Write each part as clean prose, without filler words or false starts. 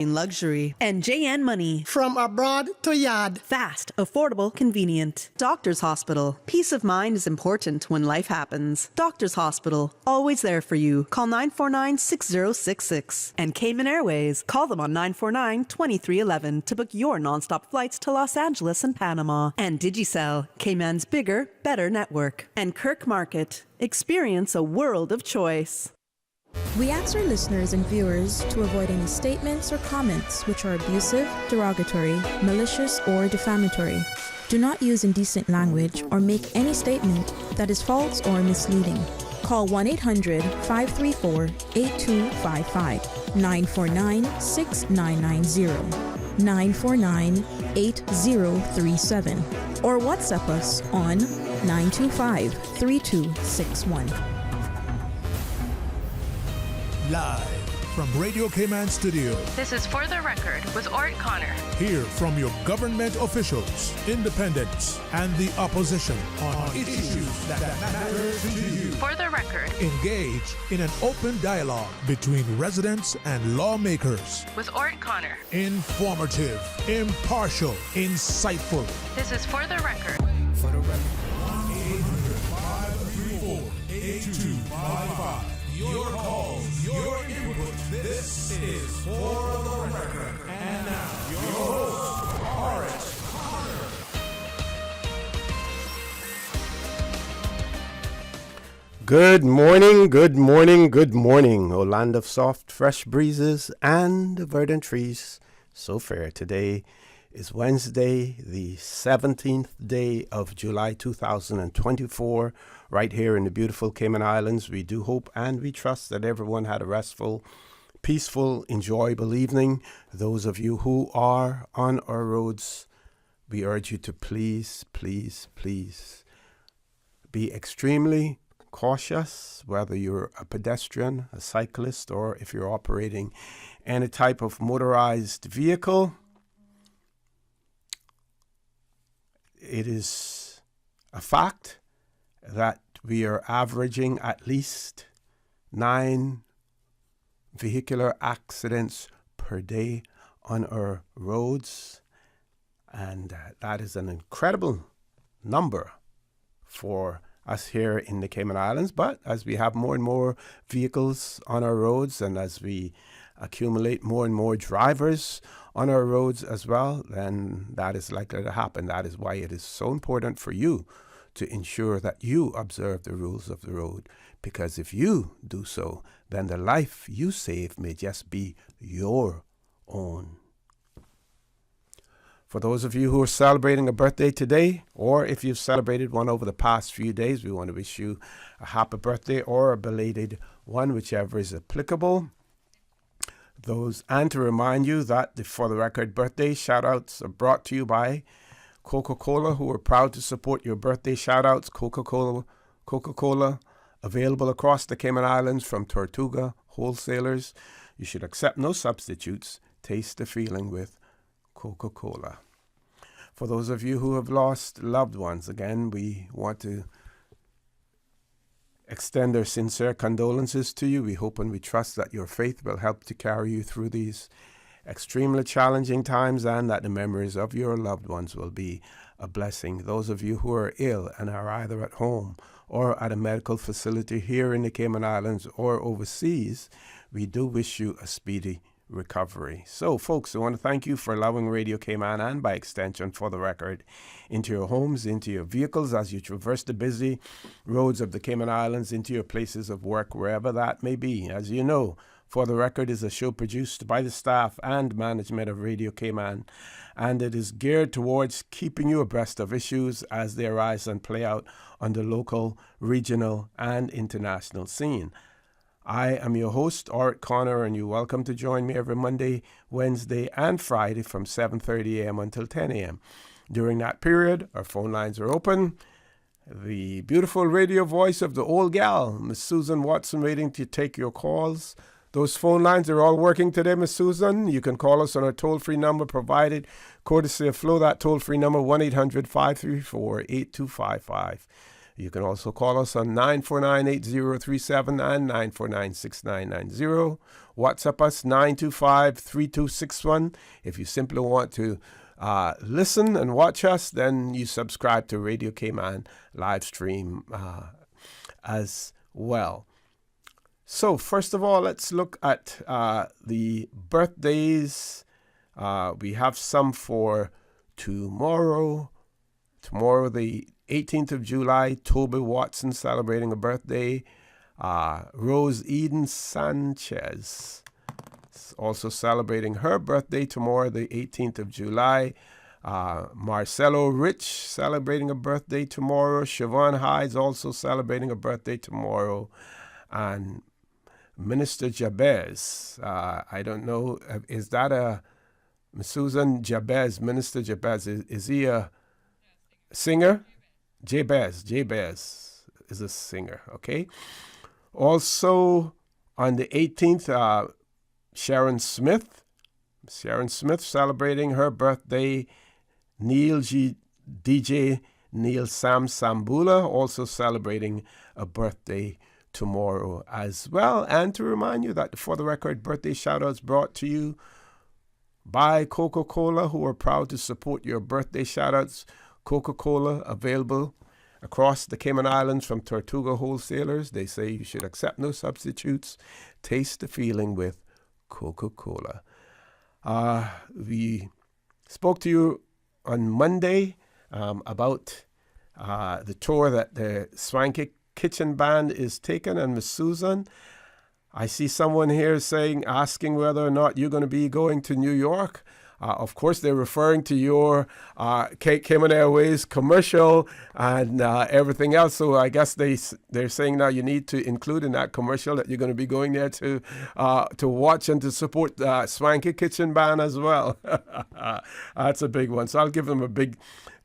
Luxury and JN Money. From abroad to yard. Fast, affordable, convenient. Doctor's Hospital. Peace of mind is important when life happens. Doctor's Hospital. Always there for you. Call 949-6066. And Cayman Airways. Call them on 949-2311 to book your nonstop flights to Los Angeles and Panama. And Digicel. Cayman's bigger, better network. And Kirk Market. Experience a world of choice. We ask our listeners and viewers to avoid any statements or comments which are abusive, derogatory, malicious, or defamatory. Do not use indecent language or make any statement that is false or misleading. Call 1-800-534-8255, 949-6990, 949-8037, or WhatsApp us on 925-3261. Live from Radio Cayman Studio. This is For the Record with Orrett Connor. Hear from your government officials, independents, and the opposition on issues that matter to you. For the Record. Engage in an open dialogue between residents and lawmakers. With Orrett Connor. Informative, impartial, insightful. This is For the Record. For the Record. 1-800-534-8255. Your calls, your input. This is For the Record. And now, your host, Orrett Connor. Good morning, good morning, good morning. O land of soft, fresh breezes and verdant trees. So fair. Today is Wednesday, the 17th day of July 2024. Right here in the beautiful Cayman Islands. We do hope and we trust that everyone had a restful, peaceful, enjoyable evening. Those of you who are on our roads, we urge you to please, please, please be extremely cautious, whether you're a pedestrian, a cyclist, or if you're operating any type of motorized vehicle. It is a fact that we are averaging at least 9 vehicular accidents per day on our roads. And that is an incredible number for us here in the Cayman Islands. But as we have more and more vehicles on our roads and as we accumulate more and more drivers on our roads as well, then that is likely to happen. That is why it is so important for you to ensure that you observe the rules of the road, because if you do so, then the life you save may just be your own. For those of you who are celebrating a birthday today, or if you've celebrated one over the past few days, we want to wish you a happy birthday or a belated one, whichever is applicable. And to remind you that the For the Record birthday shout-outs are brought to you by Coca-Cola, who are proud to support your birthday shout-outs. Coca-Cola, available across the Cayman Islands from Tortuga wholesalers. You should accept no substitutes. Taste the feeling with Coca-Cola. For those of you who have lost loved ones, again, we want to extend our sincere condolences to you. We hope and we trust that your faith will help to carry you through these extremely challenging times, and that the memories of your loved ones will be a blessing. Those of you who are ill and are either at home or at a medical facility here in the Cayman Islands or overseas, we do wish you a speedy recovery. So, folks, I want to thank you for allowing Radio Cayman, and by extension For the Record, into your homes, into your vehicles as you traverse the busy roads of the Cayman Islands, into your places of work, wherever that may be. As you know, For the Record is a show produced by the staff and management of Radio Cayman, and it is geared towards keeping you abreast of issues as they arise and play out on the local, regional, and international scene. I am your host, Orrett Connor, and you're welcome to join me every Monday, Wednesday, and Friday from 7:30 a.m. until 10 a.m. During that period, our phone lines are open. The beautiful radio voice of the old gal, Miss Susan Watson, waiting to take your calls. Those phone lines are all working today, Miss Susan. You can call us on our toll-free number provided, courtesy of Flo. That toll-free number, 1-800-534-8255. You can also call us on 949-8037 and 949-6990. WhatsApp us 925-3261. If you simply want to listen and watch us, then you subscribe to Radio Cayman live stream as well. So first of all, let's look at the birthdays. We have some for tomorrow. Tomorrow, the 18th of July, Toby Watson celebrating a birthday. Rose Eden Sanchez is also celebrating her birthday tomorrow, the 18th of July. Marcelo Rich celebrating a birthday tomorrow. Siobhan Hyde's also celebrating a birthday tomorrow. And Minister Jabez, I don't know, is that a Susan Jabez, Minister Jabez, is he a singer? Jabez is a singer, okay? Also, on the 18th, Sharon Smith celebrating her birthday. DJ Neil Sam Sambula also celebrating a birthday tomorrow as well. And to remind you that For the Record birthday shout-outs brought to you by Coca-Cola, who are proud to support your birthday shout-outs. Coca-Cola available across the Cayman Islands from Tortuga wholesalers. They say you should accept no substitutes. Taste the feeling with Coca-Cola. We spoke to you on Monday about the tour that the Swanky Kitchen Band is taking, and Miss Susan, I see someone here asking whether or not you're going to be going to New York. Of course, they're referring to your Cayman Airways commercial and everything else. So I guess they're saying now you need to include in that commercial that you're going to be going there to watch and to support the Swanky Kitchen Band as well. That's a big one. So I'll give them a big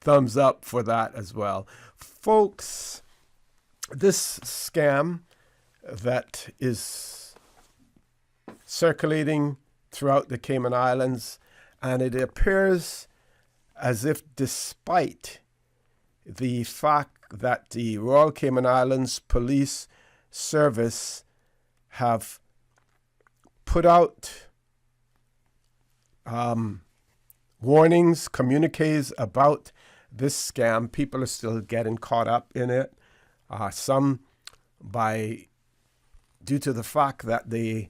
thumbs up for that as well. Folks, this scam that is circulating throughout the Cayman Islands, and it appears as if despite the fact that the Royal Cayman Islands Police Service have put out warnings, communiques about this scam, people are still getting caught up in it. Some due to the fact that they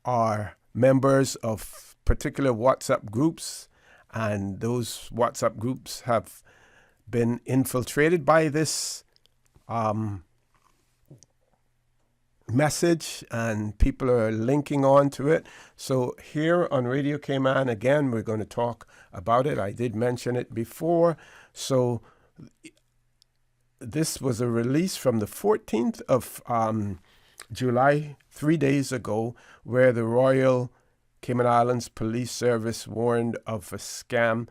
are members of particular WhatsApp groups, and those WhatsApp groups have been infiltrated by this message, and people are linking on to it. So here on Radio Cayman, again, we're going to talk about it. I did mention it before. So this was a release from the 14th of July, 3 days ago, where the Royal Cayman Islands Police Service warned of a scam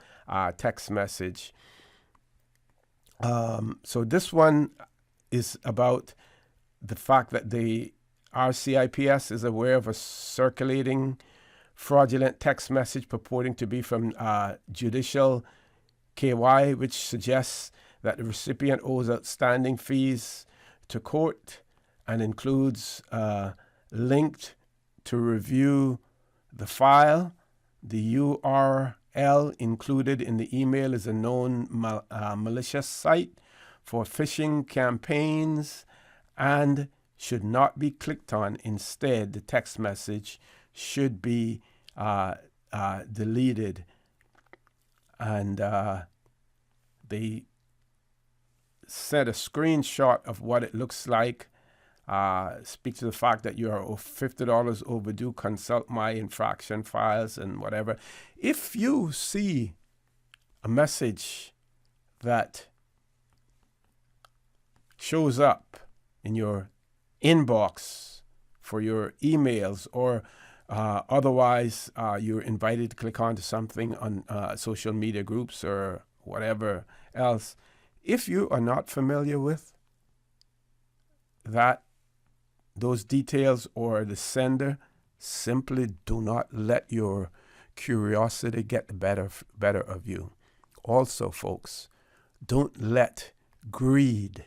text message. So this one is about the fact that the RCIPS is aware of a circulating fraudulent text message purporting to be from Judicial KY, which suggests that the recipient owes outstanding fees to court and includes linked to review the file. The URL included in the email is a known malicious site for phishing campaigns and should not be clicked on. Instead, the text message should be deleted. And they sent a screenshot of what it looks like. Speak to the fact that you are $50 overdue. Consult my infraction files and whatever. If you see a message that shows up in your inbox for your emails, or otherwise you're invited to click onto something on social media groups or whatever else, if you are not familiar with those details or the sender, simply do not let your curiosity get the better of you. Also, folks, don't let greed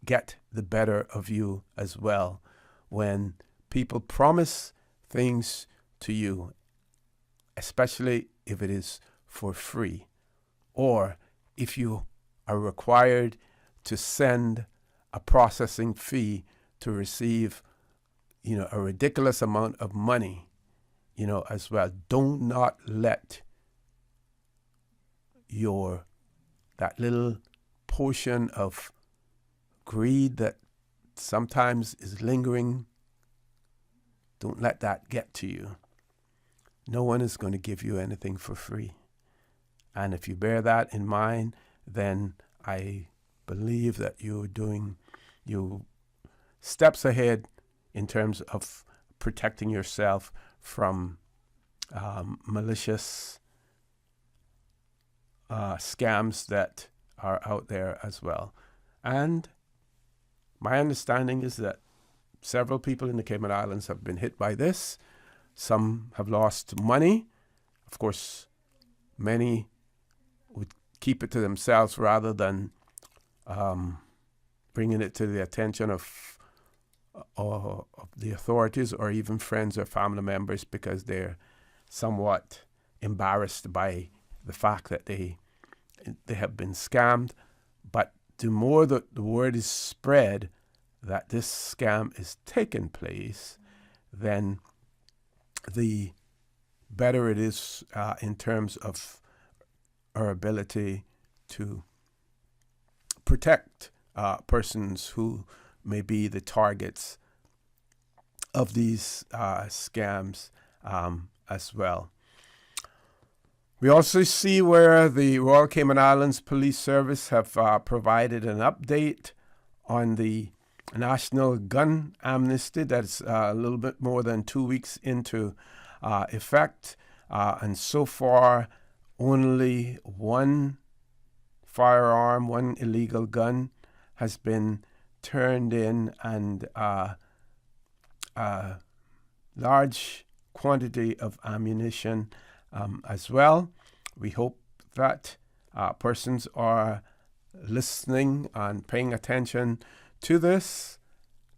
get the better of you as well when people promise things to you, especially if it is for free, or if you are required to send a processing fee to receive, a ridiculous amount of money, as well. Do not let that little portion of greed that sometimes is lingering, don't let that get to you. No one is going to give you anything for free. And if you bear that in mind, then I believe that you're doing you steps ahead in terms of protecting yourself from malicious scams that are out there as well. And my understanding is that several people in the Cayman Islands have been hit by this. Some have lost money. Of course, many would keep it to themselves rather than bringing it to the attention of the authorities or even friends or family members, because they're somewhat embarrassed by the fact that they have been scammed. But the more that the word is spread that this scam is taking place, then the better it is in terms of our ability to protect persons who may be the targets of these scams as well. We also see where the Royal Cayman Islands Police Service have provided an update on the national gun amnesty that's a little bit more than 2 weeks into effect. And so far, only one firearm, one illegal gun has been turned in, and a large quantity of ammunition as well. We hope that persons are listening and paying attention to this,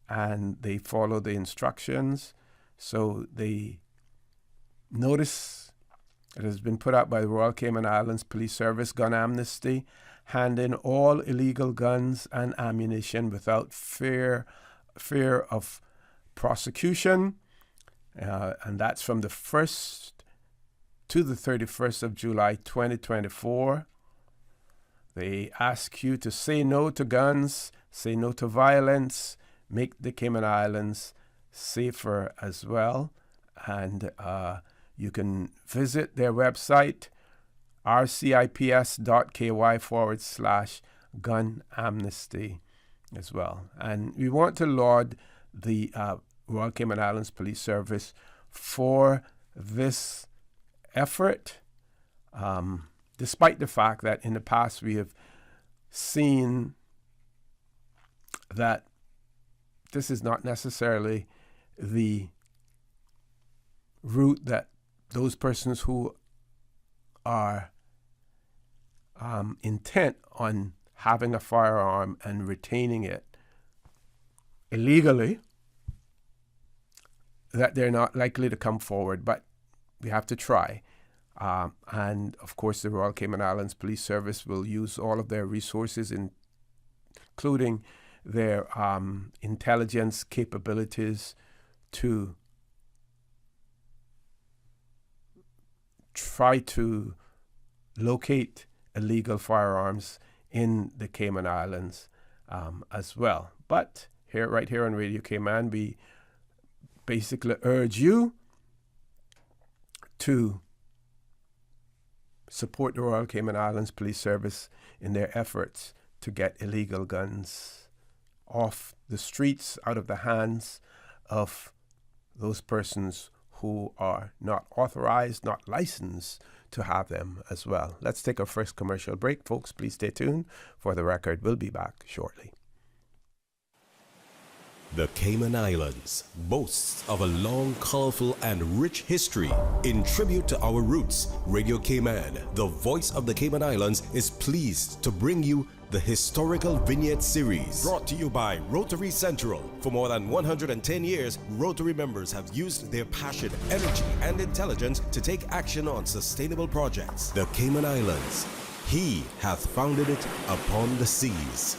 and they follow the instructions. So the notice that has been put out by the Royal Cayman Islands Police Service, gun amnesty, hand in all illegal guns and ammunition without fear of prosecution, and that's from the 1st to the 31st of July 2024. They ask you to say no to guns, say no to violence, make the Cayman Islands safer as well. And you can visit their website, rcips.ky/gun amnesty as well. And we want to laud the Royal Cayman Islands Police Service for this effort, despite the fact that in the past we have seen that this is not necessarily the route that those persons who are intent on having a firearm and retaining it illegally, that they're not likely to come forward, but we have to try. And of course, the Royal Cayman Islands Police Service will use all of their resources, including their intelligence capabilities, to try to locate illegal firearms in the Cayman Islands as well. But right here on Radio Cayman, we basically urge you to support the Royal Cayman Islands Police Service in their efforts to get illegal guns off the streets, out of the hands of those persons who are not authorized, not licensed to have them as well. Let's take our first commercial break, folks. Please stay tuned for the record. We'll be back shortly. The Cayman Islands boasts of a long, colorful, and rich history. In tribute to our roots, Radio Cayman, the voice of the Cayman Islands, is pleased to bring you the Historical Vignette Series, brought to you by Rotary Central. For more than 110 years, Rotary members have used their passion, energy, and intelligence to take action on sustainable projects. The Cayman Islands, He hath founded it upon the seas.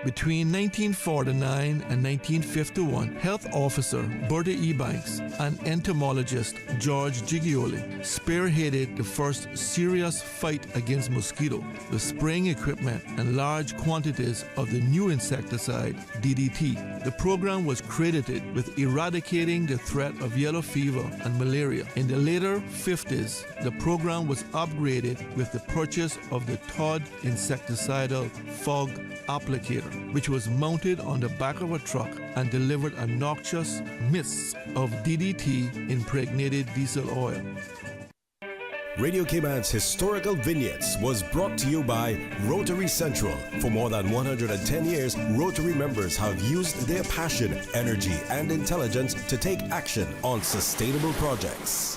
Between 1949 and 1951, health officer Berta E. Banks and entomologist George Gigioli spearheaded the first serious fight against mosquito with spraying equipment and large quantities of the new insecticide DDT. The program was credited with eradicating the threat of yellow fever and malaria. In the later 50s, the program was upgraded with the purchase of the Todd insecticidal fog applicator, which was mounted on the back of a truck and delivered a noxious mist of DDT impregnated diesel oil. Radio Cayman's Historical Vignettes was brought to you by Rotary Central. For more than 110 years, Rotary members have used their passion, energy, and intelligence to take action on sustainable projects.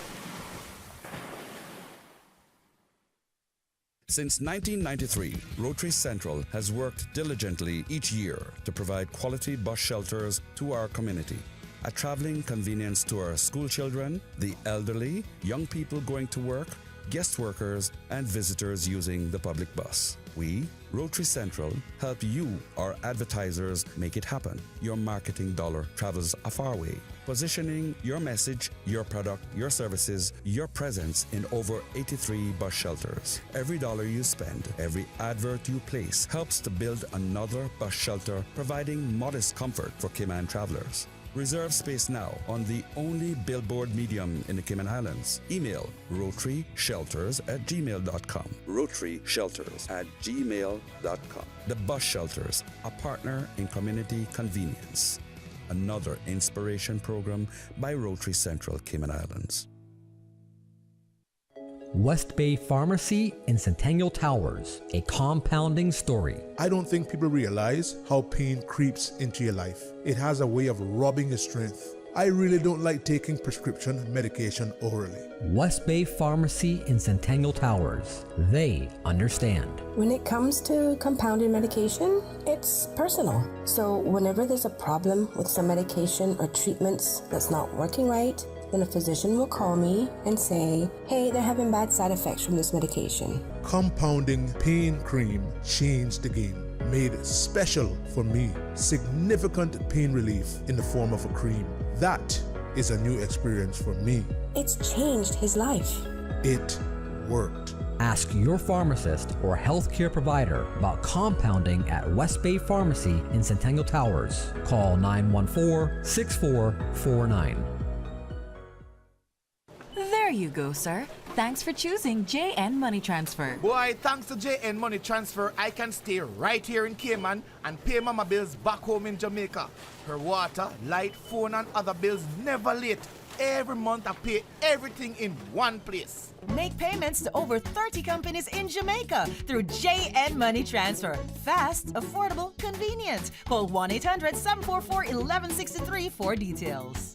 Since 1993, Rotary Central has worked diligently each year to provide quality bus shelters to our community, a traveling convenience to our school children, the elderly, young people going to work, guest workers, and visitors using the public bus. We, Rotary Central, help you, our advertisers, make it happen. Your marketing dollar travels a far way, positioning your message, your product, your services, your presence in over 83 bus shelters. Every dollar you spend, every advert you place helps to build another bus shelter, providing modest comfort for Cayman travelers. Reserve space now on the only billboard medium in the Cayman Islands. Email rotaryshelters@gmail.com. rotaryshelters@gmail.com. The Bus Shelters, a partner in community convenience. Another inspiration program by Rotary Central Cayman Islands. West Bay Pharmacy in Centennial Towers, a compounding story. I don't think people realize how pain creeps into your life. It has a way of robbing your strength. I really don't like taking prescription medication orally. West Bay Pharmacy in Centennial Towers. They understand. When it comes to compounded medication, it's personal. So whenever there's a problem with some medication or treatments that's not working right, then a physician will call me and say, hey, they're having bad side effects from this medication. Compounding pain cream changed the game. Made special for me. Significant pain relief in the form of a cream. That is a new experience for me. It's changed his life. It worked. Ask your pharmacist or healthcare provider about compounding at West Bay Pharmacy in Centennial Towers. Call 914-6449. There you go, sir. Thanks for choosing JN Money Transfer. Boy, thanks to JN Money Transfer, I can stay right here in Cayman and pay mama bills back home in Jamaica. Her water, light, phone, and other bills never late. Every month I pay everything in one place. Make payments to over 30 companies in Jamaica through JN Money Transfer. Fast, affordable, convenient. Call 1-800-744-1163 for details.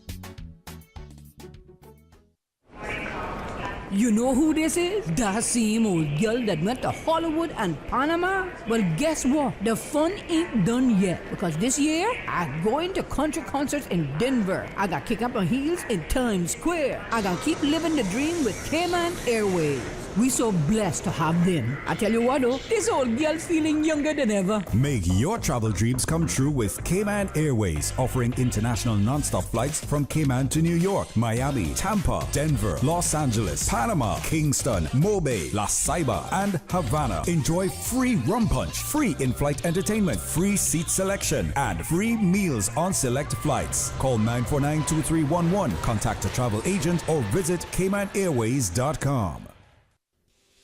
You know who this is? That same old girl that went to Hollywood and Panama? Well, guess what? The fun ain't done yet, because this year, I'm going to country concerts in Denver. I got kick up my heels in Times Square. I got keep living the dream with Cayman Airways. We so blessed to have them. I tell you what though, this old girl feeling younger than ever. Make your travel dreams come true with Cayman Airways, offering international non-stop flights from Cayman to New York, Miami, Tampa, Denver, Los Angeles, Panama, Kingston, Mobay, La Ceiba, and Havana. Enjoy free rum punch, free in-flight entertainment, free seat selection, and free meals on select flights. Call 949-2311, contact a travel agent, or visit CaymanAirways.com.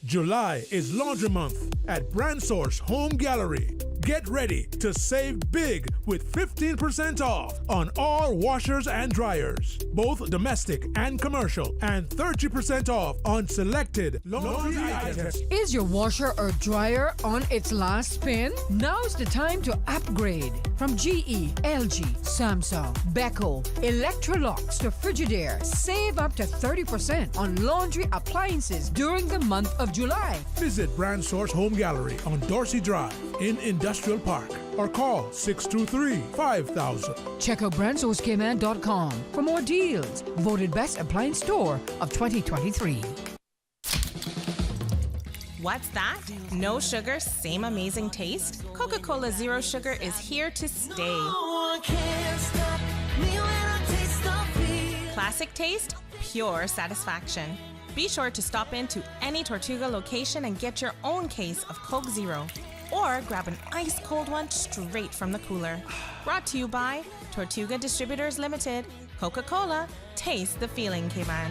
July is Laundry Month at Brand Source Home Gallery. Get ready to save big with 15% off on all washers and dryers, both domestic and commercial, and 30% off on selected laundry items. Is your washer or dryer on its last spin? Now's the time to upgrade. From GE, LG, Samsung, Beko, Electrolux to Frigidaire, save up to 30% on laundry appliances during the month of July. Visit Brand Source Home Gallery on Dorsey Drive in Industrial Park or call 623-5000. Check out BrandSourceCayman.com for more deals. Voted Best Appliance Store of 2023. What's that? No sugar, same amazing taste? Coca-Cola Zero Sugar is here to stay. Classic taste, pure satisfaction. Be sure to stop into any Tortuga location and get your own case of Coke Zero. Or grab an ice cold one straight from the cooler. Brought to you by Tortuga Distributors Limited. Coca-Cola, taste the feeling, Cayman.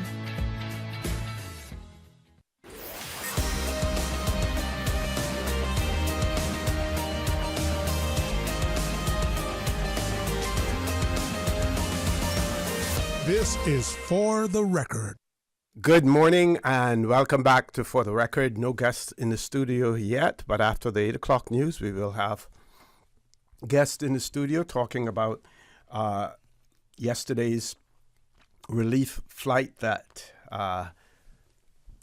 This is For the Record. Good morning and welcome back to For the Record. No guests in the studio yet, but after the 8 o'clock news, we will have guests in the studio talking about yesterday's relief flight that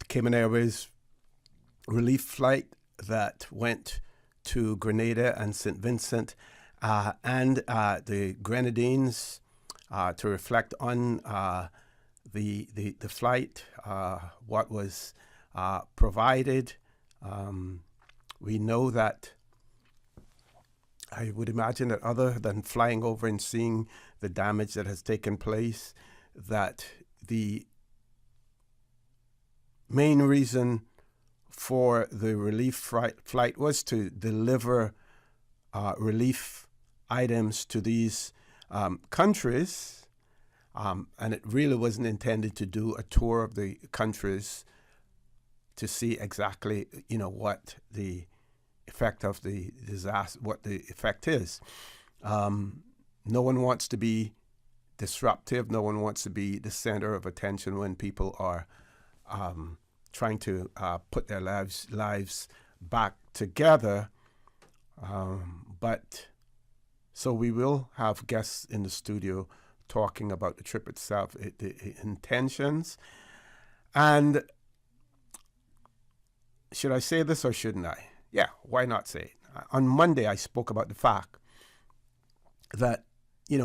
Cayman Airways relief flight that went to Grenada and St. Vincent and the Grenadines to reflect on the flight, what was provided. We know that I would imagine that other than flying over and seeing the damage that has taken place, that the main reason for the relief flight was to deliver relief items to these countries, and it really wasn't intended to do a tour of the countries to see exactly, what the effect of the disaster, what the effect is. No one wants to be disruptive. No one wants to be the center of attention when people are trying to put their lives back together. But so we will have guests in the studio talking about the trip itself, the intentions. And should I say this or shouldn't I? Yeah, why not say it? On Monday, I spoke about the fact that,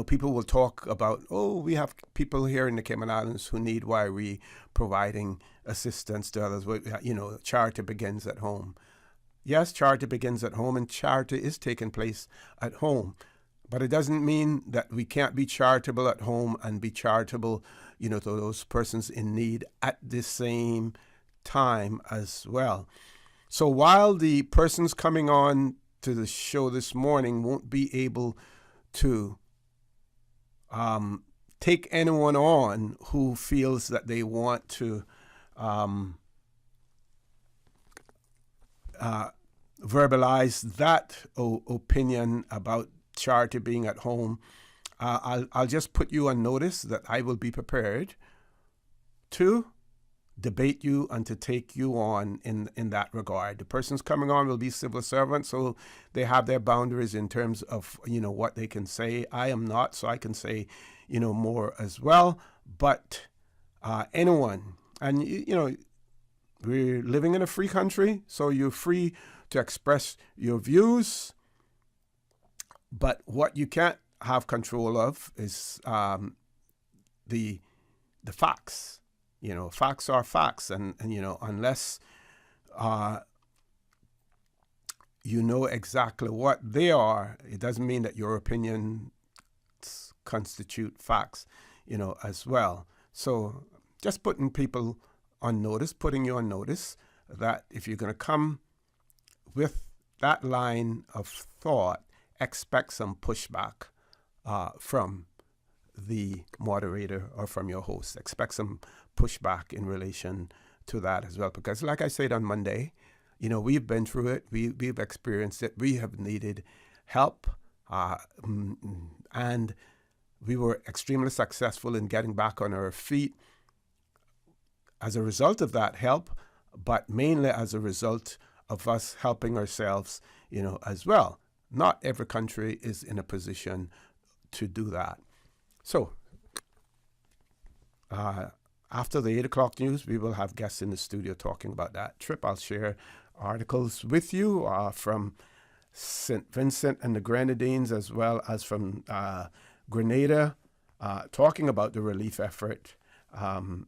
people will talk about, we have people here in the Cayman Islands who need, why are we providing assistance to others? Charity begins at home. Yes, charity begins at home, and charity is taking place at home. But it doesn't mean that we can't be charitable at home and be charitable, to those persons in need at the same time as well. So while the persons coming on to the show this morning won't be able to take anyone on who feels that they want to verbalize that opinion about charity being at home, I'll just put you on notice that I will be prepared to debate you and to take you on in that regard. The persons coming on will be civil servants, so they have their boundaries in terms of what they can say. I am not, so I can say more as well. But anyone, and we're living in a free country, so you're free to express your views. But what you can't have control of is the facts. Facts are facts, and unless you know exactly what they are, it doesn't mean that your opinions constitute facts, as well. So just putting you on notice that if you're going to come with that line of thought, expect some pushback from the moderator or from your host. Expect some pushback in relation to that as well. Because like I said on Monday, we've been through it. We've experienced it. We have needed help. And we were extremely successful in getting back on our feet as a result of that help, but mainly as a result of us helping ourselves, as well. not every country is in a position to do that. So, after the 8 o'clock news, we will have guests in the studio talking about that trip. I'll share articles with you from St. Vincent and the Grenadines, as well as from Grenada, talking about the relief effort, the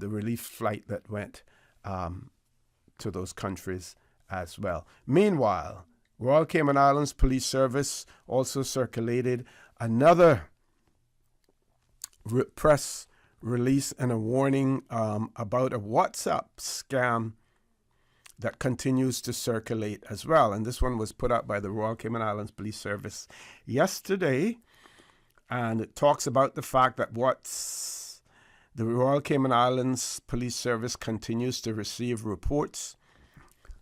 relief flight that went to those countries as well. Meanwhile, Royal Cayman Islands Police Service also circulated another press release and a warning about a WhatsApp scam that continues to circulate as well. And this one was put out by the Royal Cayman Islands Police Service yesterday. And it talks about the fact that the Royal Cayman Islands Police Service continues to receive reports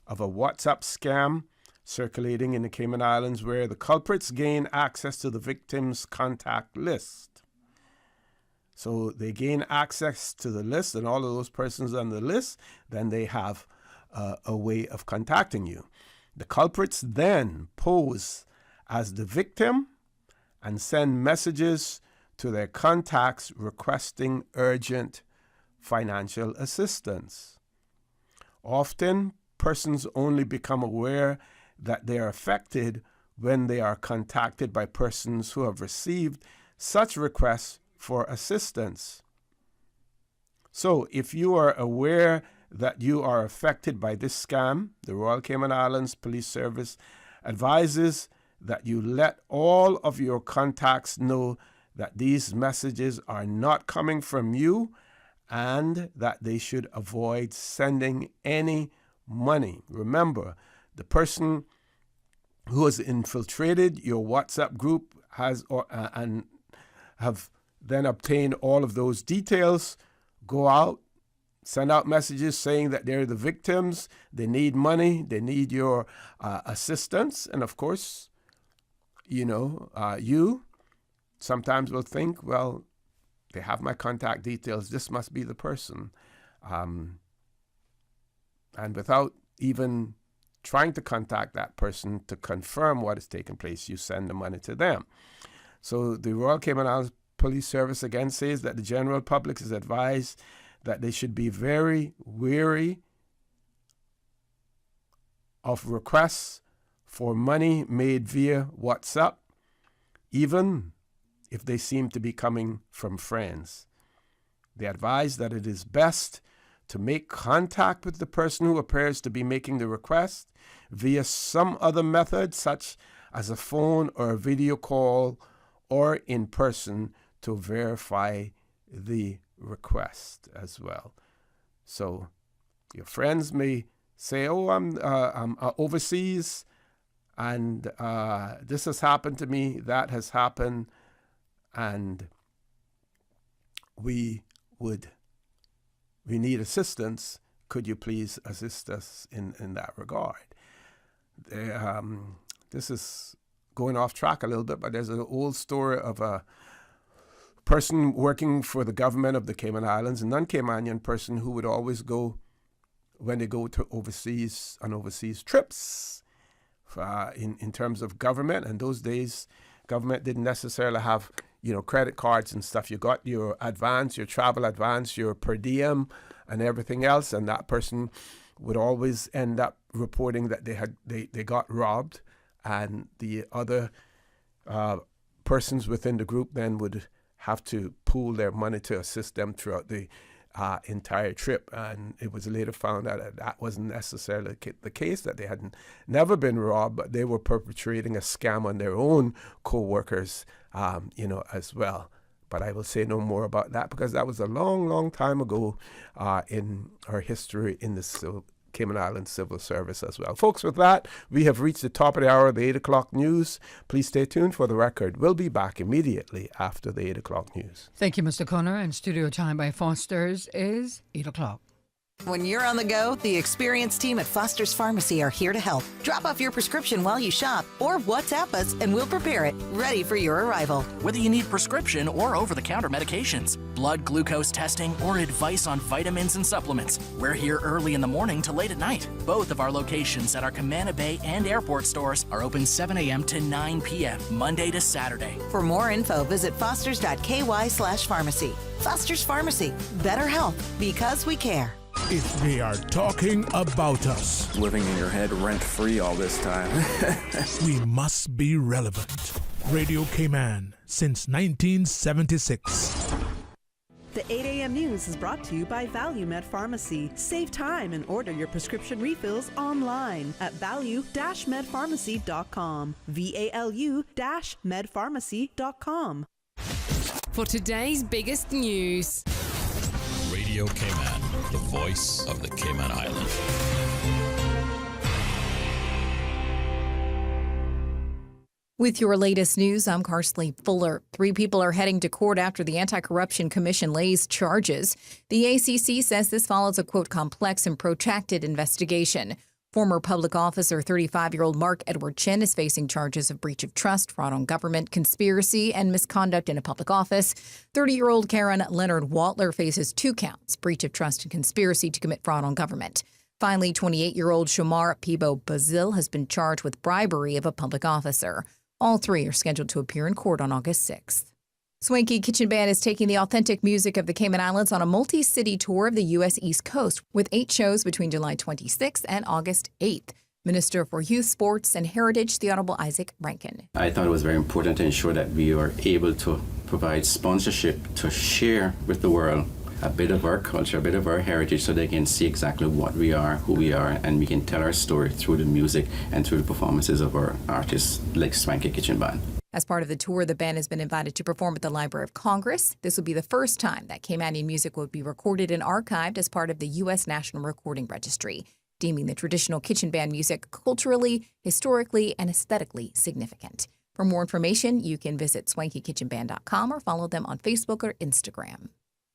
of a WhatsApp scam circulating in the Cayman Islands where the culprits gain access to the victim's contact list. So they gain access to the list, and all of those persons on the list, then they have a way of contacting you. The culprits then pose as the victim and send messages to their contacts requesting urgent financial assistance. Often, persons only become aware that they are affected when they are contacted by persons who have received such requests for assistance. So, if you are aware that you are affected by this scam, the Royal Cayman Islands Police Service advises that you let all of your contacts know that these messages are not coming from you and that they should avoid sending any money. Remember, the person who has infiltrated your WhatsApp group and have then obtained all of those details, go out, send out messages saying that they're the victims, they need money, they need your assistance. And of course, you sometimes will think, well, they have my contact details, this must be the person. And without even trying to contact that person to confirm what has taken place, you send the money to them. So the Royal Cayman Islands Police Service again says that the general public is advised that they should be very wary of requests for money made via WhatsApp, even if they seem to be coming from friends. They advise that it is best to make contact with the person who appears to be making the request via some other method, such as a phone or a video call or in person, to verify the request as well. So your friends may say, oh, I'm overseas and this has happened to me, that has happened, and we need assistance. Could you please assist us in that regard? This is going off track a little bit, but there's an old story of a person working for the government of the Cayman Islands, a non-Caymanian person who would always go, when they go to on overseas trips in terms of government. And those days, government didn't necessarily have, credit cards and stuff. You got your advance, your travel advance, your per diem and everything else. And that person would always end up reporting that they got robbed, and the other persons within the group then would have to pool their money to assist them throughout the entire trip. And it was later found out that wasn't necessarily the case, that they had never been robbed, but they were perpetrating a scam on their own co-workers, as well. But I will say no more about that, because that was a long, long time ago in our history in the Cayman Islands Civil Service as well. Folks, with that, we have reached the top of the hour of the 8 o'clock news. Please stay tuned for the record. We'll be back immediately after the 8 o'clock news. Thank you, Mr. Connor. And studio time by Foster's is 8 o'clock. When you're on the go, the experienced team at Foster's Pharmacy are here to help. Drop off your prescription while you shop or WhatsApp us and we'll prepare it, ready for your arrival. Whether you need prescription or over-the-counter medications, blood glucose testing, or advice on vitamins and supplements, we're here early in the morning to late at night. Both of our locations at our Camana Bay and airport stores are open 7 a.m. to 9 p.m., Monday to Saturday. For more info, visit fosters.ky/pharmacy. Foster's Pharmacy. Better health because we care. If they are talking about us, living in your head rent-free all this time, we must be relevant. Radio Cayman since 1976. The 8 a.m. news is brought to you by ValueMed Pharmacy. Save time and order your prescription refills online at value-medpharmacy.com. VALU-medpharmacy.com. For today's biggest news. Radio Cayman, the voice of the Cayman Islands. With your latest news, I'm Carsley Fuller. 3 people are heading to court after the Anti-Corruption Commission lays charges. The ACC says this follows a, quote, complex and protracted investigation. Former public officer 35-year-old Mark Edward Chin is facing charges of breach of trust, fraud on government, conspiracy, and misconduct in a public office. 30-year-old Karen Leonard Waltler faces 2 counts, breach of trust and conspiracy to commit fraud on government. Finally, 28-year-old Shamar Pibo Bazil has been charged with bribery of a public officer. All 3 are scheduled to appear in court on August 6th. Swanky Kitchen Band is taking the authentic music of the Cayman Islands on a multi-city tour of the U.S. East Coast with 8 shows between July 26th and August 8th. Minister for Youth, Sports and Heritage, the Honorable Isaac Rankin. I thought it was very important to ensure that we are able to provide sponsorship to share with the world a bit of our culture, a bit of our heritage, so they can see exactly what we are, who we are, and we can tell our story through the music and through the performances of our artists like Swanky Kitchen Band. As part of the tour, the band has been invited to perform at the Library of Congress. This will be the first time that Caymanian music will be recorded and archived as part of the U.S. National Recording Registry, deeming the traditional kitchen band music culturally, historically, and aesthetically significant. For more information, you can visit swankykitchenband.com or follow them on Facebook or Instagram.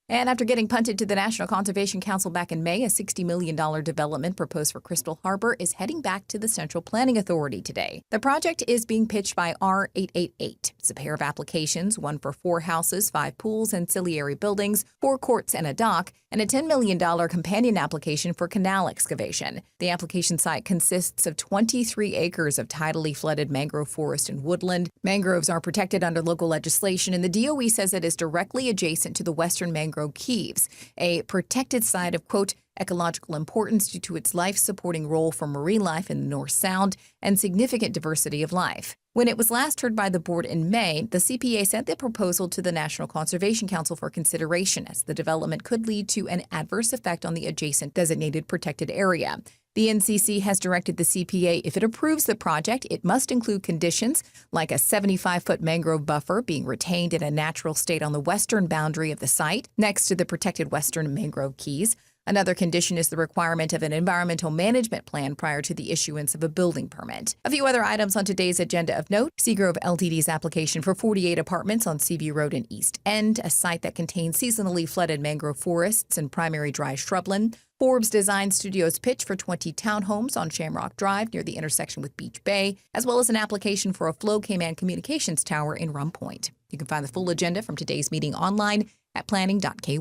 And after getting punted to the National Conservation Council back in May, a $60 million development proposed for Crystal Harbor is heading back to the Central Planning Authority today. The project is being pitched by R888. It's a pair of applications, one for 4 houses, 5 pools, ancillary buildings, 4 courts, and a dock, and a $10 million companion application for canal excavation. The application site consists of 23 acres of tidally flooded mangrove forest and woodland. Mangroves are protected under local legislation, and the DOE says it is directly adjacent to the Western Mangrove Keys, a protected site of, quote, ecological importance due to its life-supporting role for marine life in the North Sound and significant diversity of life. When it was last heard by the board in May, the CPA sent the proposal to the National Conservation Council for consideration, as the development could lead to an adverse effect on the adjacent designated protected area. The NCC has directed the CPA, if it approves the project, it must include conditions like a 75-foot mangrove buffer being retained in a natural state on the western boundary of the site, next to the protected Western Mangrove Keys. Another condition is the requirement of an environmental management plan prior to the issuance of a building permit. A few other items on today's agenda of note: Seagrove Ltd's application for 48 apartments on Seaview Road in East End, a site that contains seasonally flooded mangrove forests and primary dry shrubland. Forbes Design Studios pitch for 20 townhomes on Shamrock Drive near the intersection with Beach Bay, as well as an application for a Flow Cayman Communications Tower in Rum Point. You can find the full agenda from today's meeting online at planning.ky.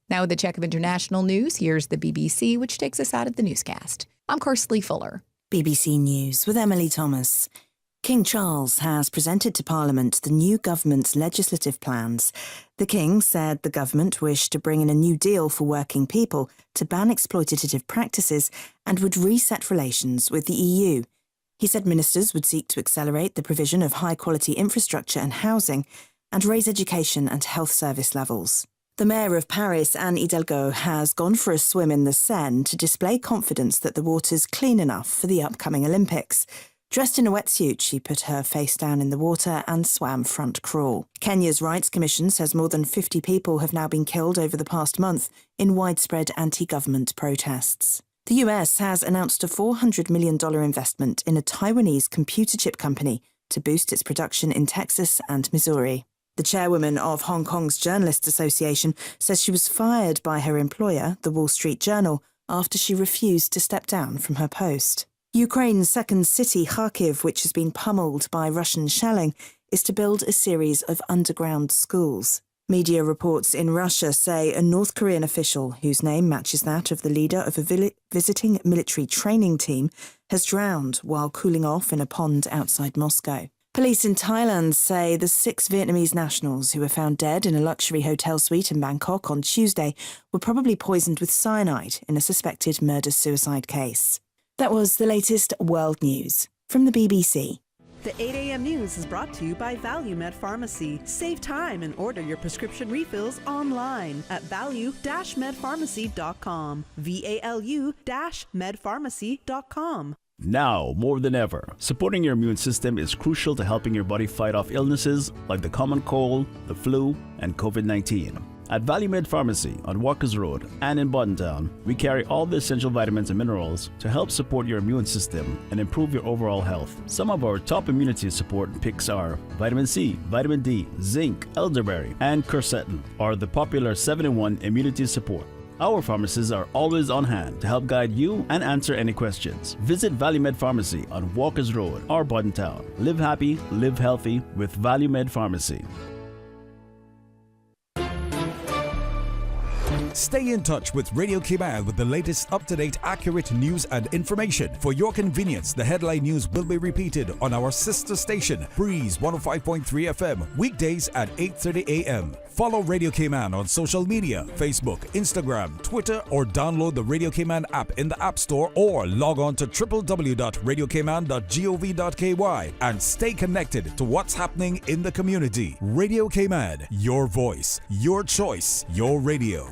Now with a check of international news, here's the BBC, which takes us out of the newscast. I'm Carsley Fuller. BBC News with Emily Thomas. King Charles has presented to Parliament the new government's legislative plans. The King said the government wished to bring in a new deal for working people to ban exploitative practices and would reset relations with the EU. He said ministers would seek to accelerate the provision of high-quality infrastructure and housing and raise education and health service levels. The Mayor of Paris, Anne Hidalgo, has gone for a swim in the Seine to display confidence that the water's clean enough for the upcoming Olympics. Dressed in a wetsuit, she put her face down in the water and swam front crawl. Kenya's Rights Commission says more than 50 people have now been killed over the past month in widespread anti-government protests. The US has announced a $400 million investment in a Taiwanese computer chip company to boost its production in Texas and Missouri. The chairwoman of Hong Kong's Journalists Association says she was fired by her employer, the Wall Street Journal, after she refused to step down from her post. Ukraine's second city, Kharkiv, which has been pummeled by Russian shelling, is to build a series of underground schools. Media reports in Russia say a North Korean official, whose name matches that of the leader of a visiting military training team, has drowned while cooling off in a pond outside Moscow. Police in Thailand say the 6 Vietnamese nationals who were found dead in a luxury hotel suite in Bangkok on Tuesday were probably poisoned with cyanide in a suspected murder-suicide case. That was the latest world news from the BBC. The 8 a.m. news is brought to you by ValueMed Pharmacy. Save time and order your prescription refills online at value-medpharmacy.com. VALU-medpharmacy.com. Now, more than ever, supporting your immune system is crucial to helping your body fight off illnesses like the common cold, the flu, and COVID-19. At ValueMed Pharmacy on Walkers Road and in Boddentown, we carry all the essential vitamins and minerals to help support your immune system and improve your overall health. Some of our top immunity support picks are vitamin C, vitamin D, zinc, elderberry, and quercetin, or the popular 7-in-1 immunity support. Our pharmacists are always on hand to help guide you and answer any questions. Visit ValueMed Pharmacy on Walkers Road or Boddentown. Live happy, live healthy with ValueMed Pharmacy. Stay in touch with Radio Cayman with the latest up-to-date, accurate news and information. For your convenience, the headline news will be repeated on our sister station, Breeze 105.3 FM, weekdays at 8:30 a.m. Follow Radio Cayman on social media, Facebook, Instagram, Twitter, or download the Radio Cayman app in the App Store or log on to www.radiocayman.gov.ky and stay connected to what's happening in the community. Radio Cayman, your voice, your choice, your radio.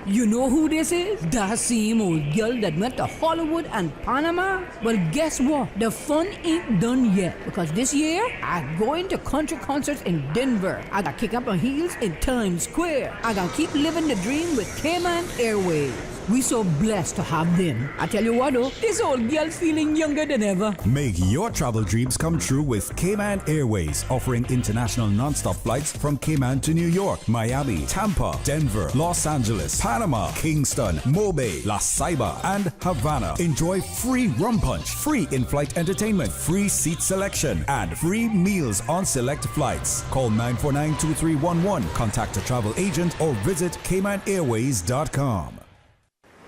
You know who this is? That same old girl that went to Hollywood and Panama? Well, guess what? The fun ain't done yet, because this year, I'm going to country concerts in Denver. I got kick up my heels in Times Square. I got keep living the dream with Cayman Airways. We so blessed to have them. I tell you what though, this old girl's feeling younger than ever. Make your travel dreams come true with Cayman Airways, offering international non-stop flights from Cayman to New York, Miami, Tampa, Denver, Los Angeles, Panama, Kingston, Mobay, La Ceiba, and Havana. Enjoy free rum punch, free in-flight entertainment, free seat selection, and free meals on select flights. Call 949-2311, contact a travel agent, or visit CaymanAirways.com.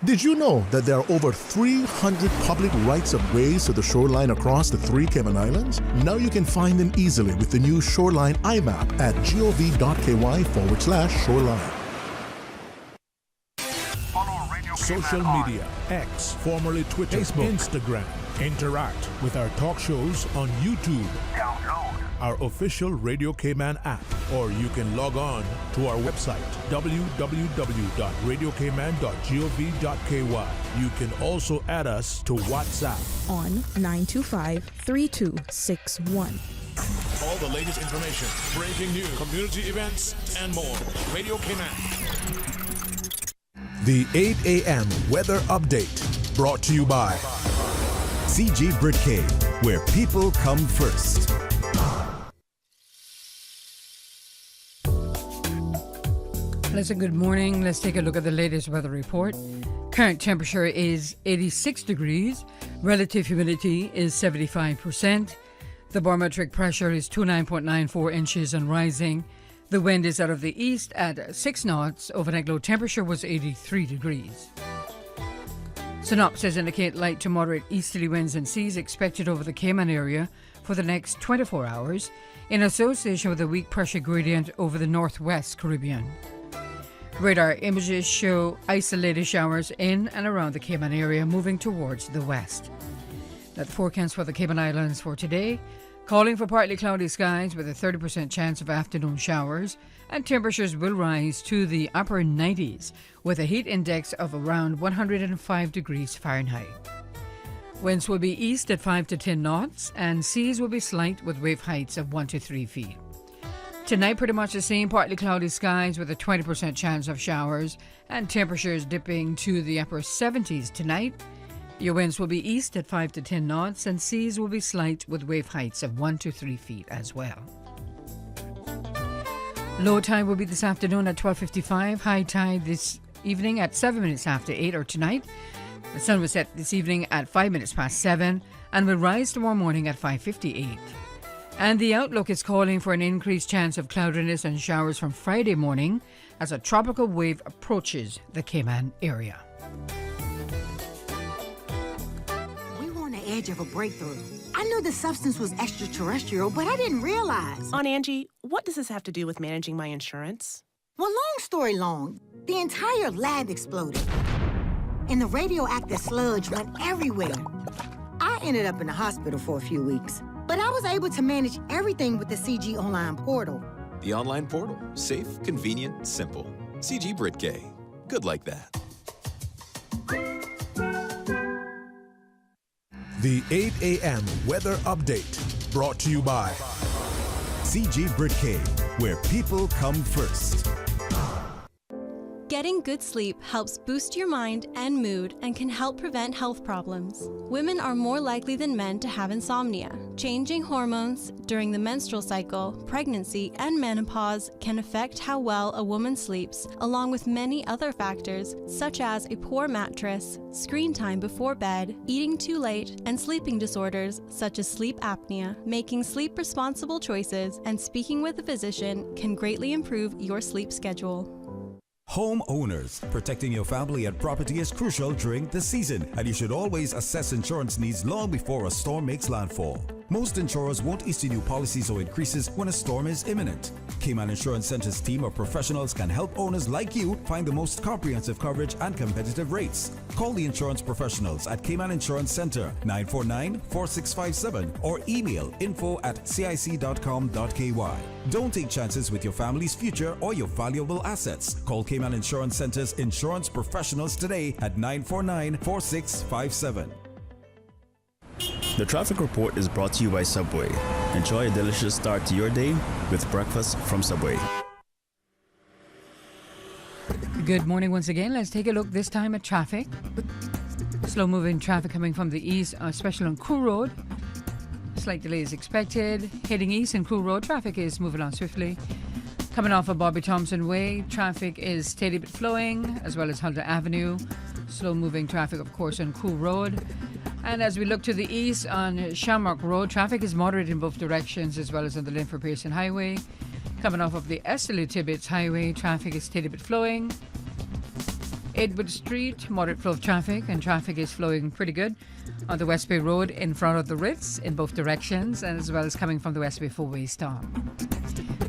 Did you know that there are over 300 public rights of ways to the shoreline across the 3 Cayman Islands? Now you can find them easily with the new Shoreline iMap at gov.ky/shoreline. Social media, X, formerly Twitter, Facebook, Instagram. Interact with our talk shows on YouTube. Download our official Radio Cayman app, or you can log on to our website, www.radiocayman.gov.ky. You can also add us to WhatsApp on 925-3261. All the latest information, breaking news, community events, and more. Radio Cayman. The 8 a.m. weather update, brought to you by CG Britcade, where people come first. Listen, good morning. Let's take a look at the latest weather report. Current temperature is 86 degrees. Relative humidity is 75%. The barometric pressure is 29.94 inches and rising. The wind is out of the east at 6 knots. Overnight low temperature was 83 degrees. Synopsis indicate light to moderate easterly winds and seas expected over the Cayman area for the next 24 hours in association with a weak pressure gradient over the northwest Caribbean. Radar images show isolated showers in and around the Cayman area moving towards the west. That forecast for the Cayman Islands for today, calling for partly cloudy skies with a 30% chance of afternoon showers, and temperatures will rise to the upper 90s with a heat index of around 105 degrees Fahrenheit. Winds will be east at 5 to 10 knots, and seas will be slight with wave heights of 1 to 3 feet. Tonight, pretty much the same, partly cloudy skies with a 20% chance of showers, and temperatures dipping to the upper 70s tonight. Your winds will be east at 5 to 10 knots, and seas will be slight with wave heights of 1 to 3 feet as well. Low tide will be this afternoon at 12:55. High tide this evening at 7 minutes after 8, or tonight. The sun will set this evening at 5 minutes past 7 and will rise tomorrow morning at 5:58. And the outlook is calling for an increased chance of cloudiness and showers from Friday morning as a tropical wave approaches the Cayman area. We were on the edge of a breakthrough. I knew the substance was extraterrestrial, but I didn't realize. Aunt Angie, what does this have to do with managing my insurance? Well, long story long, the entire lab exploded, and the radioactive sludge went everywhere. I ended up in the hospital for a few weeks, but I was able to manage everything with the CG online portal. The online portal. Safe, convenient, simple. CG Brit-K. Good like that. The 8 a.m. weather update brought to you by CG Brit-K, where people come first. Getting good sleep helps boost your mind and mood and can help prevent health problems. Women are more likely than men to have insomnia. Changing hormones during the menstrual cycle, pregnancy, and menopause can affect how well a woman sleeps, along with many other factors such as a poor mattress, screen time before bed, eating too late, and sleeping disorders such as sleep apnea. Making sleep-responsible choices and speaking with a physician can greatly improve your sleep schedule. Homeowners, protecting your family and property is crucial during the season, and you should always assess insurance needs long before a storm makes landfall. Most insurers won't issue new policies or increases when a storm is imminent. Cayman Insurance Center's team of professionals can help owners like you find the most comprehensive coverage and competitive rates. Call the insurance professionals at Cayman Insurance Center 949-4657 or email info@cic.com.ky. Don't take chances with your family's future or your valuable assets. Call Cayman Insurance Center's insurance professionals today at 949-4657. The traffic report is brought to you by Subway. Enjoy a delicious start to your day with breakfast from Subway. Good morning once again. Let's take a look this time at traffic. Slow moving traffic coming from the east, especially on Crew Road. Slight delay is expected. Heading east in Crew Road, traffic is moving on swiftly. Coming off of Bobby Thompson Way, traffic is steady but flowing, as well as Hunter Avenue. Slow moving traffic, of course, on Crew Road. And as we look to the east on Shamrock Road, traffic is moderate in both directions, as well as on the Linford Pearson Highway. Coming off of the Esterly Tibbetts Highway, traffic is steady but flowing. Edward Street, moderate flow of traffic, and traffic is flowing pretty good on the West Bay Road in front of the Ritz in both directions, and as well as coming from the West Bay four-way stop.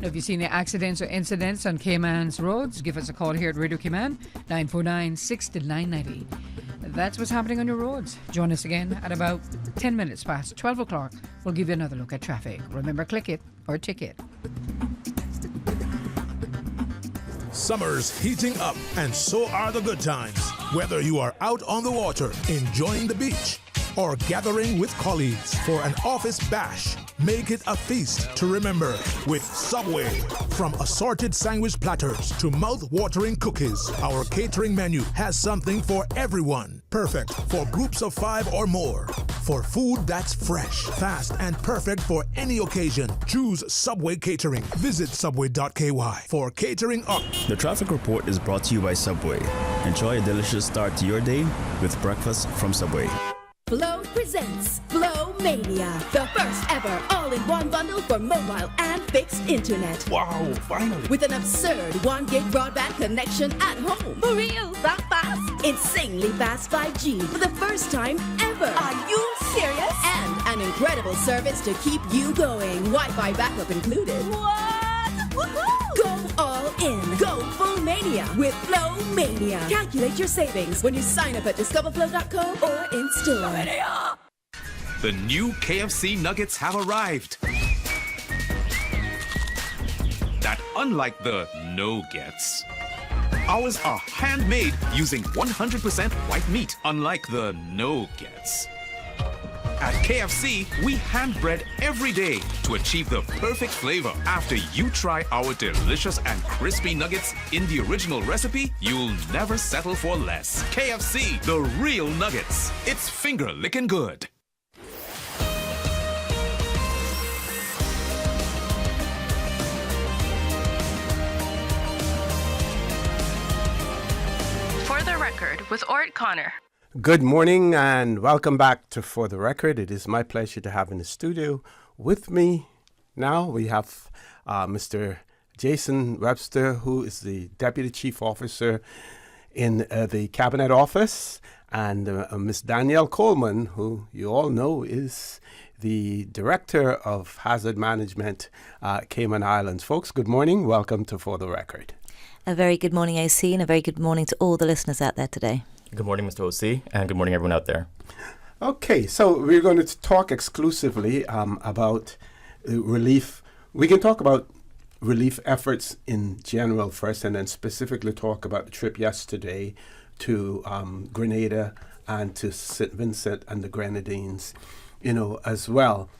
Now, if you see any accidents or incidents on Cayman's roads, give us a call here at Radio Cayman, 949-69990. That's what's happening on your roads. Join us again at about 10 minutes past 12 o'clock. We'll give you another look at traffic. Remember, click it or ticket. Summer's heating up, and so are the good times. Whether you are out on the water, enjoying the beach, or gathering with colleagues for an office bash, make it a feast to remember with Subway. From assorted sandwich platters to mouth-watering cookies, our catering menu has something for everyone. Perfect for groups of 5 or more. For food that's fresh, fast, and perfect for any occasion, choose Subway Catering. Visit subway.ky for catering up. The traffic report is brought to you by Subway. Enjoy a delicious start to your day with breakfast from Subway. Flow presents Flow Mania, the first ever all-in-one bundle for mobile and fixed internet. Wow, finally! With an absurd 1 gig broadband connection at home. For real, that fast? Insanely fast 5G for the first time ever. Are you serious? And an incredible service to keep you going. Wi-Fi backup included. What? Woohoo! Go all in. Go full mania with Flow Mania. Calculate your savings when you sign up at discoverflow.com or in store. The new KFC nuggets have arrived. That unlike the no-gets, ours are handmade using 100% white meat, unlike the no-gets. At KFC, we hand bread every day to achieve the perfect flavor. After you try our delicious and crispy nuggets in the original recipe, you'll never settle for less. KFC, the real nuggets. It's finger-licking good. Record with Orrett Connor. Good morning and welcome back to For the Record. It is my pleasure to have in the studio with me now we have Mr. Jason Webster, who is the Deputy Chief Officer in the Cabinet Office, and Ms. Danielle Coleman, who you all know is the Director of Hazard Management, Cayman Islands. Folks, good morning. Welcome to For the Record. A very good morning, AC, and a very good morning to all the listeners out there today. Good morning, Mr. OC, and good morning, everyone out there. Okay, so we're going to talk exclusively about relief. We can talk about relief efforts in general first, and then specifically talk about the trip yesterday to Grenada and to St. Vincent and the Grenadines, as well.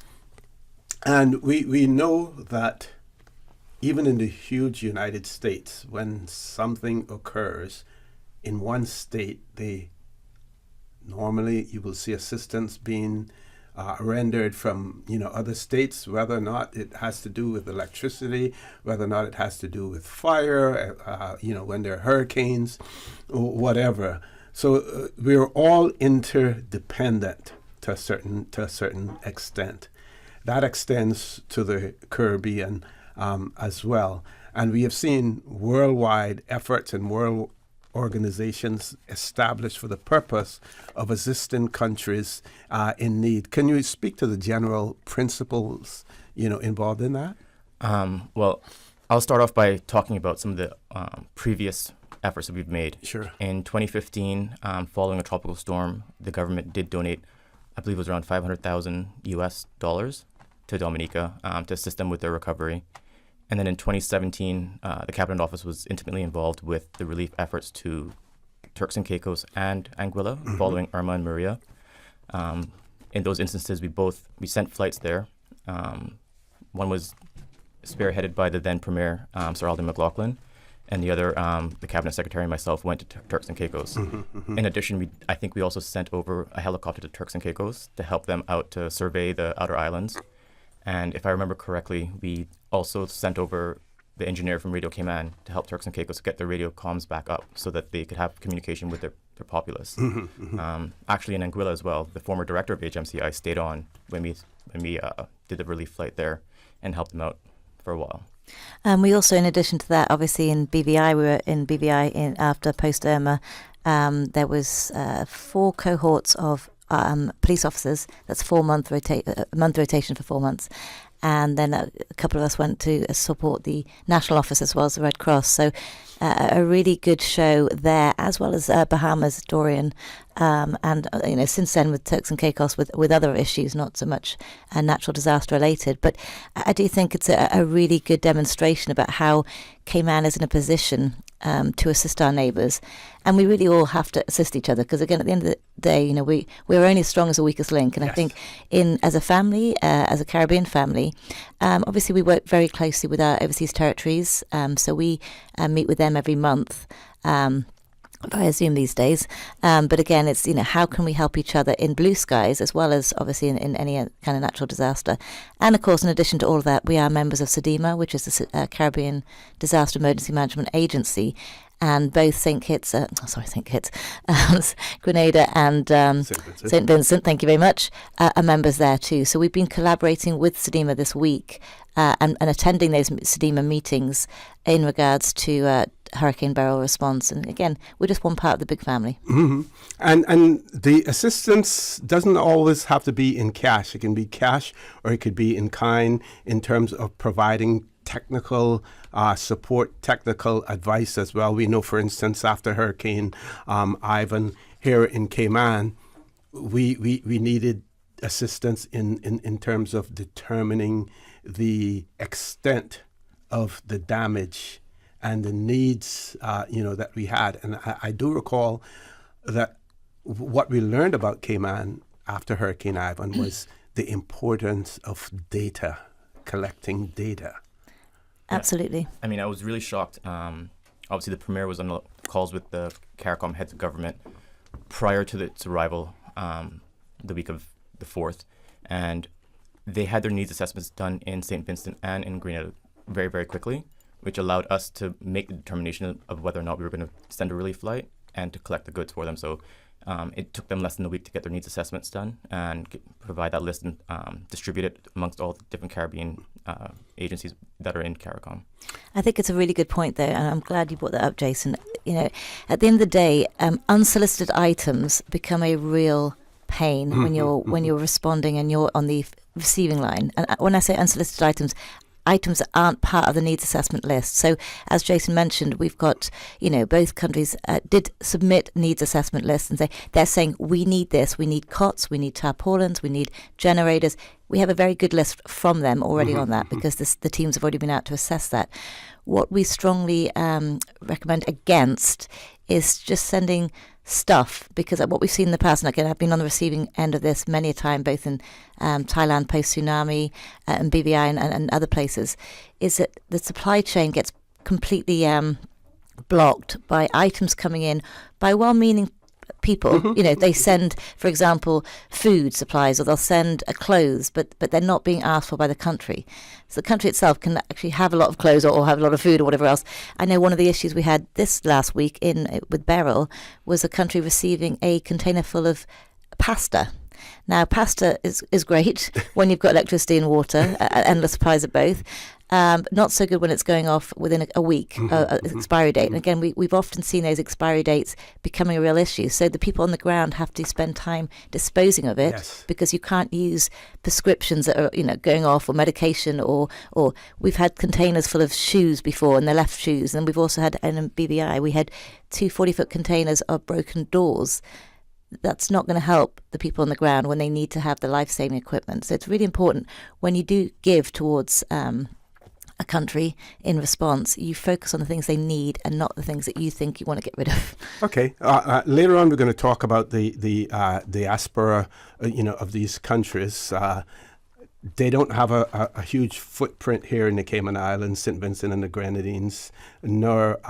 And we know that even in the huge United States, when something occurs in one state, normally you will see assistance being rendered from other states, whether or not it has to do with electricity, whether or not it has to do with fire, when there are hurricanes or whatever. So we're all interdependent to a certain extent. That extends to the Caribbean as well. And we have seen worldwide efforts and world organizations established for the purpose of assisting countries in need. Can you speak to the general principles, involved in that? Well, I'll start off by talking about some of the previous efforts that we've made. Sure. In 2015, following a tropical storm, the government did donate, I believe it was around $500,000 US to Dominica to assist them with their recovery. And then in 2017, the Cabinet Office was intimately involved with the relief efforts to Turks and Caicos and Anguilla following Irma and Maria. In those instances, we sent flights there. One was spearheaded by the then Premier, Sir Alden McLaughlin, and the other, the Cabinet Secretary and myself, went to Turks and Caicos. In addition, I think we also sent over a helicopter to Turks and Caicos to help them out to survey the outer islands. And if I remember correctly, we also sent over the engineer from Radio Cayman to help Turks and Caicos get their radio comms back up so that they could have communication with their populace. Actually, in Anguilla as well, the former director of HMCI stayed on when we did the relief flight there and helped them out for a while. We also, in addition to that, obviously in BVI, we were in BVI after post-Irma. There was 4 cohorts of police officers. That's month rotation for 4 months. And then a couple of us went to support the national office as well as the Red Cross. So a really good show there, as well as Bahamas, Dorian, and since then with Turks and Caicos with other issues, not so much natural disaster related. But I do think it's a really good demonstration about how Cayman is in a position to assist our neighbours, and we really all have to assist each other, because again, at the end of the day, we're only as strong as the weakest link. And yes. I think as a family, as a Caribbean family, obviously we work very closely with our overseas territories, so we meet with them every month. I assume these days, but again, it's how can we help each other in blue skies as well as obviously in any kind of natural disaster. And of course, in addition to all of that, we are members of SEDEMA, which is the Caribbean Disaster Emergency Management Agency, and both Grenada and St. Vincent, thank you very much, are members there too. So we've been collaborating with SEDEMA this week and attending those SEDEMA meetings in regards to Hurricane Beryl response. And again, we're just one part of the big family. And the assistance doesn't always have to be in cash. It can be cash or it could be in kind, in terms of providing technical support, technical advice as well. We know, for instance, after Hurricane Ivan here in Cayman, we needed assistance in terms of determining the extent of the damage and the needs, that we had. And I do recall that what we learned about Cayman after Hurricane Ivan was the importance of data, collecting data. Absolutely. I mean, I was really shocked. Obviously, the Premier was on the calls with the CARICOM heads of government prior to its arrival the week of the 4th. And they had their needs assessments done in St. Vincent and in Grenada very, very quickly, which allowed us to make the determination of whether or not we were going to send a relief flight and to collect the goods for them. So it took them less than a week to get their needs assessments done and provide that list and distribute it amongst all the different Caribbean agencies that are in CARICOM. I think it's a really good point there, and I'm glad you brought that up, Jason. You know, at the end of the day, unsolicited items become a real pain when you're responding and you're on the receiving line. And when I say unsolicited items that aren't part of the needs assessment list. So as Jason mentioned, we've got, both countries did submit needs assessment lists and they're saying we need this, we need cots, we need tarpaulins, we need generators. We have a very good list from them already on that because the teams have already been out to assess that. What we strongly recommend against is just sending stuff, because what we've seen in the past, and again, I've been on the receiving end of this many a time, both in Thailand post-tsunami and BVI and other places, is that the supply chain gets completely blocked by items coming in by well-meaning people. They send, for example, food supplies, or they'll send clothes, but they're not being asked for by the country. So the country itself can actually have a lot of clothes or have a lot of food or whatever else. I know one of the issues we had this last week with Beryl was a country receiving a container full of pasta. Now, pasta is great when you've got electricity and water, endless supplies of both. Not so good when it's going off within a week, expiry date. And again, we've often seen those expiry dates becoming a real issue. So the people on the ground have to spend time disposing of it because you can't use prescriptions that are going off, or medication, or we've had containers full of shoes before, and they're left shoes. And we've also had, in BBI, we had 2 40-foot containers of broken doors. That's not going to help the people on the ground when they need to have the life-saving equipment. So it's really important when you do give towards a country in response, you focus on the things they need and not the things that you think you want to get rid of. Okay. Later on, we're going to talk about the diaspora, of these countries. They don't have a huge footprint here in the Cayman Islands, St. Vincent and the Grenadines, nor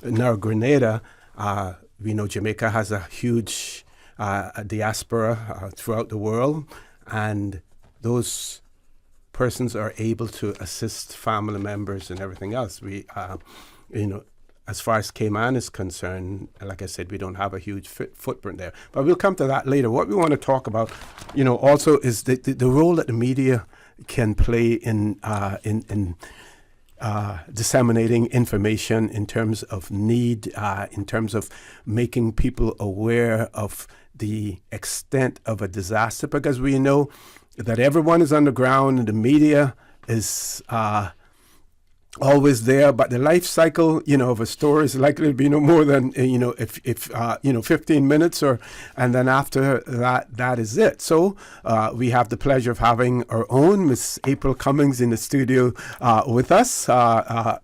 Grenada. We know Jamaica has a huge diaspora throughout the world, and those persons are able to assist family members and everything else. We, as far as Cayman is concerned, like I said, we don't have a huge footprint there. But we'll come to that later. What we want to talk about, also is the role that the media can play in disseminating information in terms of need, in terms of making people aware of the extent of a disaster, because we know that everyone is on the ground and the media is always there, but the life cycle, of a story is likely to be no more than, if 15 minutes, and then after that is it. So we have the pleasure of having our own Miss April Cummings in the studio with us.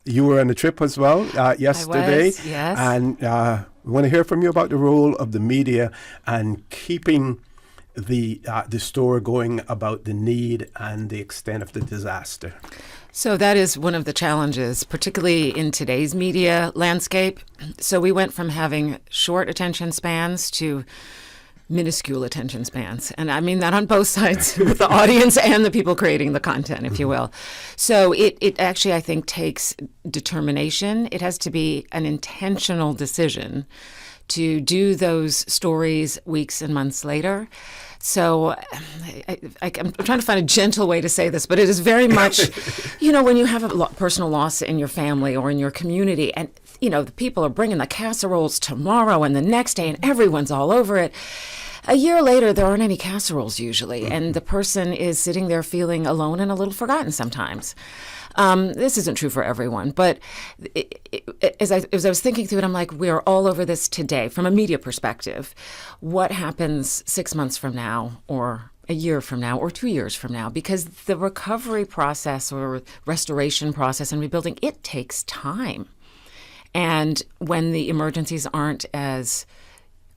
You were on a trip as well yesterday. I was, yes. And we want to hear from you about the role of the media and keeping the story going about the need and the extent of the disaster. So that is one of the challenges, particularly in today's media landscape. So we went from having short attention spans to minuscule attention spans. And I mean that on both sides, with the audience and the people creating the content, if you will. So it actually, I think, takes determination. It has to be an intentional decision to do those stories weeks and months later. So I'm trying to find a gentle way to say this, but it is very much, when you have a personal loss in your family or in your community, and, the people are bringing the casseroles tomorrow and the next day, and everyone's all over it. A year later, there aren't any casseroles usually, and the person is sitting there feeling alone and a little forgotten sometimes. This isn't true for everyone, but as I was thinking through it, I'm like, we're all over this today from a media perspective. What happens 6 months from now, or a year from now, or 2 years from now? Because the recovery process or restoration process and rebuilding, it takes time. And when the emergencies aren't as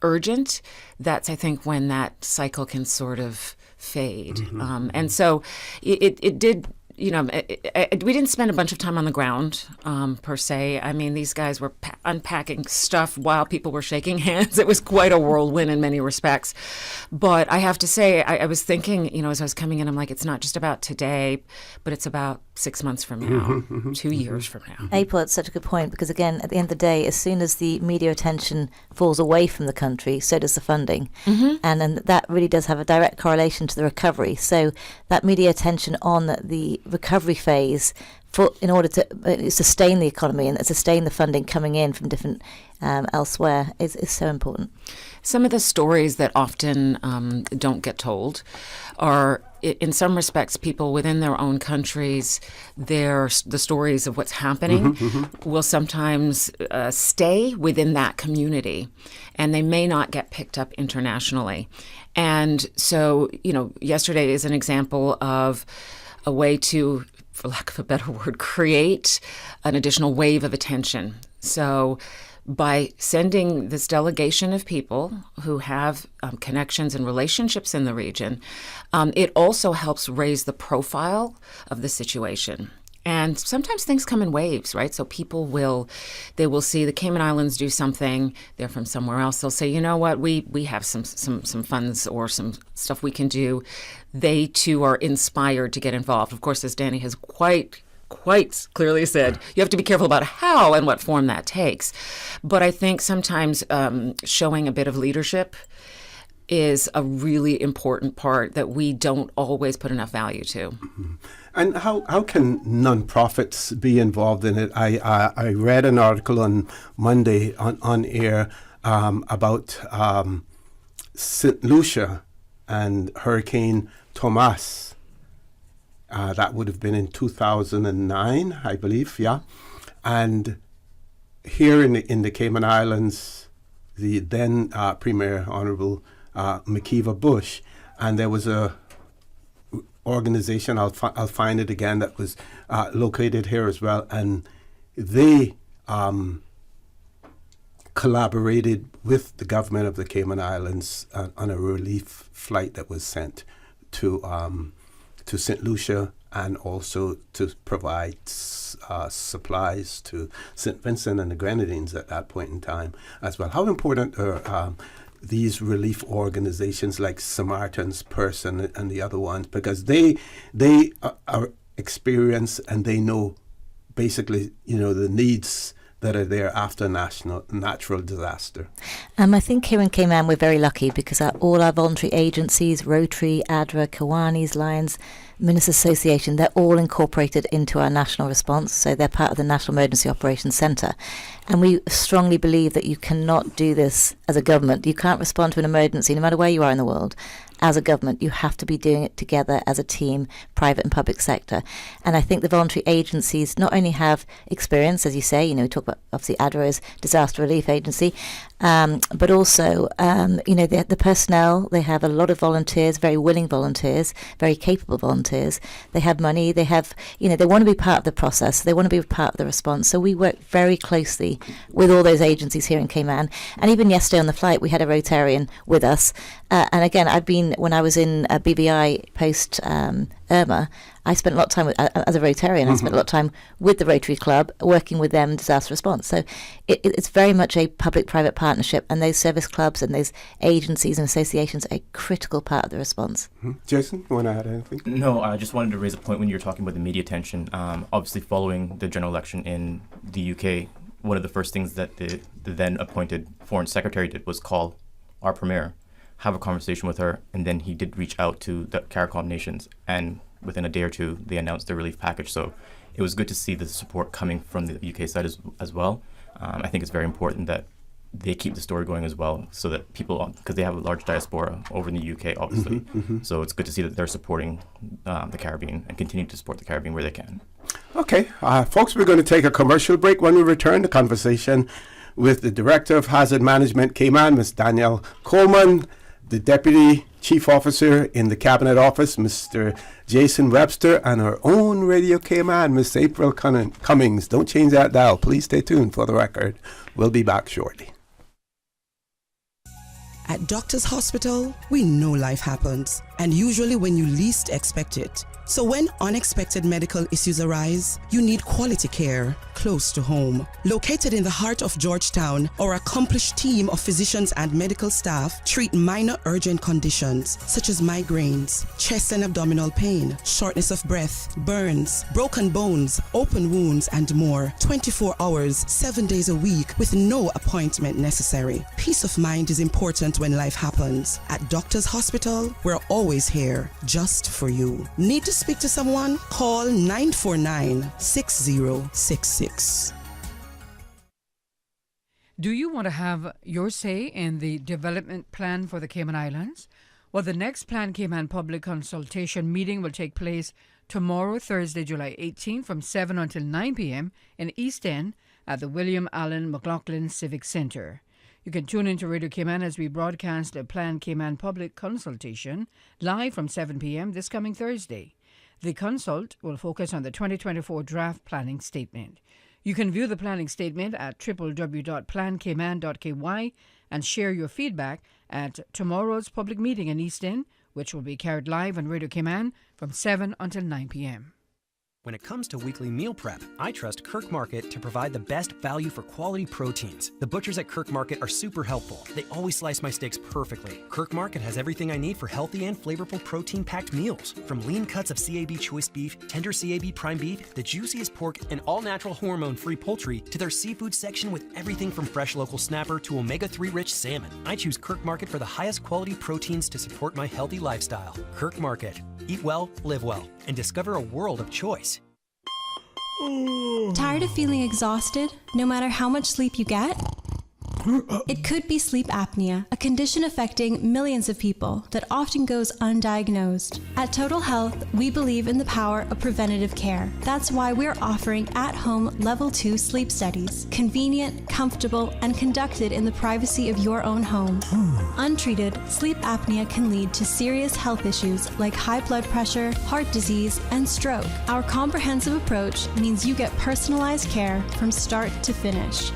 urgent, that's, I think, when that cycle can sort of fade. And so it did. We didn't spend a bunch of time on the ground, per se. I mean, these guys were unpacking stuff while people were shaking hands. It was quite a whirlwind in many respects. But I have to say, I was thinking, as I was coming in, I'm like, it's not just about today, but it's about 6 months from now, 2 years from now. April, it's such a good point because, again, at the end of the day, as soon as the media attention falls away from the country, so does the funding. And then that really does have a direct correlation to the recovery. So that media attention on the recovery phase in order to sustain the economy and sustain the funding coming in from different elsewhere is so important. Some of the stories that often don't get told are, in some respects, people within their own countries, the stories of what's happening will sometimes stay within that community, and they may not get picked up internationally. And so, yesterday is an example of a way to, for lack of a better word, create an additional wave of attention. So by sending this delegation of people who have connections and relationships in the region, it also helps raise the profile of the situation. And sometimes things come in waves, right? So people will see the Cayman Islands do something, they're from somewhere else, they'll say, you know what, we have some funds or some stuff we can do. They too are inspired to get involved. Of course, as Danny has quite clearly said, you have to be careful about how and what form that takes. But I think sometimes showing a bit of leadership is a really important part that we don't always put enough value to. And how can nonprofits be involved in it? I read an article on Monday on air about St. Lucia and Hurricane Thomas. That would have been in 2009, I believe, yeah. And here in the Cayman Islands, the then Premier Honorable McKeeva Bush, and there was a organization, I'll find it again, that was located here as well, and they collaborated with the government of the Cayman Islands on a relief flight that was sent to St. Lucia, and also to provide supplies to St. Vincent and the Grenadines at that point in time as well. How important are these relief organizations like Samaritan's Purse and the other ones, because they are experienced and they know basically the needs that are there after natural disaster. I think here in Cayman we're very lucky because all our voluntary agencies, Rotary, ADRA, Kiwanis, Lions, Ministers Association, they're all incorporated into our national response, so they're part of the National Emergency Operations Centre. And we strongly believe that you cannot do this as a government. You can't respond to an emergency, no matter where you are in the world. As a government, you have to be doing it together as a team, private and public sector. And I think the voluntary agencies not only have experience, as you say, we talk about obviously ADRA's disaster relief agency, but also, the personnel, they have a lot of volunteers, very willing volunteers, very capable volunteers. They have money, they have, they want to be part of the process, they want to be part of the response. So we work very closely with all those agencies here in Cayman. And even yesterday on the flight, we had a Rotarian with us. And again, when I was in BVI post Irma, I spent a lot of time as a Rotarian. I spent a lot of time with the Rotary Club, working with them in disaster response. So it's very much a public-private partnership, and those service clubs and those agencies and associations are a critical part of the response. Jason, you want to add anything? No, I just wanted to raise a point when you were talking about the media attention. Obviously, following the general election in the UK, one of the first things that the then appointed Foreign Secretary did was call our Premier, have a conversation with her, and then he did reach out to the CARICOM nations, and within a day or two, they announced their relief package. So it was good to see the support coming from the UK side as well. I think it's very important that they keep the story going as well, so that people, because they have a large diaspora over in the UK, obviously. So it's good to see that they're supporting the Caribbean and continue to support the Caribbean where they can. Okay, folks, we're going to take a commercial break. When we return, the conversation with the Director of Hazard Management Cayman, Ms. Danielle Coleman, the Deputy Chief Officer in the Cabinet Office, Mr. Jason Webster, and our own Radio Cayman, Ms. April Cummings. Don't change that dial. Please stay tuned for the record. We'll be back shortly. At Doctors Hospital, we know life happens, and usually when you least expect it. So when unexpected medical issues arise, you need quality care close to home. Located in the heart of Georgetown, our accomplished team of physicians and medical staff treat minor urgent conditions such as migraines, chest and abdominal pain, shortness of breath, burns, broken bones, open wounds, and more. 24 hours, 7 days a week with no appointment necessary. Peace of mind is important when life happens. At Doctors Hospital, we're always here just for you. Need to speak to someone? Call 949-6066. Do you want to have your say in the development plan for the Cayman Islands? Well, the next Plan Cayman public consultation meeting will take place tomorrow, Thursday, July 18, from 7 until 9 p.m. in East End at the William Allen McLaughlin Civic Center. You can tune into Radio Cayman as we broadcast the Plan Cayman public consultation live from 7 p.m. this coming Thursday. The consult will focus on the 2024 draft planning statement. You can view the planning statement at www.plancayman.ky and share your feedback at tomorrow's public meeting in East End, which will be carried live on Radio Cayman from 7 until 9 p.m. When it comes to weekly meal prep, I trust Kirk Market to provide the best value for quality proteins. The butchers at Kirk Market are super helpful. They always slice my steaks perfectly. Kirk Market has everything I need for healthy and flavorful protein-packed meals. From lean cuts of CAB choice beef, tender CAB prime beef, the juiciest pork, and all-natural hormone-free poultry, to their seafood section with everything from fresh local snapper to omega-3 rich salmon. I choose Kirk Market for the highest quality proteins to support my healthy lifestyle. Kirk Market. Eat well, live well, and discover a world of choice. Tired of feeling exhausted, no matter how much sleep you get? It could be sleep apnea, a condition affecting millions of people that often goes undiagnosed. At Total Health, we believe in the power of preventative care. That's why we're offering at-home Level 2 sleep studies, convenient, comfortable, and conducted in the privacy of your own home. Untreated, sleep apnea can lead to serious health issues like high blood pressure, heart disease, and stroke. Our comprehensive approach means you get personalized care from start to finish.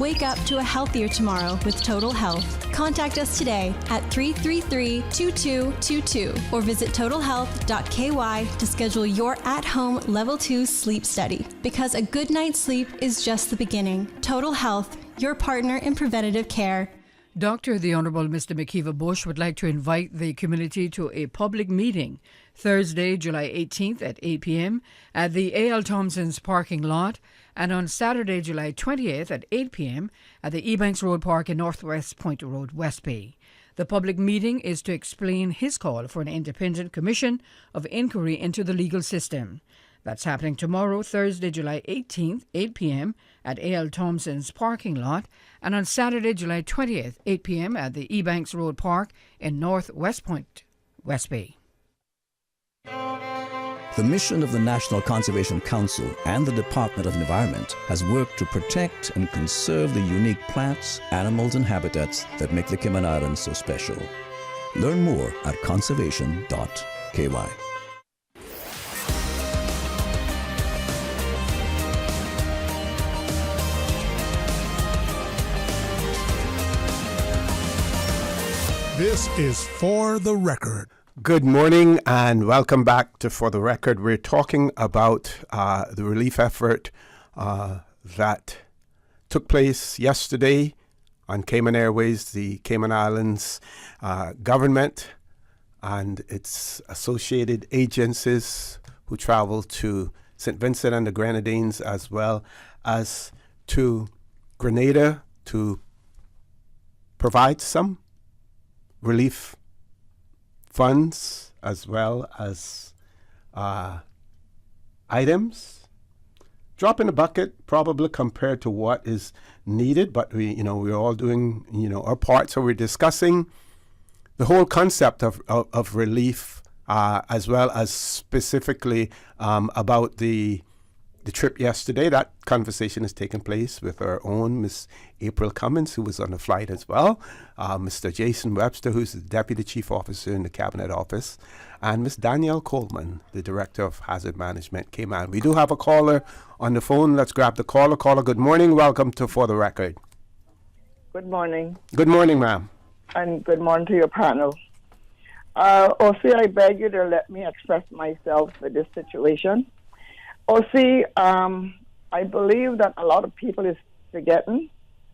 Wake up to a healthier tomorrow with Total Health. Contact us today at 333-2222 or visit totalhealth.ky to schedule your at-home Level 2 sleep study. Because a good night's sleep is just the beginning. Total Health, your partner in preventative care. Dr. The Honourable Mr. McKeever Bush would like to invite the community to a public meeting Thursday, July 18th at 8 p.m. at the A.L. Thompson's parking lot and on Saturday, July 20th at 8 p.m. at the Ebanks Road Park in Northwest Point Road, West Bay. The public meeting is to explain his call for an independent commission of inquiry into the legal system. That's happening tomorrow, Thursday, July 18th, 8 p.m. at A.L. Thompson's parking lot, and on Saturday, July 20th, 8 p.m. at the Ebanks Road Park in Northwest Point, West Bay. The mission of the National Conservation Council and the Department of Environment has worked to protect and conserve the unique plants, animals, and habitats that make the Cayman Islands so special. Learn more at conservation.ky. This is For the Record. Good morning and welcome back to For the Record. We're talking about the relief effort that took place yesterday on Cayman Airways, the Cayman Islands Government and its associated agencies who traveled to St. Vincent and the Grenadines as well as to Grenada to provide some relief funds as well as items. Drop in the bucket probably compared to what is needed, but we're all doing our part. So we're discussing the whole concept of relief as well as specifically about the trip yesterday. That conversation has taken place with our own Miss April Cummings, who was on the flight as well, Mr. Jason Webster, who's the Deputy Chief Officer in the Cabinet Office, and Miss Danielle Coleman, the Director of Hazard Management, Cayman. We do have a caller on the phone. Let's grab the caller. Caller, good morning. Welcome to For the Record. Good morning. Good morning, ma'am. And good morning to your panel. OC, I beg you to let me express myself for this situation. OC, I believe that a lot of people is forgetting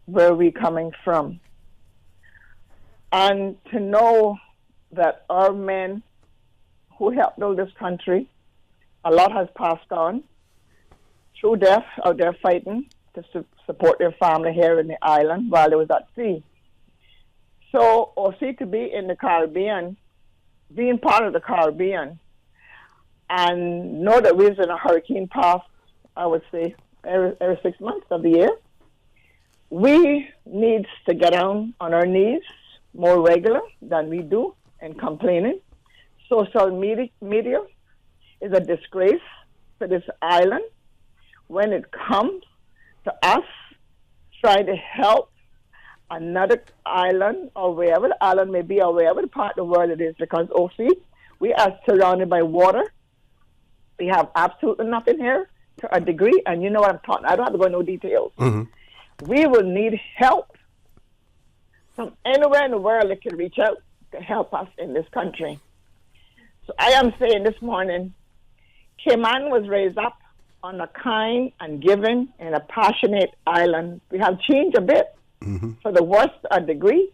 where we coming from. And to know that our men who helped build this country, a lot has passed on through death out there fighting to support their family here in the island while they was at sea. So, OC, to be in the Caribbean, being part of the Caribbean, and know that we're in a hurricane path, I would say, every 6 months of the year, we need to get down on our knees more regular than we do and complaining. Social media is a disgrace for this island when it comes to us trying to help another island or wherever the island may be or wherever the part of the world it is, because OC, we are surrounded by water. We have absolutely nothing here to a degree, and you know what I'm talking. I don't have to go into no details. We will need help from anywhere in the world that can reach out to help us in this country. So I am saying this morning, Cayman was raised up on a kind and giving and a passionate island. We have changed a bit for the worst a degree,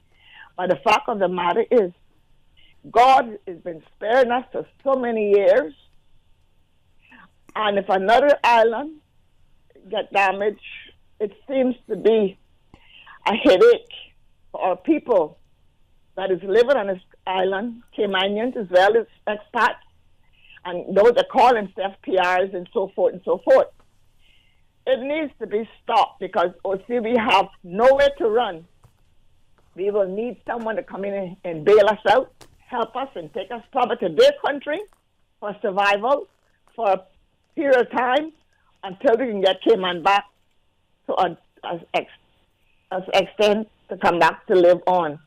but the fact of the matter is, God has been sparing us for so many years, and if another island get damaged, it seems to be a headache for our people that is living on this island, Caymanians as well as expats, and those that call themselves PRs and so forth and so forth. It needs to be stopped because, we have nowhere to run. We will need someone to come in and bail us out, help us, and take us probably to their country for survival for a period of time until we can get Cayman back to an extent to come back to live on.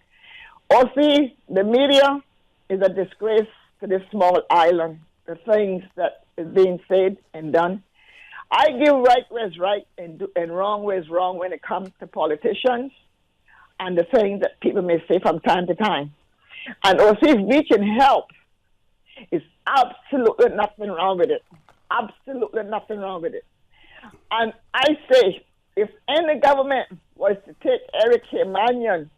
OC, the media is a disgrace to this small island. The things that is being said and done. I give right where is right and wrong where is wrong when it comes to politicians and the things that people may say from time to time. And OC, if we can help, it's absolutely nothing wrong with it. Absolutely nothing wrong with it. And I say, if any government was to take every Caymanian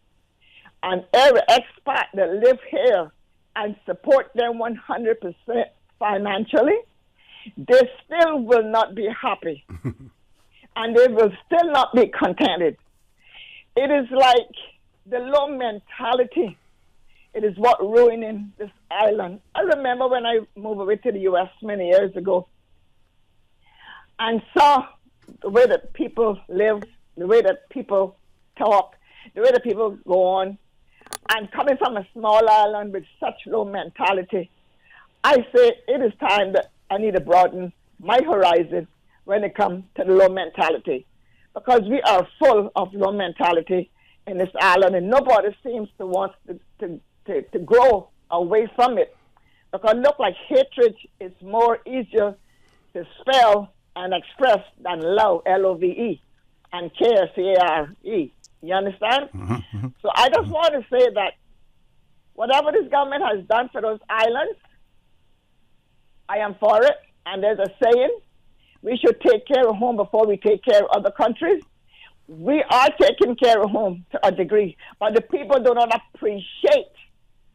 and every expat that live here and support them 100% financially, they still will not be happy. And they will still not be contented. It is like the low mentality. It is what ruining this island. I remember when I moved away to the U.S. many years ago and saw the way that people live, the way that people talk, the way that people go on, and coming from a small island with such low mentality, I say it is time that I need to broaden my horizon when it comes to the low mentality, because we are full of low mentality in this island, and nobody seems to want to grow away from it, because look like hatred is more easier to spell and express than love, L-O-V-E, and care, C-A-R-E. You understand? So I just want to say that whatever this government has done for those islands, I am for it. And there's a saying, we should take care of home before we take care of other countries. We are taking care of home to a degree, but the people do not appreciate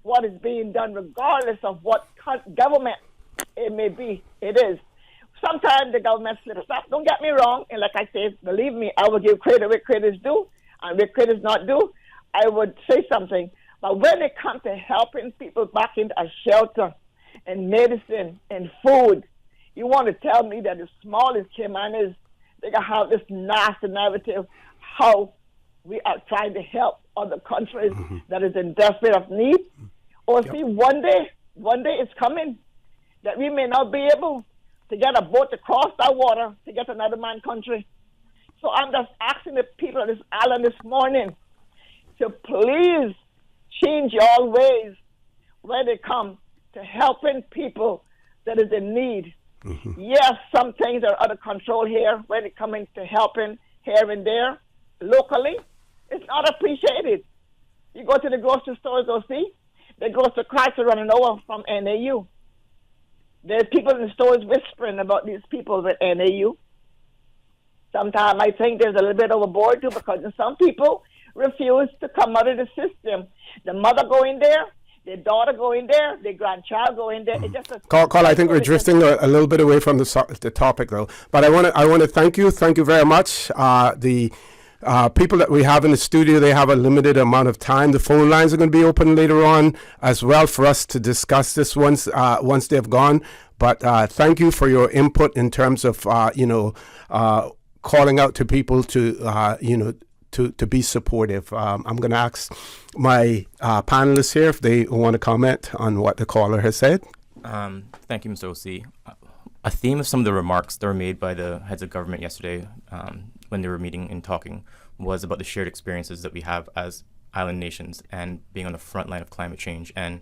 what is being done regardless of what government it may be. It is. Sometimes the government slips up. Don't get me wrong. And like I said, believe me, I will give credit where credit is due, and where credit is not due, I would say something. But when it comes to helping people back into a shelter and medicine and food, you want to tell me that as small as Cayman is, they can have this nasty narrative how we are trying to help other countries that is in desperate of need. Or see, one day it's coming that we may not be able to get a boat to cross that water to get to another man's country. So I'm just asking the people of this island this morning to please change your ways when it comes to helping people that is in need. Yes, some things are out of control here when it comes to helping here and there locally. It's not appreciated. You go to the grocery stores or see, The grocery carts are running over from NAU. There's people in the stores whispering about these people with NAU. Sometimes I think there's a little bit overboard too, because some people refuse to come out of the system. The mother going there, their daughter going there, their grandchild going there. It's just Carl, I think we're drifting a little bit away from the topic, though. But I want to thank you very much. The people that we have in the studio, they have a limited amount of time. The phone lines are going to be open later on as well for us to discuss this once they've gone. But thank you for your input in terms of calling out to people to be supportive. I'm going to ask my panelists here if they want to comment on what the caller has said. Thank you, Mr. O.C. A theme of some of the remarks that were made by the heads of government yesterday when they were meeting and talking was about the shared experiences that we have as island nations and being on the front line of climate change. And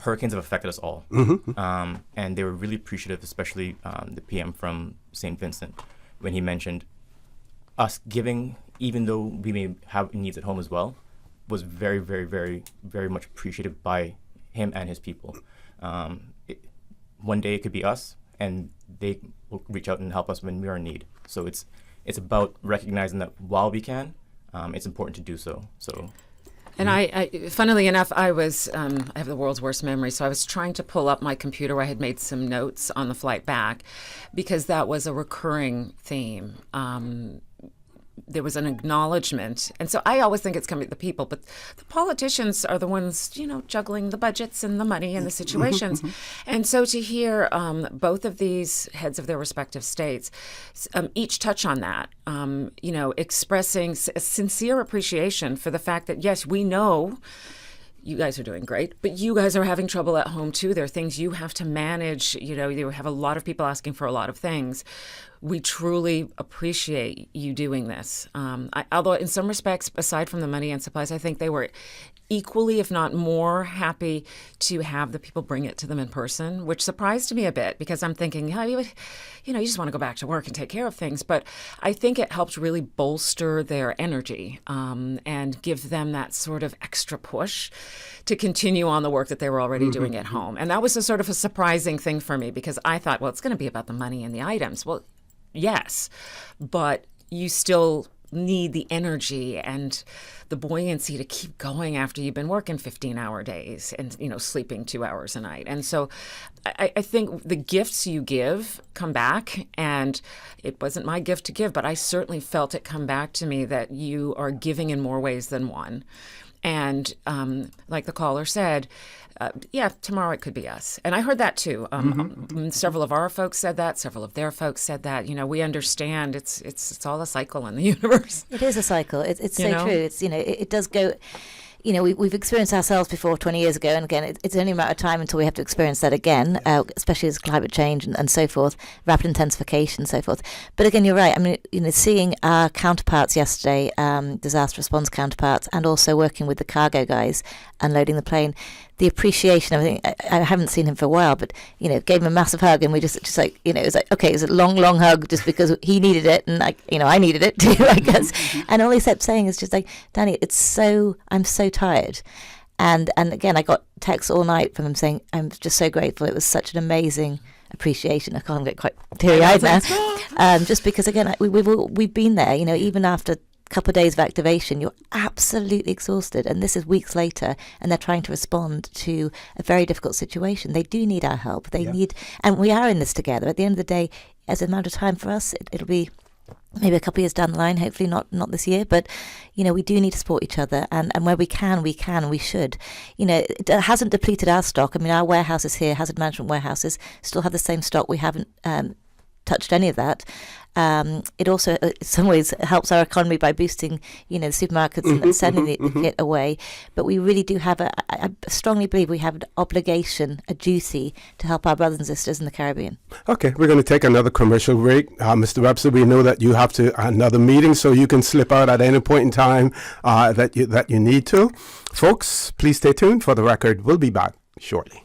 hurricanes have affected us all. Mm-hmm. And they were really appreciative, especially the PM from St. Vincent, when he mentioned us giving, even though we may have needs at home as well, was very, very, very, very much appreciated by him and his people. One day it could be us, and they will reach out and help us when we are in need. So it's about recognizing that while we can, it's important to do so. And I funnily enough, I have the world's worst memory, so I was trying to pull up my computer where I had made some notes on the flight back, because that was a recurring theme. There was an acknowledgement. And so I always think it's coming to the people, but the politicians are the ones, juggling the budgets and the money and the situations. And so to hear both of these heads of their respective states each touch on that, expressing a sincere appreciation for the fact that, yes, we know you guys are doing great, but you guys are having trouble at home too. There are things you have to manage. You have a lot of people asking for a lot of things. We truly appreciate you doing this. Although in some respects, aside from the money and supplies, I think they were equally, if not more, happy to have the people bring it to them in person, which surprised me a bit, because I'm thinking, you just want to go back to work and take care of things. But I think it helped really bolster their energy and give them that sort of extra push to continue on the work that they were already doing at home. And that was a sort of a surprising thing for me, because I thought, well, it's going to be about the money and the items. Well, yes, but you still need the energy and the buoyancy to keep going after you've been working 15-hour days and sleeping 2 hours a night. And so I think the gifts you give come back, and it wasn't my gift to give, but I certainly felt it come back to me that you are giving in more ways than one. And like the caller said, tomorrow it could be us. And I heard that too. Several of our folks said that. Several of their folks said that. We understand it's all a cycle in the universe. It is a cycle. It's so true. It's it does go. We've experienced ourselves before 20 years ago, and again, it's only a matter of time until we have to experience that again, especially as climate change and so forth, rapid intensification and so forth. But again, you're right. I mean, seeing our counterparts yesterday, disaster response counterparts, and also working with the cargo guys unloading the plane, the appreciation. I haven't seen him for a while, but gave him a massive hug, and we just like it was like, okay, it was a long hug just because he needed it, and I needed it too, I guess. And all he kept saying is just like, Danny, I'm so tired. And again, I got texts all night from him saying, I'm just so grateful. It was such an amazing appreciation. I can't get quite teary-eyed now. Just because, again, we've been there, even after couple of days of activation, you're absolutely exhausted, and this is weeks later, and they're trying to respond to a very difficult situation. They do need our help. They need, and we are in this together. At the end of the day, as an amount of time for us, it'll be maybe a couple of years down the line, hopefully not this year, but we do need to support each other, and where we can, we should. It hasn't depleted our stock. I mean, our warehouses here, hazard management warehouses, still have the same stock. We haven't touched any of that. It also, in some ways, helps our economy by boosting, the supermarkets and sending the kit away. But we really do have I strongly believe we have an obligation, a duty to help our brothers and sisters in the Caribbean. Okay, we're going to take another commercial break. Mr. Webster, we know that you have another meeting, so you can slip out at any point in time that you need to. Folks, please stay tuned. For the record, we'll be back shortly.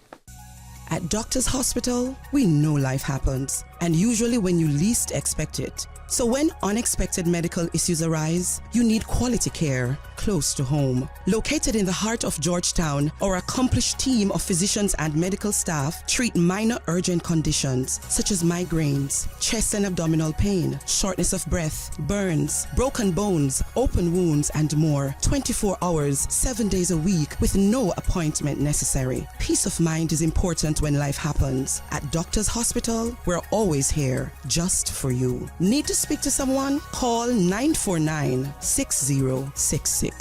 At Doctor's Hospital, we know life happens, and usually when you least expect it. So when unexpected medical issues arise, you need quality care close close to home. Located in the heart of Georgetown, our accomplished team of physicians and medical staff treat minor urgent conditions such as migraines, chest and abdominal pain, shortness of breath, burns, broken bones, open wounds, and more. 24 hours, 7 days a week with no appointment necessary. Peace of mind is important when life happens. At Doctors Hospital, we're always here just for you. Need to speak to someone? Call 949-6066.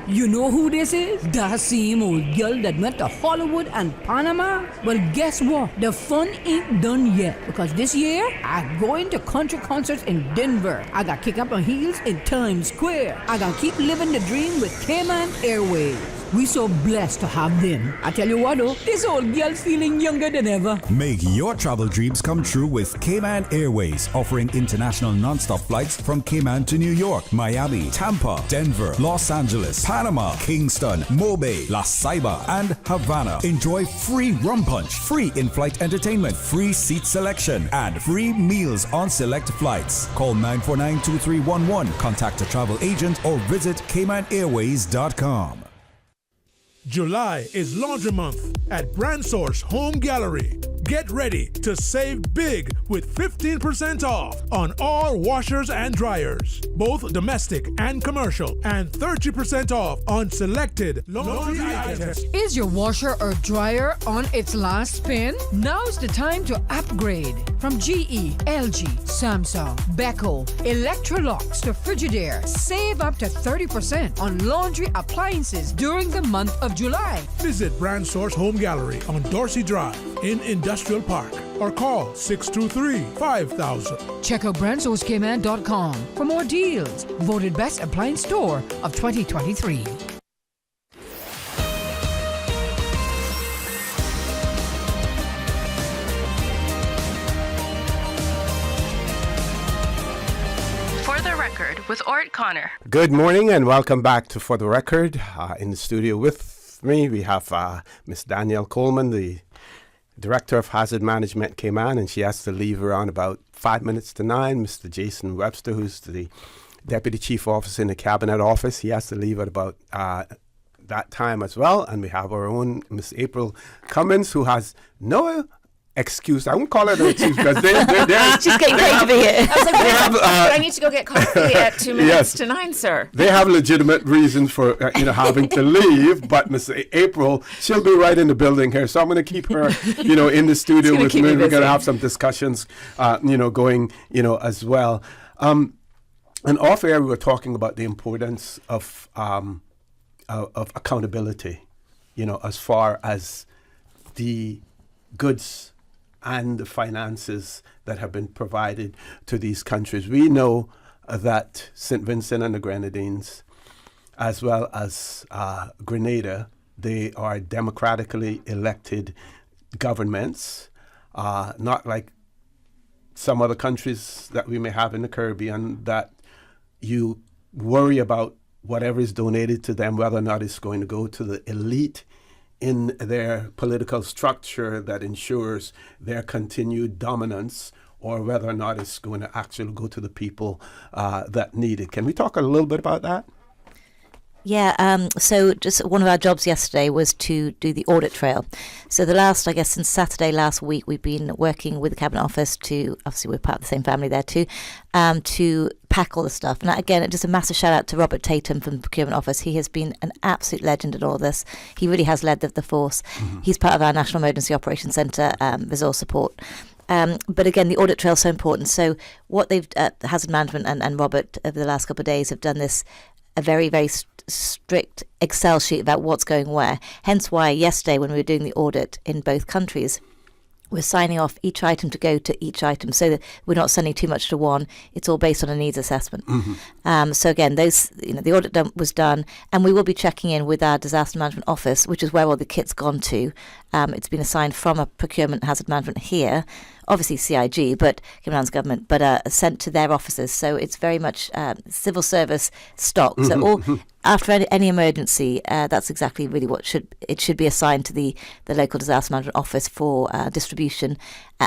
You know who this is? That same old girl that went to Hollywood and Panama? Well, guess what? The fun ain't done yet, because this year, I'm going to country concerts in Denver. I got kick up my heels in Times Square. I got keep living the dream with Cayman Airways. We so blessed to have them. I tell you what though, this old girl's feeling younger than ever. Make your travel dreams come true with Cayman Airways, offering international non-stop flights from Cayman to New York, Miami, Tampa, Denver, Los Angeles, Panama, Kingston, Mobay, La Ceiba, and Havana. Enjoy free rum punch, free in-flight entertainment, free seat selection, and free meals on select flights. Call 949-2311, contact a travel agent, or visit CaymanAirways.com. July is Laundry Month at Brand Source Home Gallery. Get ready to save big with 15% off on all washers and dryers, both domestic and commercial, and 30% off on selected laundry items. Is your washer or dryer on its last spin? Now's the time to upgrade. From GE, LG, Samsung, Beko, Electrolux to Frigidaire, save up to 30% on laundry appliances during the month of July. Visit Brand Source Home Gallery on Dorsey Drive in Industrial Park or call 623-5000. Check out brandsourcecayman.com for more deals. Voted Best Appliance Store of 2023. For the Record with Orrett Connor. Good morning and welcome back to For the Record. In the studio with me, we have Miss Danielle Coleman, the Director of Hazard Management Cayman, and she has to leave around about 9:05. Mr. Jason Webster, who's the Deputy Chief Officer in the Cabinet Office, he has to leave at about that time as well. And we have our own Miss April Cummings, who has no excuse. I won't call it an excuse because they're she's getting paid to be here. I was like, but I need to go get coffee at 2 minutes to 9, sir. They have legitimate reasons for having to leave, but Miss April, she'll be right in the building here, so I'm going to keep her in the studio with me. We're going to have some discussions going as well. And off air we were talking about the importance of accountability, as far as the goods and the finances that have been provided to these countries. We know that St. Vincent and the Grenadines, as well as Grenada, they are democratically elected governments, not like some other countries that we may have in the Caribbean that you worry about whatever is donated to them, whether or not it's going to go to the elite in their political structure that ensures their continued dominance, or whether or not it's going to actually go to the people that need it. Can we talk a little bit about that? Yeah, so just one of our jobs yesterday was to do the audit trail. So since Saturday last week, we've been working with the Cabinet Office to, obviously we're part of the same family there too, to pack all the stuff. And again, just a massive shout out to Robert Tatum from the Procurement Office. He has been an absolute legend in all this. He really has led the force. Mm-hmm. He's part of our National Emergency Operations Centre resource support. But again, the audit trail is so important. So what they've, Hazard Management and Robert over the last couple of days have done a very, very strict Excel sheet about what's going where. Hence why yesterday when we were doing the audit in both countries, we're signing off each item to go to each item so that we're not sending too much to one. It's all based on a needs assessment. Mm-hmm. So again, the audit was done, and we will be checking in with our Disaster Management Office, which is where all the kit's gone to, It's been assigned from a procurement hazard management here, obviously CIG, but Cayman Islands Government, but sent to their offices. So it's very much civil service stock. So all after any emergency, that's exactly really what it should be assigned to the local disaster management office for distribution.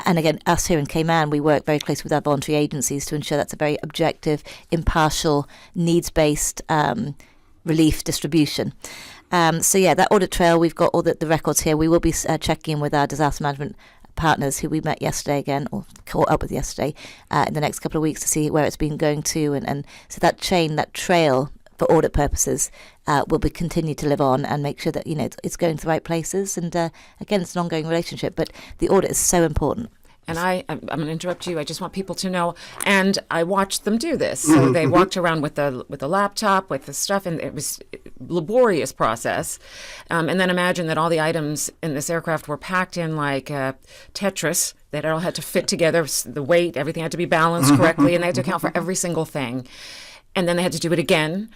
And again, us here in Cayman, we work very closely with our voluntary agencies to ensure that's a very objective, impartial, needs-based relief distribution. So yeah, that audit trail, we've got all the records here. We will be checking in with our disaster management partners who we met yesterday again, or caught up with yesterday, in the next couple of weeks to see where it's been going to. And so that chain, that trail for audit purposes will be continued to live on and make sure that, it's going to the right places. And again, it's an ongoing relationship, but the audit is so important. And I'm going to interrupt you. I just want people to know. And I watched them do this. So they walked around with the laptop, with the stuff, and it was a laborious process. And then imagine that all the items in this aircraft were packed in like Tetris. That all had to fit together, the weight, everything had to be balanced correctly, and they had to account for every single thing. And then they had to do it again.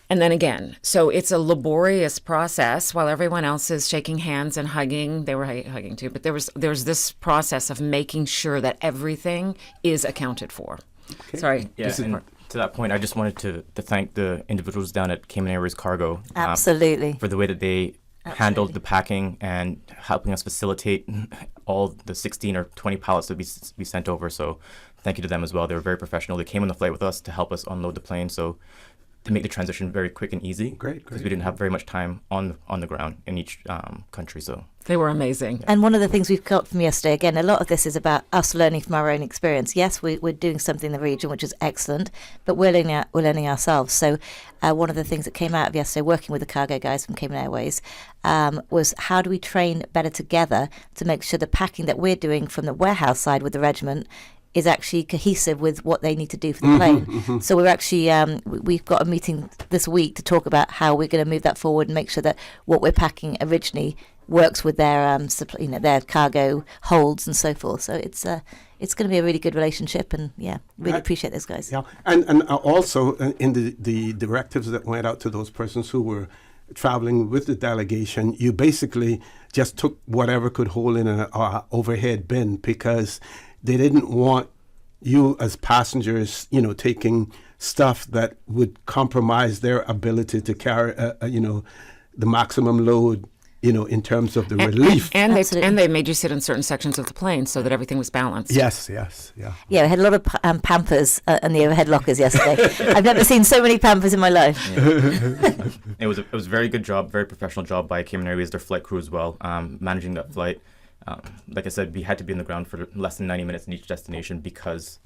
And then again. So it's a laborious process while everyone else is shaking hands and hugging. They were hugging too. But there's this process of making sure that everything is accounted for. Okay. Sorry. Yeah, and to that point, I just wanted to thank the individuals down at Cayman Airways Cargo. Absolutely. For the way that they handled the packing and helping us facilitate all the 16 or 20 pallets that we sent over. So thank you to them as well. They were very professional. They came on the flight with us to help us unload the plane. So to make the transition very quick and easy. Great. Because we didn't have very much time on the ground in each country. So they were amazing. And one of the things we've got from yesterday, again, a lot of this is about us learning from our own experience. Yes, we're doing something in the region, which is excellent, but we're learning ourselves. So one of the things that came out of yesterday, working with the cargo guys from Cayman Airways, was how do we train better together to make sure the packing that we're doing from the warehouse side with the regiment is actually cohesive with what they need to do for the plane. So we're actually, we've got a meeting this week to talk about how we're going to move that forward and make sure that what we're packing originally works with their, their cargo holds and so forth. So it's going to be a really good relationship, and really appreciate those guys. Yeah, and also in the directives that went out to those persons who were traveling with the delegation, you basically just took whatever could hold in an overhead bin, because they didn't want you as passengers, taking stuff that would compromise their ability to carry, the maximum load, in terms of the relief. And they made you sit in certain sections of the plane so that everything was balanced. Yes. Yeah, we had a lot of Pampers in the overhead lockers yesterday. I've never seen so many Pampers in my life. Yeah. It was a very good job, very professional job by Cayman Airways, their flight crew as well, managing that flight. Like I said, we had to be in the ground for less than 90 minutes in each destination, because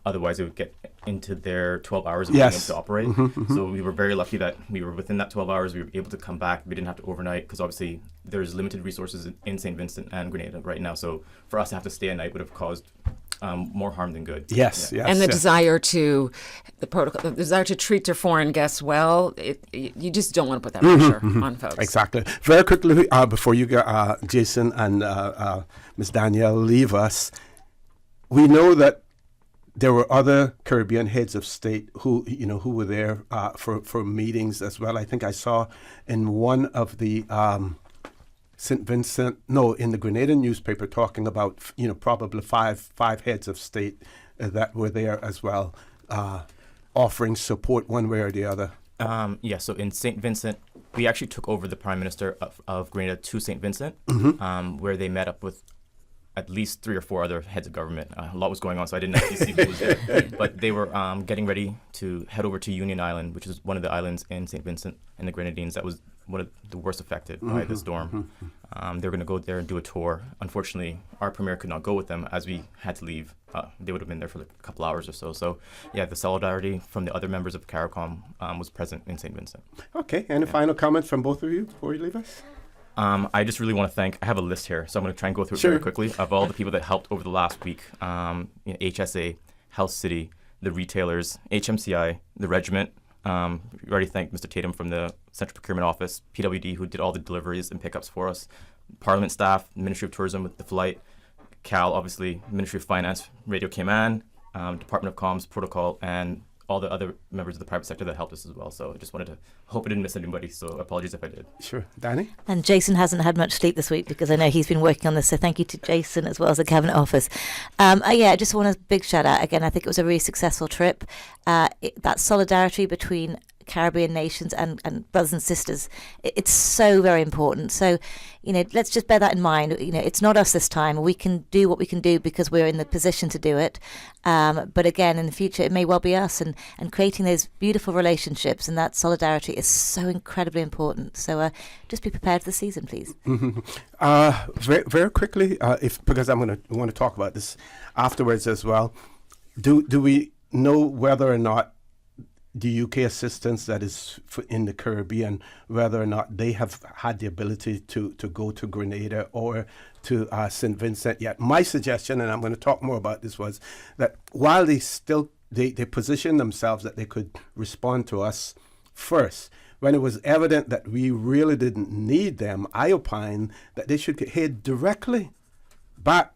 otherwise it would get into their 12 hours of being able to operate. So we were very lucky that we were within that 12 hours. We were able to come back. We didn't have to overnight, because obviously there's limited resources in St. Vincent and Grenada right now. So for us to have to stay a night would have caused more harm than good. Yes. And the desire to treat their foreign guests well, you just don't want to put that pressure on folks. Exactly. Very quickly, before you go, Jason and Ms. Danielle leave us, we know that there were other Caribbean heads of state who were there for meetings as well. I think I saw in one of the in the Grenadian newspaper talking about, probably five heads of state that were there as well, offering support one way or the other. So in St. Vincent, we actually took over the Prime Minister of Grenada to St. Vincent, where they met up with at least 3 or 4 other heads of government. A lot was going on, so I didn't actually see who was there. But they were getting ready to head over to Union Island, which is one of the islands in St. Vincent and the Grenadines that was one of the worst affected by the storm. They were going to go there and do a tour. Unfortunately, our premier could not go with them, as we had to leave. They would have been there for a couple hours or so. So, the solidarity from the other members of CARICOM was present in St. Vincent. Okay, any final comments from both of you before you leave us? I just really want to thank, I have a list here, so I'm going to try and go through it very quickly, of all the people that helped over the last week. HSA, Health City, the retailers, HMCI, the regiment. We already thanked Mr. Tatum from the Central Procurement Office, PWD, who did all the deliveries and pickups for us, Parliament staff, Ministry of Tourism with the flight, CAL, obviously, Ministry of Finance, Radio Cayman, Department of Comms, Protocol, and all the other members of the private sector that helped us as well. So I just wanted to hope I didn't miss anybody. So apologies if I did. Sure. Danny? And Jason hasn't had much sleep this week because I know he's been working on this. So thank you to Jason as well as the Cabinet Office. I just want a big shout out. Again, I think it was a really successful trip. That solidarity between Caribbean nations and brothers and sisters, it's so very important. So, let's just bear that in mind. It's not us this time. We can do what we can do because we're in the position to do it. But again, in the future, it may well be us, and creating those beautiful relationships and that solidarity is so incredibly important. So just be prepared for the season, please. Very, very quickly, because I'm going to want to talk about this afterwards as well. Do we know whether or not the UK assistance that is in the Caribbean, whether or not they have had the ability to go to Grenada or to St. Vincent yet? My suggestion, and I'm going to talk more about this, was that while they positioned themselves that they could respond to us first, when it was evident that we really didn't need them, I opine that they should head directly back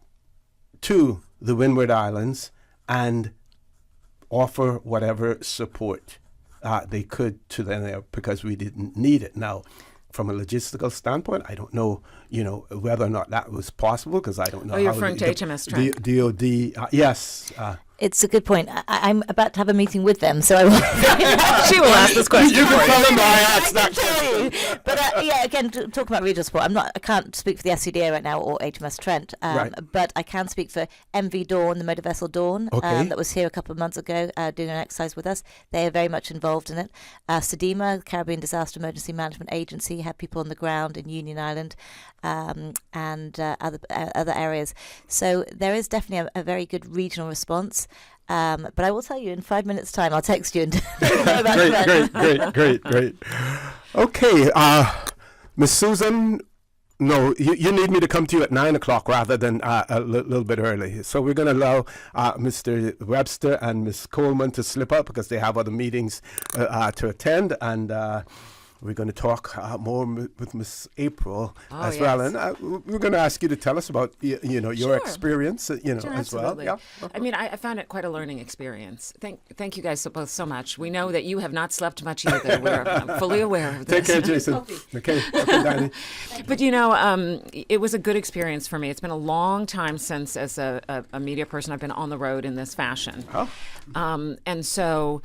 to the Windward Islands and offer whatever support they could to them there, because we didn't need it. Now, from a logistical standpoint, I don't know, whether or not that was possible, because I don't know. Oh, you're referring to HMS Trent. DOD, yes. It's a good point. I'm about to have a meeting with them, so I will. She will ask this question. You can tell them I asked that question. But again, talking about regional support, I can't speak for the SCDA right now or HMS Trent, right. But I can speak for MV Dawn, the motor vessel Dawn, that was here a couple of months ago doing an exercise with us. They are very much involved in it. SEDEMA, Caribbean Disaster Emergency Management Agency, have people on the ground in Union Island and other areas. So there is definitely a very good regional response. But I will tell you in 5 minutes' time, I'll text you and Great. Okay, Miss Susan, no, you need me to come to you at 9 o'clock rather than a little bit early. So we're going to allow Mr. Webster and Miss Coleman to slip up because they have other meetings to attend, and we're going to talk more with Miss April as well, and we're going to ask you to tell us about your experience, Sure, as well. Yeah. I mean, I found it quite a learning experience. Thank you guys both so much. We know that you have not slept much either. I'm fully aware of this. Take care, Jason. Okay, Danny. But it was a good experience for me. It's been a long time since, as a media person, I've been on the road in this fashion. Oh. And so,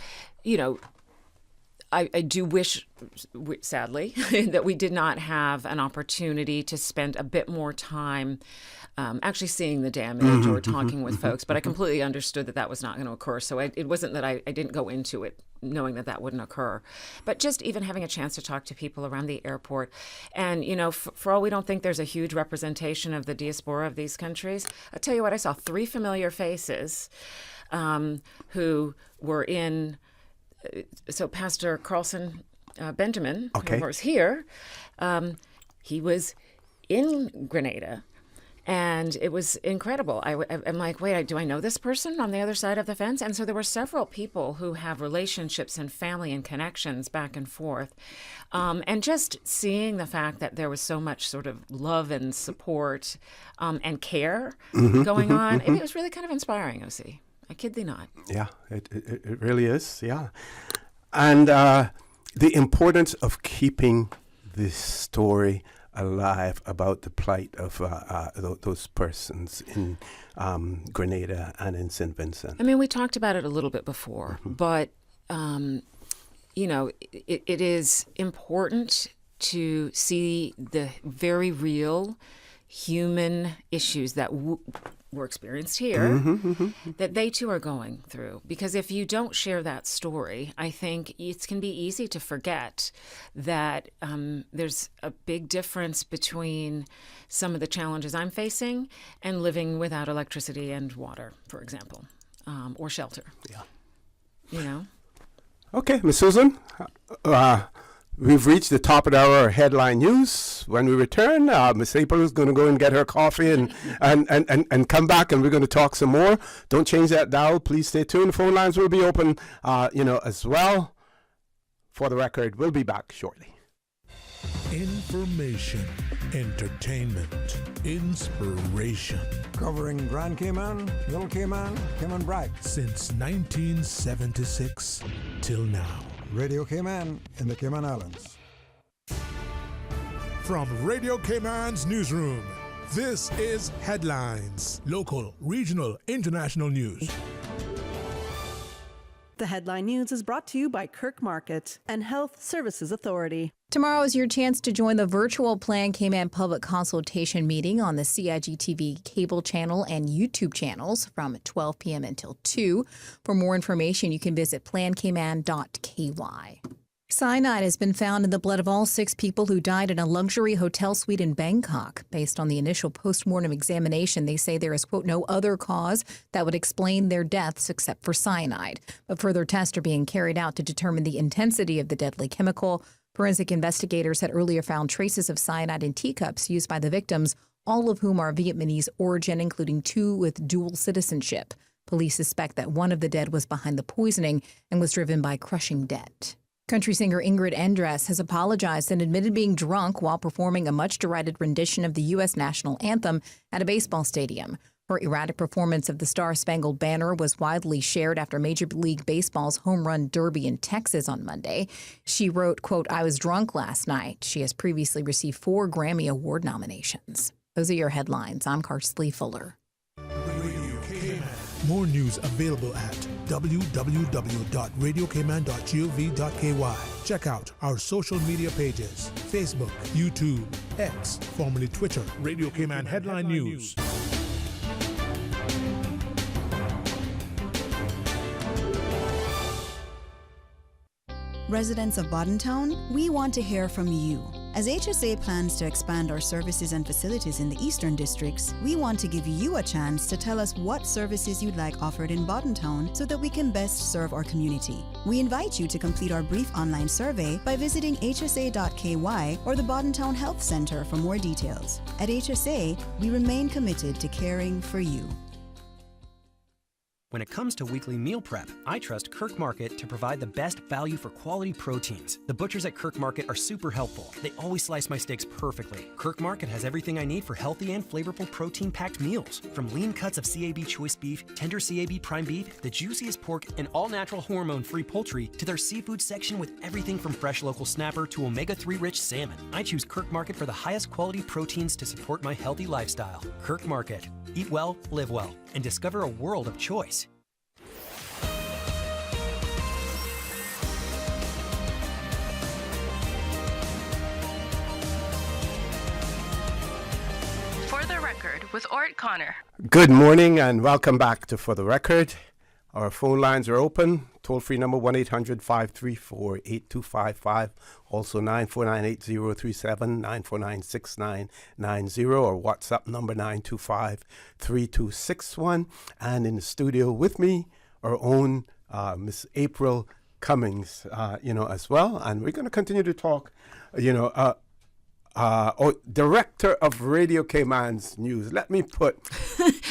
I do wish, sadly, that we did not have an opportunity to spend a bit more time actually seeing the damage or talking with folks. But I completely understood that was not going to occur. So it wasn't that I didn't go into it knowing that wouldn't occur. But just even having a chance to talk to people around the airport. And, for all we don't think there's a huge representation of the diaspora of these countries, I'll tell you what, I saw 3 familiar faces who were in... So Pastor Carlson Benjamin, who was here, he was in Grenada, and it was incredible. I'm like, wait, do I know this person on the other side of the fence? And so there were several people who have relationships and family and connections back and forth. And just seeing the fact that there was so much sort of love and support and care going on, it was really kind of inspiring, O.C. I kid thee not. Yeah, it really is, yeah. And the importance of keeping this story alive about the plight of those persons in Grenada and in St. Vincent. I mean, we talked about it a little bit before, but, it is important to see the very real human issues that were experienced here, that they too are going through. Because if you don't share that story, I think it can be easy to forget that there's a big difference between some of the challenges I'm facing and living without electricity and water, for example, or shelter. Yeah. Okay, Ms. Susan, we've reached the top of our headline news. When we return, Miss April is going to go and get her coffee and come back, and we're going to talk some more. Don't change that dial. Please stay tuned. Phone lines will be open, as well. For the record, we'll be back shortly. Information, entertainment, inspiration. Covering Grand Cayman, Little Cayman, Cayman Brac. Since 1976 till now. Radio Cayman in the Cayman Islands. From Radio Cayman's newsroom, this is Headlines. Local, regional, international news. The Headline News is brought to you by Kirk Market and Health Services Authority. Tomorrow is your chance to join the virtual Plan Cayman public consultation meeting on the CIGTV cable channel and YouTube channels from 12 p.m. until 2. For more information, you can visit plancayman.ky. Cyanide has been found in the blood of all 6 people who died in a luxury hotel suite in Bangkok. Based on the initial postmortem examination, they say there is, quote, no other cause that would explain their deaths except for cyanide. But further tests are being carried out to determine the intensity of the deadly chemical. Forensic investigators had earlier found traces of cyanide in teacups used by the victims, all of whom are Vietnamese origin, including 2 with dual citizenship. Police suspect that one of the dead was behind the poisoning and was driven by crushing debt. Country singer Ingrid Andress has apologized and admitted being drunk while performing a much-derided rendition of the U.S. national anthem at a baseball stadium. Her erratic performance of the Star-Spangled Banner was widely shared after Major League Baseball's home run derby in Texas on Monday. She wrote, quote, I was drunk last night. She has previously received 4 Grammy Award nominations. Those are your headlines. I'm Karsley Fuller. More news available at www.radiocayman.gov.ky. Check out our social media pages: Facebook, YouTube, X, formerly Twitter, Radio Cayman Headline News. Residents of Boddentown, we want to hear from you. As HSA plans to expand our services and facilities in the Eastern Districts, we want to give you a chance to tell us what services you'd like offered in Boddentown so that we can best serve our community. We invite you to complete our brief online survey by visiting hsa.ky or the Boddentown Health Center for more details. At HSA, we remain committed to caring for you. When it comes to weekly meal prep, I trust Kirk Market to provide the best value for quality proteins. The butchers at Kirk Market are super helpful. They always slice my steaks perfectly. Kirk Market has everything I need for healthy and flavorful protein-packed meals. From lean cuts of CAB choice beef, tender CAB prime beef, the juiciest pork, and all-natural hormone-free poultry, to their seafood section with everything from fresh local snapper to omega-3 rich salmon. I choose Kirk Market for the highest quality proteins to support my healthy lifestyle. Kirk Market. Eat well, live well, and discover a world of choice. For the Record with Orrett Connor. Good morning and welcome back to For the Record. Our phone lines are open. Toll-free number 1-800-534-8255. Also 949-8037, 949-6990, or WhatsApp number 925-3261. And in the studio with me, our own Miss April Cummings, as well. And we're going to continue to talk, Director of Radio Cayman's News. Let me put,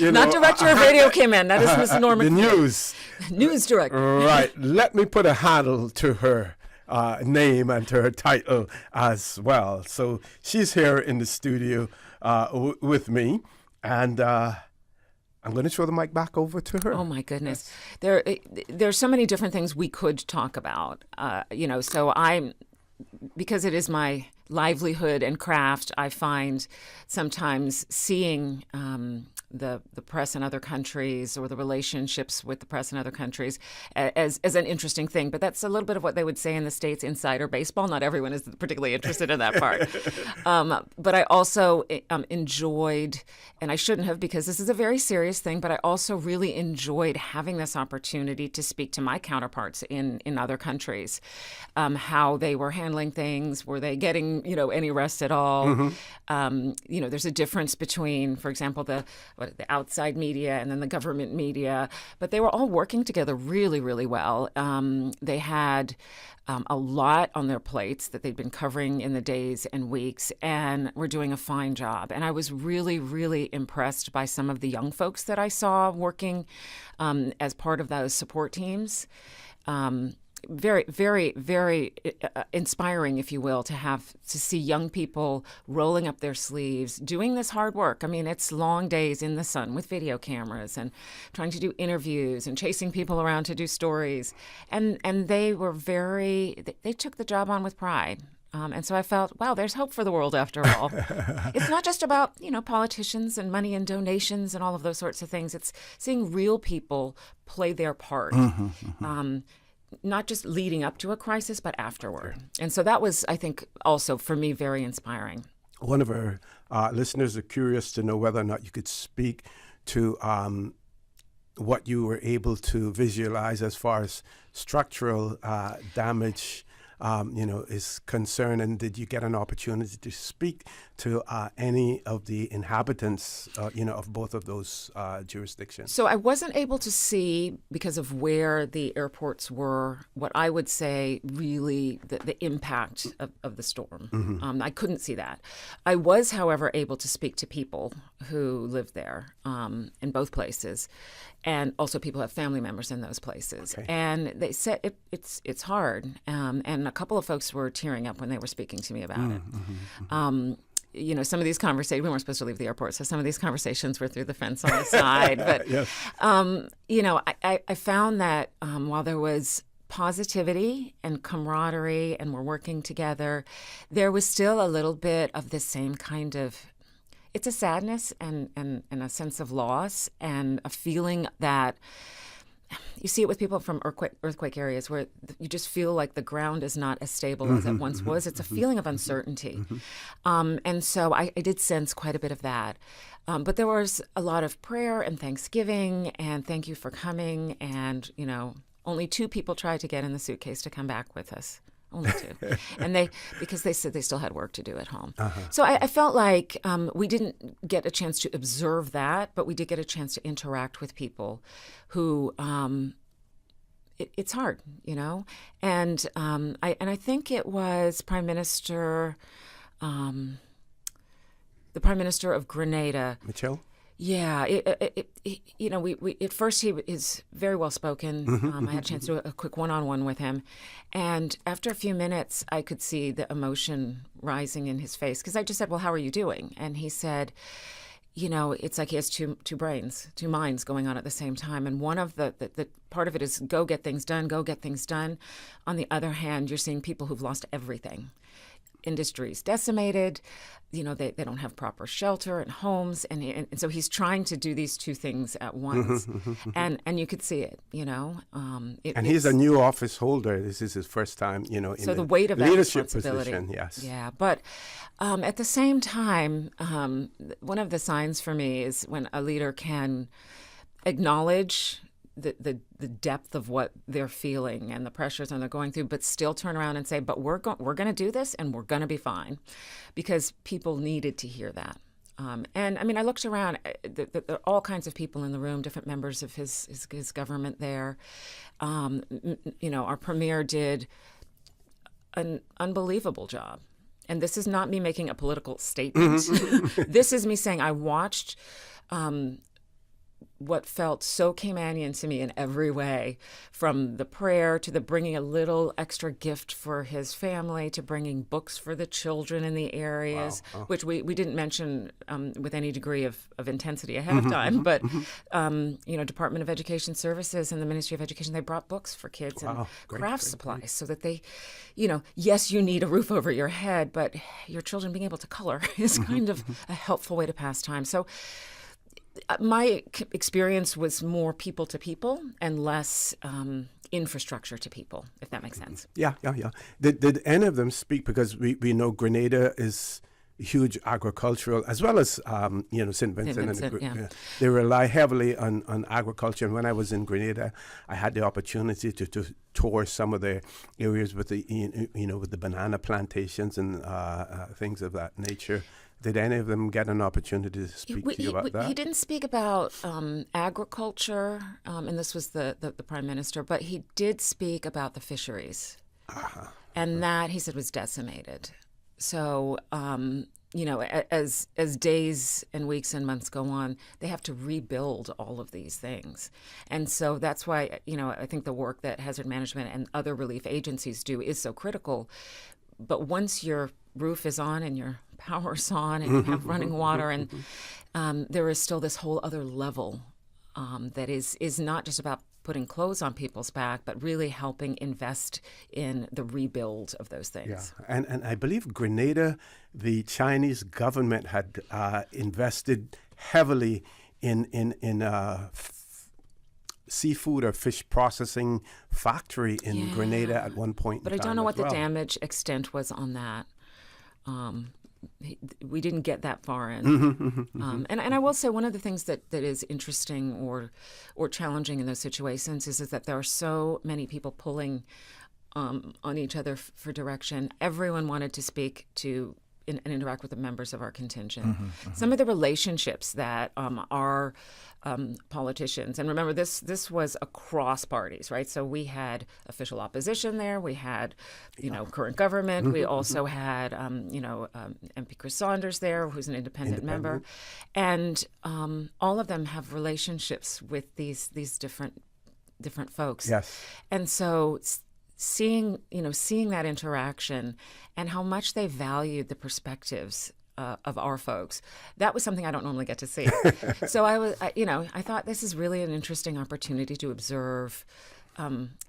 not Director of Radio Cayman. That is Miss Norman. The news. News Director. Right. Let me put a handle to her name and to her title as well. So she's here in the studio with me, and I'm going to throw the mic back over to her. Oh my goodness, there's so many different things we could talk about. So because it is my livelihood and craft, I find sometimes seeing the press in other countries or the relationships with the press in other countries as an interesting thing. But that's a little bit of what they would say in the States, insider baseball. Not everyone is particularly interested in that part. But I also enjoyed, and I shouldn't have because this is a very serious thing, but I also really enjoyed having this opportunity to speak to my counterparts in other countries, how they were handling things. Were they getting, any rest at all? Mm-hmm. There's a difference between, for example, the outside media and then the government media, but they were all working together really, really well. They had a lot on their plates that they'd been covering in the days and weeks, and were doing a fine job. And I was really, really impressed by some of the young folks that I saw working as part of those support teams. very, very, very inspiring, if you will, to see young people rolling up their sleeves, doing this hard work. I mean, it's long days in the sun with video cameras and trying to do interviews and chasing people around to do stories. And they were they took the job on with pride. And so I felt, wow, there's hope for the world after all. It's not just about, politicians and money and donations and all of those sorts of things. It's seeing real people play their part. Not just leading up to a crisis, but afterward. And so that was, I think, also for me, very inspiring. One of our listeners are curious to know whether or not you could speak to what you were able to visualize as far as structural damage is concerned, and did you get an opportunity to speak to any of the inhabitants, of both of those jurisdictions? So I wasn't able to see, because of where the airports were, what I would say really the impact of the storm. I couldn't see that. I was, however, able to speak to people who lived there in both places, and also people who have family members in those places. Okay. And they said it's hard. And a couple of folks were tearing up when they were speaking to me about it. Some of these conversations, we weren't supposed to leave the airport, so some of these conversations were through the fence on the side. But, yes. I found that while there was positivity and camaraderie and we're working together, there was still a little bit of the same kind of, it's a sadness and a sense of loss and a feeling that you see it with people from earthquake areas where you just feel like the ground is not as stable as it once was. It's a feeling of uncertainty. And so I did sense quite a bit of that. But there was a lot of prayer and thanksgiving and thank you for coming. And, only 2 people tried to get in the suitcase to come back with us. Only 2. And because they said they still had work to do at home. So I felt like we didn't get a chance to observe that, but we did get a chance to interact with people who, it's hard, And I think it was the Prime Minister of Grenada. Mitchell? Yeah, we at first he is very well spoken. I had a chance to do a quick one-on-one with him, and after a few minutes, I could see the emotion rising in his face because I just said, "Well, how are you doing?" And he said, it's like he has two brains, 2 minds going on at the same time, and one of the part of it is go get things done. On the other hand, you're seeing people who've lost everything. Industries decimated, they don't have proper shelter and homes, and so he's trying to do these 2 things at once, and you could see it, and he's a new office holder. This is his first time, in so the weight of that leadership responsibility. Position. Yes, yeah, but at the same time, one of the signs for me is when a leader can acknowledge the depth of what they're feeling and the pressures and they're going through, but still turn around and say, but we're going to do this and we're going to be fine, because people needed to hear that. And I mean, I looked around, there are all kinds of people in the room, different members of his government there. Our premier did an unbelievable job. And this is not me making a political statement. This is me saying I watched what felt so Caymanian to me in every way, from the prayer to the bringing a little extra gift for his family to bringing books for the children in the areas, which we didn't mention with any degree of intensity ahead of time. But, Department of Education Services and the Ministry of Education, they brought books for kids and craft supplies so that they, yes, you need a roof over your head, but your children being able to color is kind of a helpful way to pass time. So my experience was more people to people and less infrastructure to people, if that makes sense. Yeah. Did any of them speak, because we know Grenada is huge agricultural, as well as, St. Vincent. They rely heavily on agriculture. And when I was in Grenada, I had the opportunity to tour some of the areas with with the banana plantations and things of that nature. Did any of them get an opportunity to speak to you about that? He didn't speak about agriculture, and this was the Prime Minister, but he did speak about the fisheries. And that, he said, was decimated. So, as days and weeks and months go on, they have to rebuild all of these things. And so that's why, I think the work that hazard management and other relief agencies do is so critical. But once your roof is on and your power's on and you have running water, and there is still this whole other level that is not just about putting clothes on people's back, but really helping invest in the rebuild of those things. Yeah, and I believe Grenada, the Chinese government had invested heavily in seafood or fish processing factory in Grenada at one point. But I don't know what the damage extent was on that. We didn't get that far in. And I will say one of the things that is interesting or challenging in those situations is that there are so many people pulling on each other for direction. Everyone wanted to speak to and interact with the members of our contingent. Some of the relationships that our politicians, and remember this was across parties, right? So we had official opposition there, we had current government, we also had MP Chris Saunders there, who's an independent member, and all of them have relationships with these different folks. Yes, and so seeing that interaction and how much they valued the perspectives of our folks, that was something I don't normally get to see. So I thought this is really an interesting opportunity to observe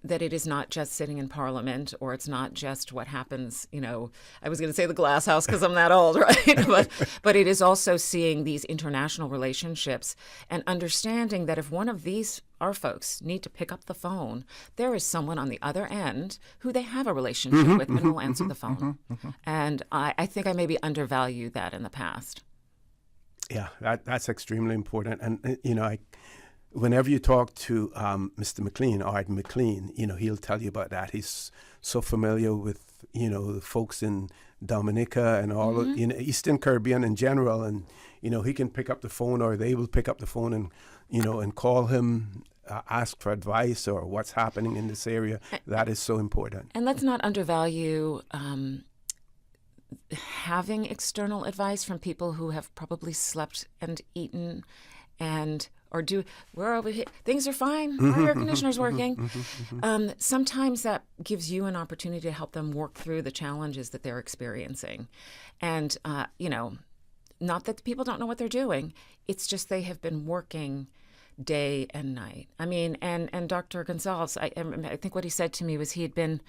that it is not just sitting in Parliament, or it's not just what happens, I was going to say the glass house because I'm that old, right? but it is also seeing these international relationships and understanding that if one of our folks need to pick up the phone, there is someone on the other end who they have a relationship with and will answer the phone. And I think I maybe undervalued that in the past. Yeah, that's extremely important. And, whenever you talk to Mr. McLean, Art McLean, he'll tell you about that. He's so familiar with, the folks in Dominica and all of, Eastern Caribbean in general. And, he can pick up the phone, or they will pick up the phone and, and call him, ask for advice or what's happening in this area. That is so important. And let's not undervalue having external advice from people who have probably slept and eaten we're over here, things are fine, our air conditioner's working. Sometimes that gives you an opportunity to help them work through the challenges that they're experiencing. And, not that people don't know what they're doing, it's just they have been working day and night. I mean, and Dr. Gonzalez, I think what he said to me was he had been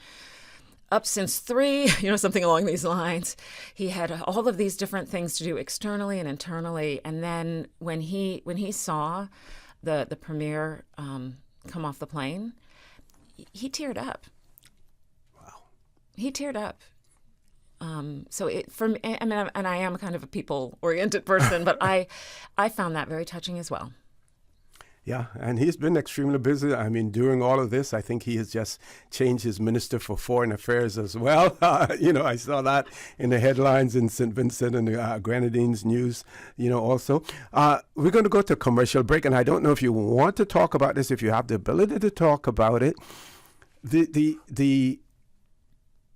up since 3, something along these lines. He had all of these different things to do externally and internally. And then when he saw the premier come off the plane, he teared up. Wow. He teared up. So for me, I mean, and I am kind of a people-oriented person, but I found that very touching as well. Yeah, and he's been extremely busy. I mean, during all of this, I think he has just changed his Minister for Foreign Affairs as well. I saw that in the headlines in St. Vincent and the Grenadines News, also. We're going to go to a commercial break, and I don't know if you want to talk about this, if you have the ability to talk about it. The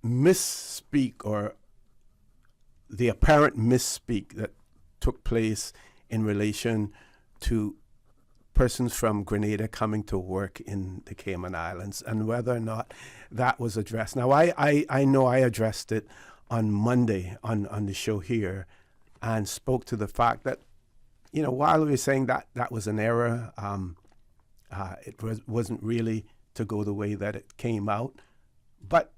misspeak or the apparent misspeak that took place in relation to persons from Grenada coming to work in the Cayman Islands, and whether or not that was addressed. Now, I know I addressed it on Monday on the show here and spoke to the fact that, while we were saying that was an error, it wasn't really to go the way that it came out. But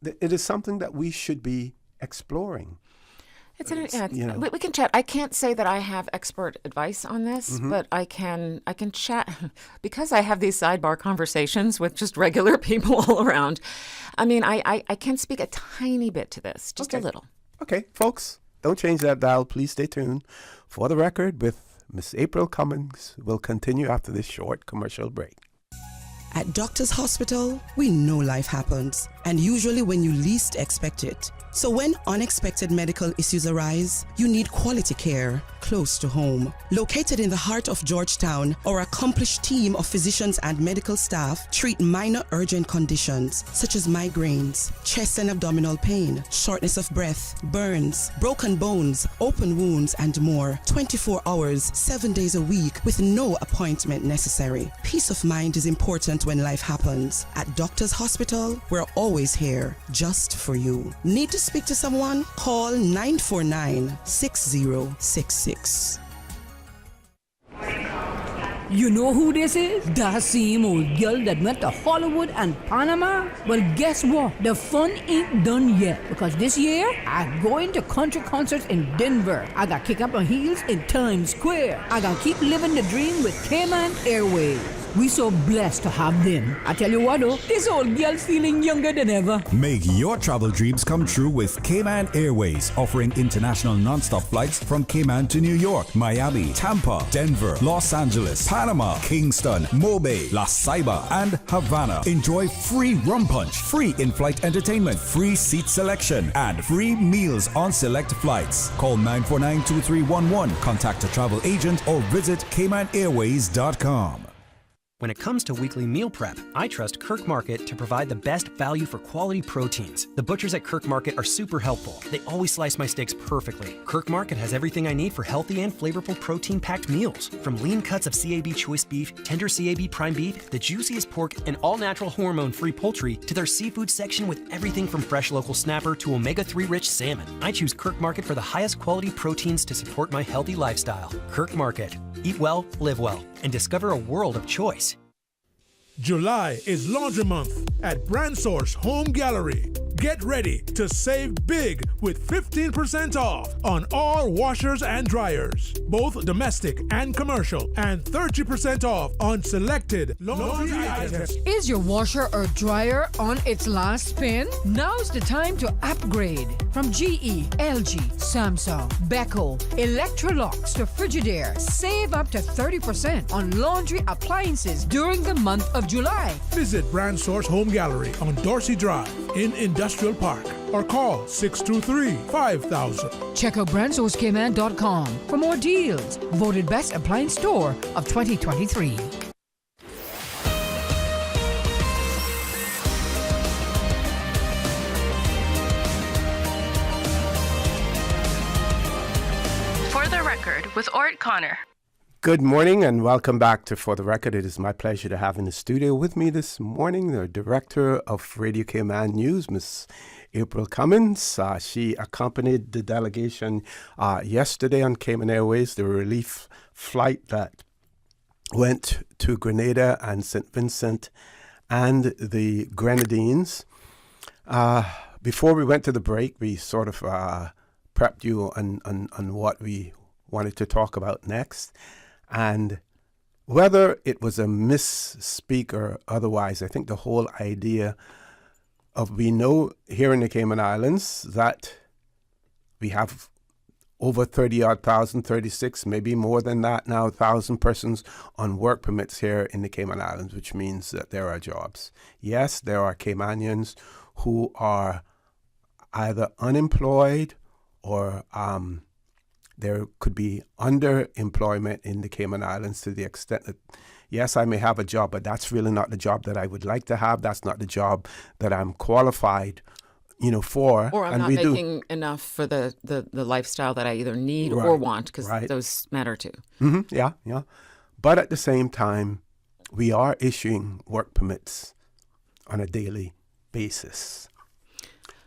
it is something that we should be exploring. We can chat. I can't say that I have expert advice on this, but I can chat because I have these sidebar conversations with just regular people all around. I mean, I can speak a tiny bit to this, just a little. Okay, folks, don't change that dial. Please stay tuned. For the Record with Miss April Cummings will continue after this short commercial break. At Doctors Hospital, we know life happens. and usually when you least expect it. So when unexpected medical issues arise, you need quality care close to home. Located in the heart of Georgetown, our accomplished team of physicians and medical staff treat minor urgent conditions such as migraines, chest and abdominal pain, shortness of breath, burns, broken bones, open wounds, and more. 24 hours, 7 days a week with no appointment necessary. Peace of mind is important when life happens. At Doctors Hospital, we're always here just for you. Need to speak to someone? Call 949-6066. You know who this is? That same old girl that went to Hollywood and Panama? Well, guess what? The fun ain't done yet. Because this year, I'm going to country concerts in Denver. I got kick up my heels in Times Square. I got keep living the dream with Cayman Airways. We so blessed to have them. I tell you what though, this old girl's feeling younger than ever. Make your travel dreams come true with Cayman Airways, offering international non-stop flights from Cayman to New York, Miami, Tampa, Denver, Los Angeles, Panama, Kingston, Mobay, La Ceiba, and Havana. Enjoy free rum punch, free in-flight entertainment, free seat selection, and free meals on select flights. Call 949-2311, contact a travel agent, or visit CaymanAirways.com. When it comes to weekly meal prep, I trust Kirk Market to provide the best value for quality proteins. The butchers at Kirk Market are super helpful. They always slice my steaks perfectly. Kirk Market has everything I need for healthy and flavorful protein-packed meals. From lean cuts of CAB choice beef, tender CAB prime beef, the juiciest pork, and all-natural hormone-free poultry, to their seafood section with everything from fresh local snapper to omega-3 rich salmon. I choose Kirk Market for the highest quality proteins to support my healthy lifestyle. Kirk Market. Eat well, live well, and discover a world of choice. July is Laundry Month at Brand Source Home Gallery. Get ready to save big with 15% off on all washers and dryers, both domestic and commercial, and 30% off on selected laundry items. Is your washer or dryer on its last spin? Now's the time to upgrade. From GE, LG, Samsung, Beko, Electrolux to Frigidaire, save up to 30% on laundry appliances during the month of July. Visit Brand Source Home Gallery on Dorsey Drive in Industrial Park or call 623-5000. Check out BrandSourceCayman.com for more deals. Voted Best Appliance Store of 2023. For the Record with Orrett Connor. Good morning and welcome back to For the Record. It is my pleasure to have in the studio with me this morning the director of Radio Cayman News, Miss April Cummings. She accompanied the delegation yesterday on Cayman Airways, the relief flight that went to Grenada and St. Vincent and the Grenadines. Before we went to the break, we sort of prepped you on what we wanted to talk about next. And whether it was a misspeak or otherwise, I think the whole idea of, we know here in the Cayman Islands that we have over 30,000, 36, maybe more than that now, 1,000 persons on work permits here in the Cayman Islands, which means that there are jobs. Yes, there are Caymanians who are either unemployed or there could be underemployment in the Cayman Islands to the extent that, yes, I may have a job, but that's really not the job that I would like to have. That's not the job that I'm qualified, for. Or I'm not making enough for the lifestyle that I either need or want, because those matter too. Mm-hmm. Yeah. But at the same time, we are issuing work permits on a daily basis.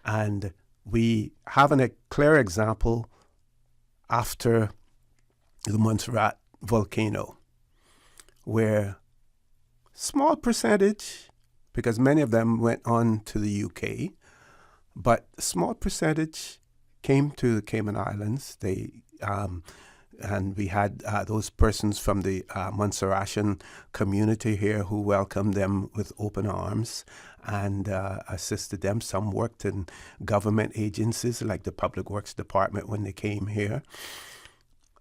And we have a clear example after the Montserrat volcano, where small percentage, because many of them went on to the UK, but small percentage came to the Cayman Islands. They and we had those persons from the Montserratian community here who welcomed them with open arms and assisted them. Some worked in government agencies like the Public Works Department when they came here.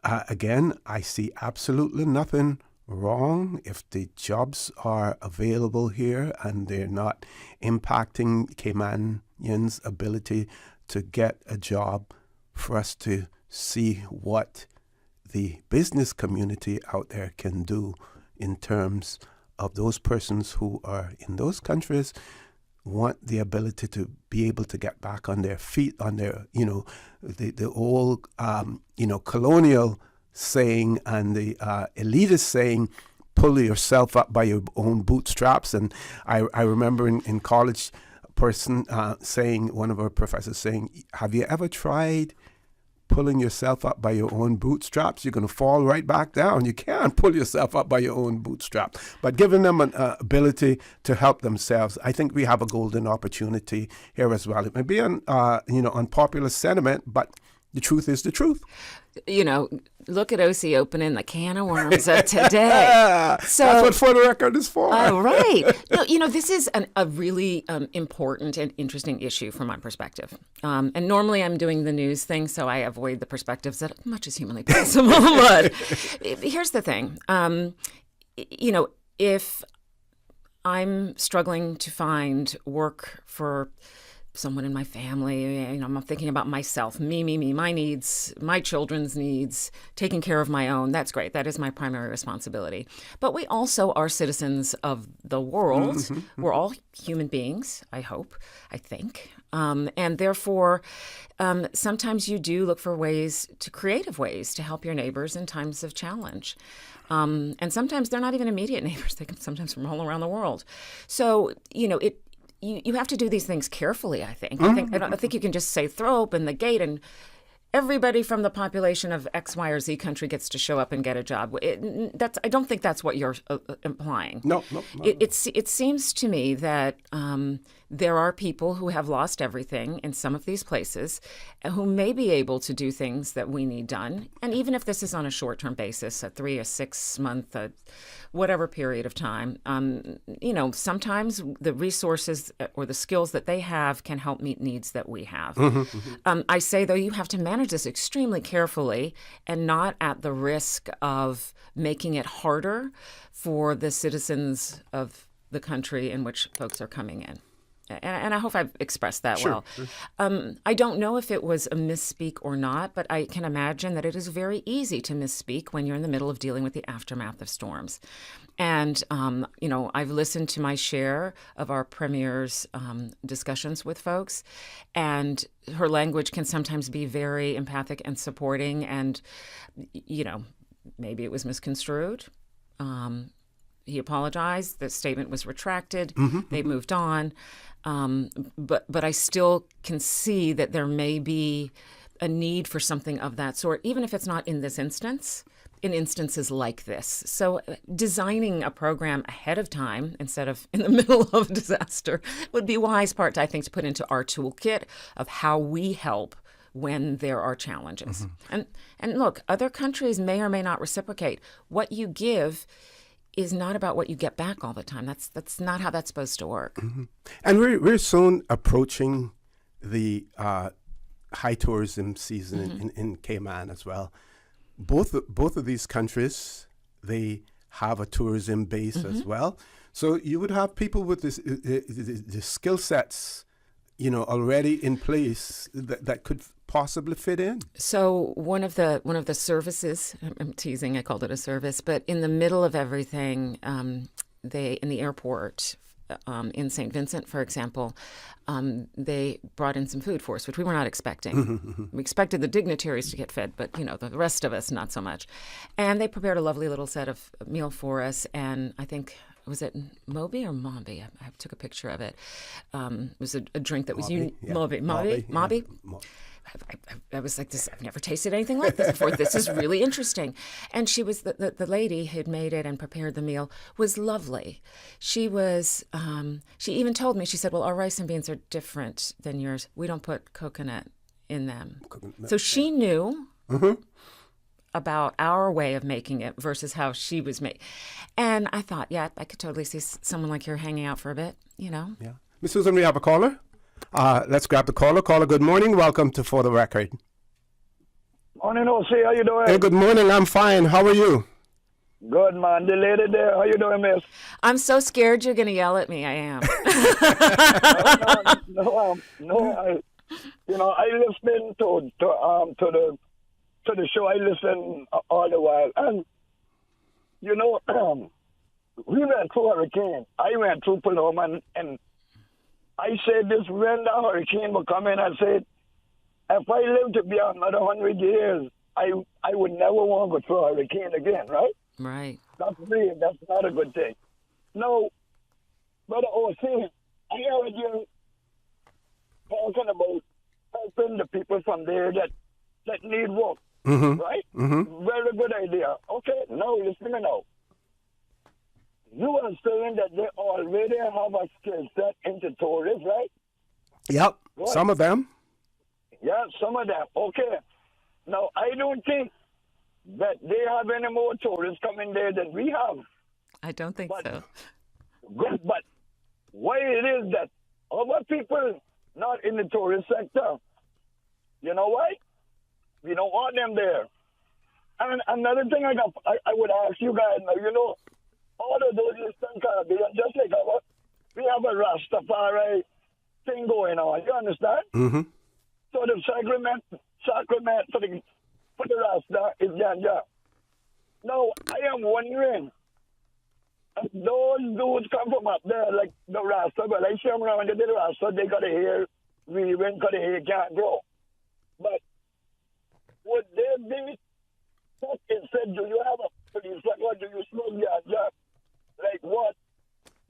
Again, I see absolutely nothing wrong, if the jobs are available here and they're not impacting Caymanians' ability to get a job, for us to see what the business community out there can do in terms of those persons who are in those countries want the ability to be able to get back on their feet, on their, the old, colonial saying and the elitist saying, pull yourself up by your own bootstraps. And I remember in college, a person saying, one of our professors saying, have you ever tried pulling yourself up by your own bootstraps? You're going to fall right back down. You can't pull yourself up by your own bootstrap. But giving them an ability to help themselves, I think we have a golden opportunity here as well. It may be unpopular sentiment, but the truth is the truth. Look at OC opening the can of worms of today. So that's what For the Record is for. Oh, right. No, this is a really important and interesting issue from my perspective. And normally I'm doing the news thing, so I avoid the perspectives as much as humanly possible. But here's the thing. If I'm struggling to find work for someone in my family, I'm thinking about myself, me, my needs, my children's needs, taking care of my own. That's great. That is my primary responsibility. But we also are citizens of the world. Mm-hmm. We're all human beings, I hope, I think. And therefore, sometimes you do look for creative ways to help your neighbors in times of challenge. And sometimes they're not even immediate neighbors. They come sometimes from all around the world. So, you have to do these things carefully, I think. I don't think you can just say, throw open the gate and everybody from the population of X, Y, or Z country gets to show up and get a job. I don't think that's what you're implying. No. It seems to me that there are people who have lost everything in some of these places who may be able to do things that we need done. And even if this is on a short-term basis, a 3 or 6 month, whatever period of time, sometimes the resources or the skills that they have can help meet needs that we have. Mm-hmm. I say, though, you have to manage this extremely carefully and not at the risk of making it harder for the citizens of the country in which folks are coming in. And I hope I've expressed that well. Sure. I don't know if it was a misspeak or not, but I can imagine that it is very easy to misspeak when you're in the middle of dealing with the aftermath of storms. And, I've listened to my share of our premier's discussions with folks, and her language can sometimes be very empathic and supporting, and, maybe it was misconstrued. He apologized. The statement was retracted. Mm-hmm. They moved on. But I still can see that there may be a need for something of that sort, even if it's not in this instance, in instances like this. So designing a program ahead of time instead of in the middle of a disaster would be a wise part, I think, to put into our toolkit of how we help when there are challenges. Mm-hmm. And look, other countries may or may not reciprocate. What you give is not about what you get back all the time. That's not how that's supposed to work. Mm-hmm. And we're soon approaching the high tourism season mm-hmm. in Cayman as well. Both of these countries, they have a tourism base mm-hmm. as well. So you would have people with the skill sets, already in place that could possibly fit in. So one of the services, I'm teasing, I called it a service, but in the middle of everything, they in the airport in St. Vincent, for example, they brought in some food for us, which we were not expecting. We expected the dignitaries to get fed, but the rest of us not so much. And they prepared a lovely little set of meal for us, and I think, was it Moby or Mombi? I took a picture of it. It was a drink that was unique. Yeah. Moby. I was like, this. I've never tasted anything like this before. This is really interesting. And she was the lady who had made it and prepared the meal was lovely. She was. She even told me. She said, "Well, our rice and beans are different than yours. We don't put coconut in them." So she knew mm-hmm. about our way of making it versus how she was made. And I thought, yeah, I could totally see someone like her hanging out for a bit. Yeah, Miss Susan, we have a caller. Let's grab the caller. Caller, good morning. Welcome to For the Record. Morning, OC. How you doing? Hey, good morning. I'm fine. How are you? Good, man. The lady there, how you doing, miss? I'm so scared you're going to yell at me. I am. No. I listen to the show. I listen all the while, and we went through hurricane. I went through Paloma, and I said this when the hurricane would come in. I said, if I live to be another 100 years, I would never want to go through a hurricane again, right? Right. That's not a good thing. No, Brother O.C., I heard you talking about helping the people from there that need work, right? Mm-hmm. Very good idea. Okay, now listen to me now. You are saying that they already have a skill set into tourists, right? Yep, Right. some of them. Yeah, some of them. Okay. Now, I don't think that they have any more tourists coming there than we have. I don't think so. Good, but why it is that our people not in the tourist sector, you know why? We don't want them there. And another thing I would ask you guys now, all of those Eastern Caribbean, just like we have a Rastafari thing going on, you understand? Mm-hmm. So the sacrament for the Rasta is ganja. Now, I am wondering, if those dudes come from up there, like the Rasta, but I see them around the Rasta, they got to hear weaving, got to hear can't grow. But would they be stuck and said, do you have a police record, do you smoke ganja? Like what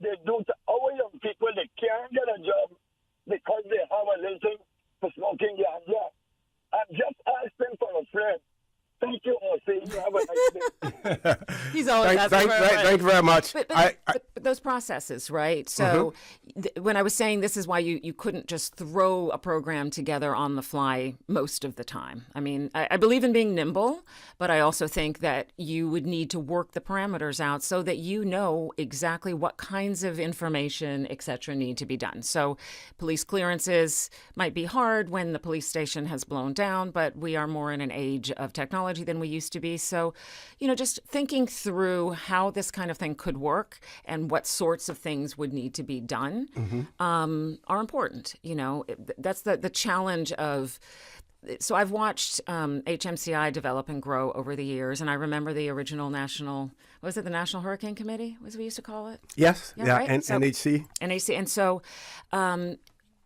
they do to our young people, they can't get a job because they have a license for smoking ganja. I'm just asking for a friend. Thank you, O.C. You have a nice day. He's always thank you very much. But those processes, right? So when I was saying this is why you couldn't just throw a program together on the fly most of the time. I mean, I believe in being nimble, but I also think that you would need to work the parameters out so that you know exactly what kinds of information, et cetera, need to be done. So police clearances might be hard when the police station has blown down, but we are more in an age of technology than we used to be. So, just thinking through how this kind of thing could work and what sorts of things would need to be done are important. That's the challenge of. So I've watched HMCI develop and grow over the years, and I remember the original National Hurricane Committee, was we used to call it? Yes, right? and NHC. NHC, and so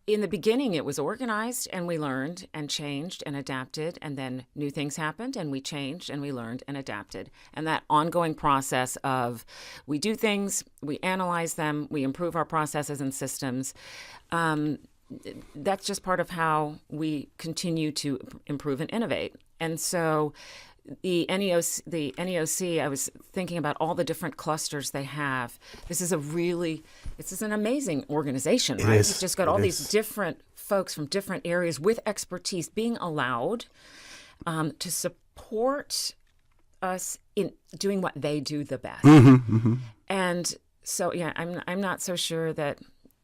in the beginning, it was organized, and we learned and changed and adapted, and then new things happened, and we changed and we learned and adapted. And that ongoing process of we do things, we analyze them, we improve our processes and systems. That's just part of how we continue to improve and innovate. And so the NEOC, I was thinking about all the different clusters they have. This is an amazing organization, right? You've just got all these different folks from different areas with expertise being allowed to support us in doing what they do the best. And so, I'm not so sure that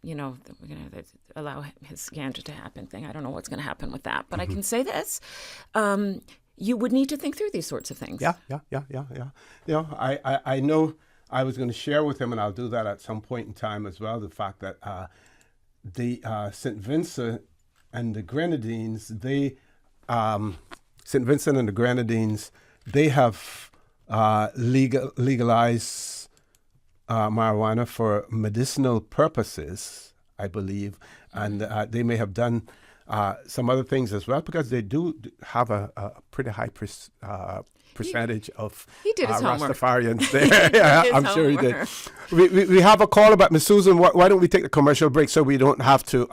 we're going to allow his ganja to happen thing. I don't know what's going to happen with that, but I can say this. You would need to think through these sorts of things. Yeah. I know I was going to share with him, and I'll do that at some point in time as well, the fact that the St. Vincent and the Grenadines, they have legalized marijuana for medicinal purposes, I believe, and they may have done some other things as well, because they do have a pretty high percentage of Rastafarians there. Yeah, I'm sure he did. We have a caller, but Ms. Susan, why don't we take the commercial break so we don't have to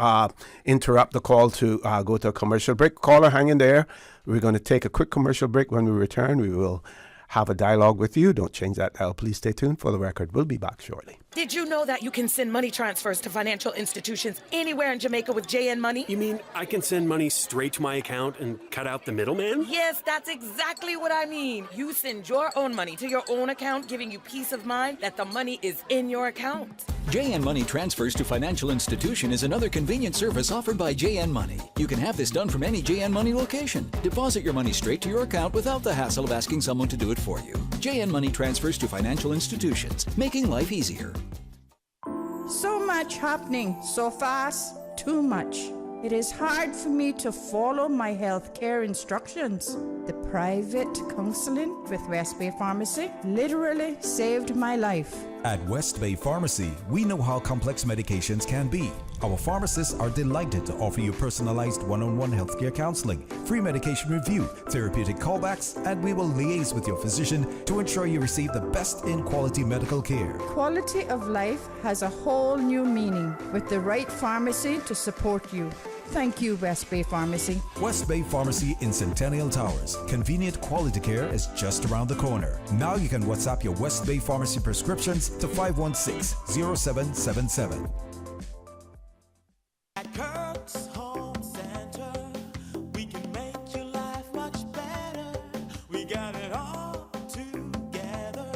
interrupt the call to go to a commercial break. Caller, hang in there. We're going to take a quick commercial break. When we return, we will have a dialogue with you. Don't change that dial. Please stay tuned for the record. We'll be back shortly. Did you know that you can send money transfers to financial institutions anywhere in Jamaica with JN Money? You mean I can send money straight to my account and cut out the middleman? Yes, that's exactly what I mean. You send your own money to your own account, giving you peace of mind that the money is in your account. JN Money Transfers to Financial Institution is another convenient service offered by JN Money. You can have this done from any JN Money location. Deposit your money straight to your account without the hassle of asking someone to do it for you. JN Money Transfers to Financial Institutions, making life easier. So much happening so fast, too much. It is hard for me to follow my health care instructions. The private counseling with West Bay Pharmacy literally saved my life. At West Bay Pharmacy, we know how complex medications can be. Our pharmacists are delighted to offer you personalized one-on-one healthcare counseling, free medication review, therapeutic callbacks, and we will liaise with your physician to ensure you receive the best in quality medical care. Quality of life has a whole new meaning with the right pharmacy to support you. Thank you, West Bay Pharmacy. West Bay Pharmacy in Centennial Towers. Convenient quality care is just around the corner. Now you can WhatsApp your West Bay Pharmacy prescriptions to 516-0777. At Kirk's Home Center, we can make your life much better. We got it all together.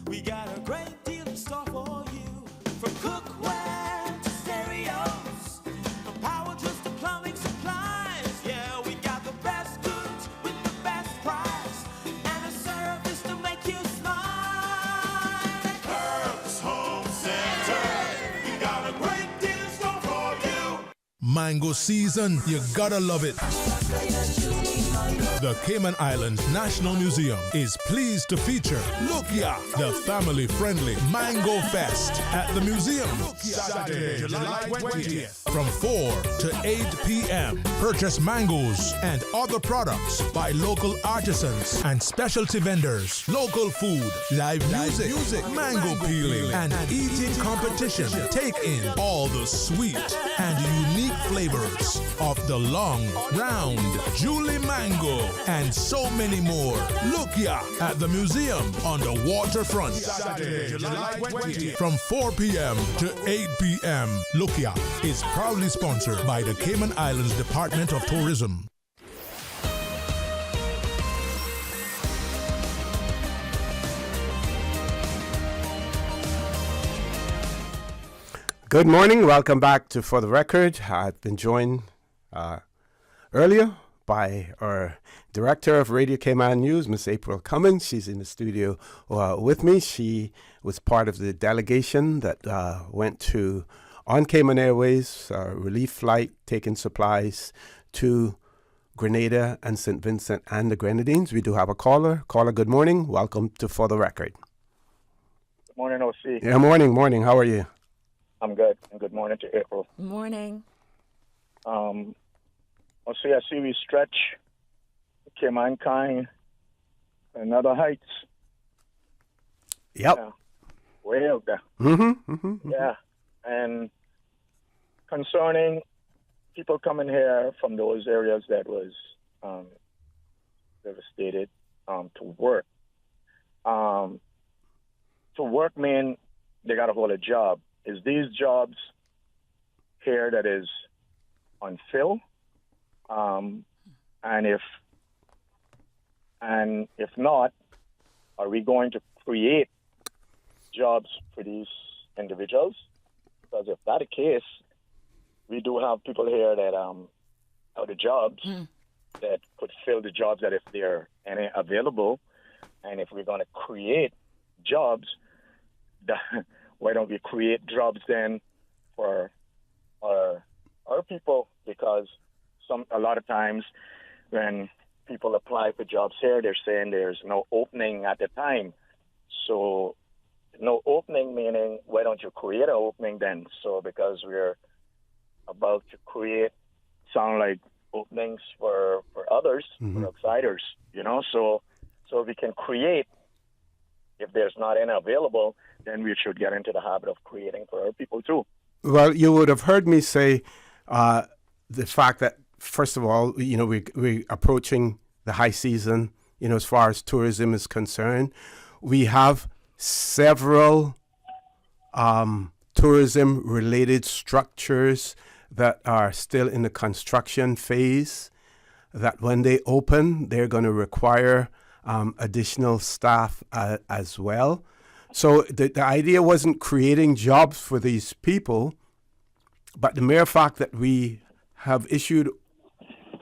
We got a great deal in store for you. From cookware to stereos, from power tools to plumbing supplies. Yeah, we got the best goods with the best price and a service to make you smile. At Kirk's Home Center, we got a great deal in store for you. Mango season, you gotta love it. The Cayman Islands National Museum is pleased to feature Lukia, the family-friendly Mango Fest at the museum. Saturday, July 20th from 4 to 8 p.m. Purchase mangoes and other products by local artisans and specialty vendors. Local food, live music, mango peeling, and eating competition. Take in all the sweet and unique flavors of the long, round, Julie mango, and so many more. Lukia at the museum on the waterfront. Saturday, July 20th from 4 p.m. to 8 p.m. Lukia is proudly sponsored by the Cayman Islands Department of Tourism. Good morning. Welcome back to For the Record. I've been joined earlier by our Director of Radio Cayman News, Miss April Cummings. She's in the studio with me. She was part of the delegation that went to on Cayman Airways, relief flight, taking supplies to Grenada and St. Vincent and the Grenadines. We do have a caller. Caller, good morning. Welcome to For the Record. Good morning, OC. Yeah, morning. How are you? I'm good. And good morning to April. Morning. OC, I see we stretch Cayman kind another heights. Yep. Yeah. Way out there. Mm-hmm. Yeah. And concerning people coming here from those areas that was devastated to work. To work mean they got to hold a job. Is these jobs here that is unfilled? And if not, are we going to create jobs for these individuals? Because if that's the case, we do have people here that have the jobs that could fill the jobs that if they're any available. And if we're going to create jobs, why don't we create jobs then for our people? Because a lot of times when people apply for jobs here, they're saying there's no opening at the time. So no opening meaning, why don't you create an opening then? So because we're about to create, sound like openings for others, for outsiders, so we can create. If there's not any available, then we should get into the habit of creating for our people too. Well, you would have heard me say the fact that, first of all, we're approaching the high season, as far as tourism is concerned. We have several tourism-related structures that are still in the construction phase, that when they open, they're going to require additional staff as well. So the idea wasn't creating jobs for these people, but the mere fact that we have issued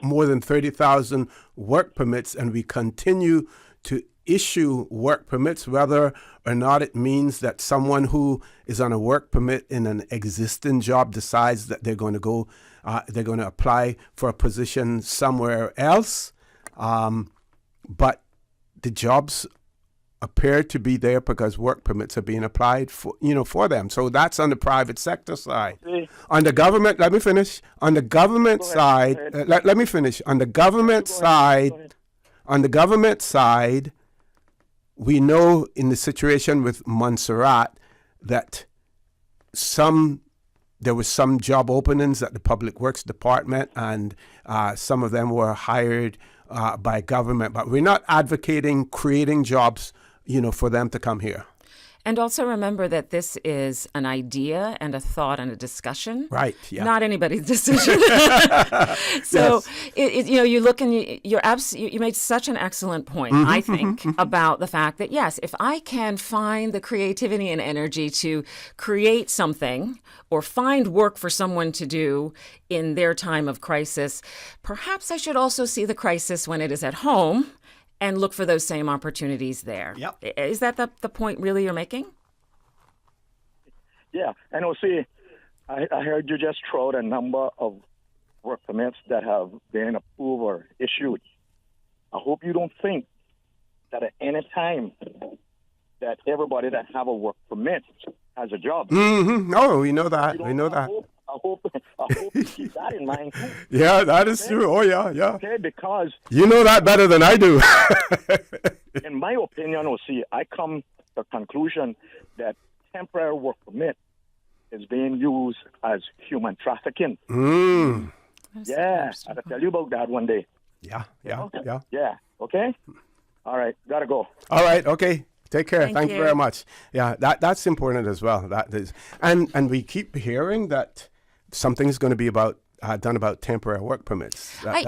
more than 30,000 work permits and we continue to issue work permits, whether or not it means that someone who is on a work permit in an existing job decides that they're going to apply for a position somewhere else. But the jobs appear to be there because work permits are being applied for them. So that's on the private sector side. On the government, let me finish. On the government side, let me finish. On the government side, we know in the situation with Montserrat that there was some job openings at the Public Works Department, and some of them were hired by government. But we're not advocating creating jobs, for them to come here. And also remember that this is an idea and a thought and a discussion. Right, yeah. Not anybody's decision. So, yes. You look and you made such an excellent point, I think, about the fact that, yes, if I can find the creativity and energy to create something or find work for someone to do in their time of crisis, perhaps I should also see the crisis when it is at home and look for those same opportunities there. Yep. Is that the point really you're making? Yeah, and see, I heard you just throw out a number of work permits that have been approved or issued. I hope you don't think that at any time that everybody that have a work permit has a job. No, we know that. We know that. I hope you keep that in mind too. Yeah, that is true. Oh, yeah. Okay, because you know that better than I do. in my opinion, I come to the conclusion that temporary work permit is being used as human trafficking. Yeah, I'll tell you about that one day. Yeah. Yeah, okay? All right, gotta go. All right, okay. Take care. Thank you very much. Yeah, that's important as well. That is, and we keep hearing that something's going to be done about temporary work permits. I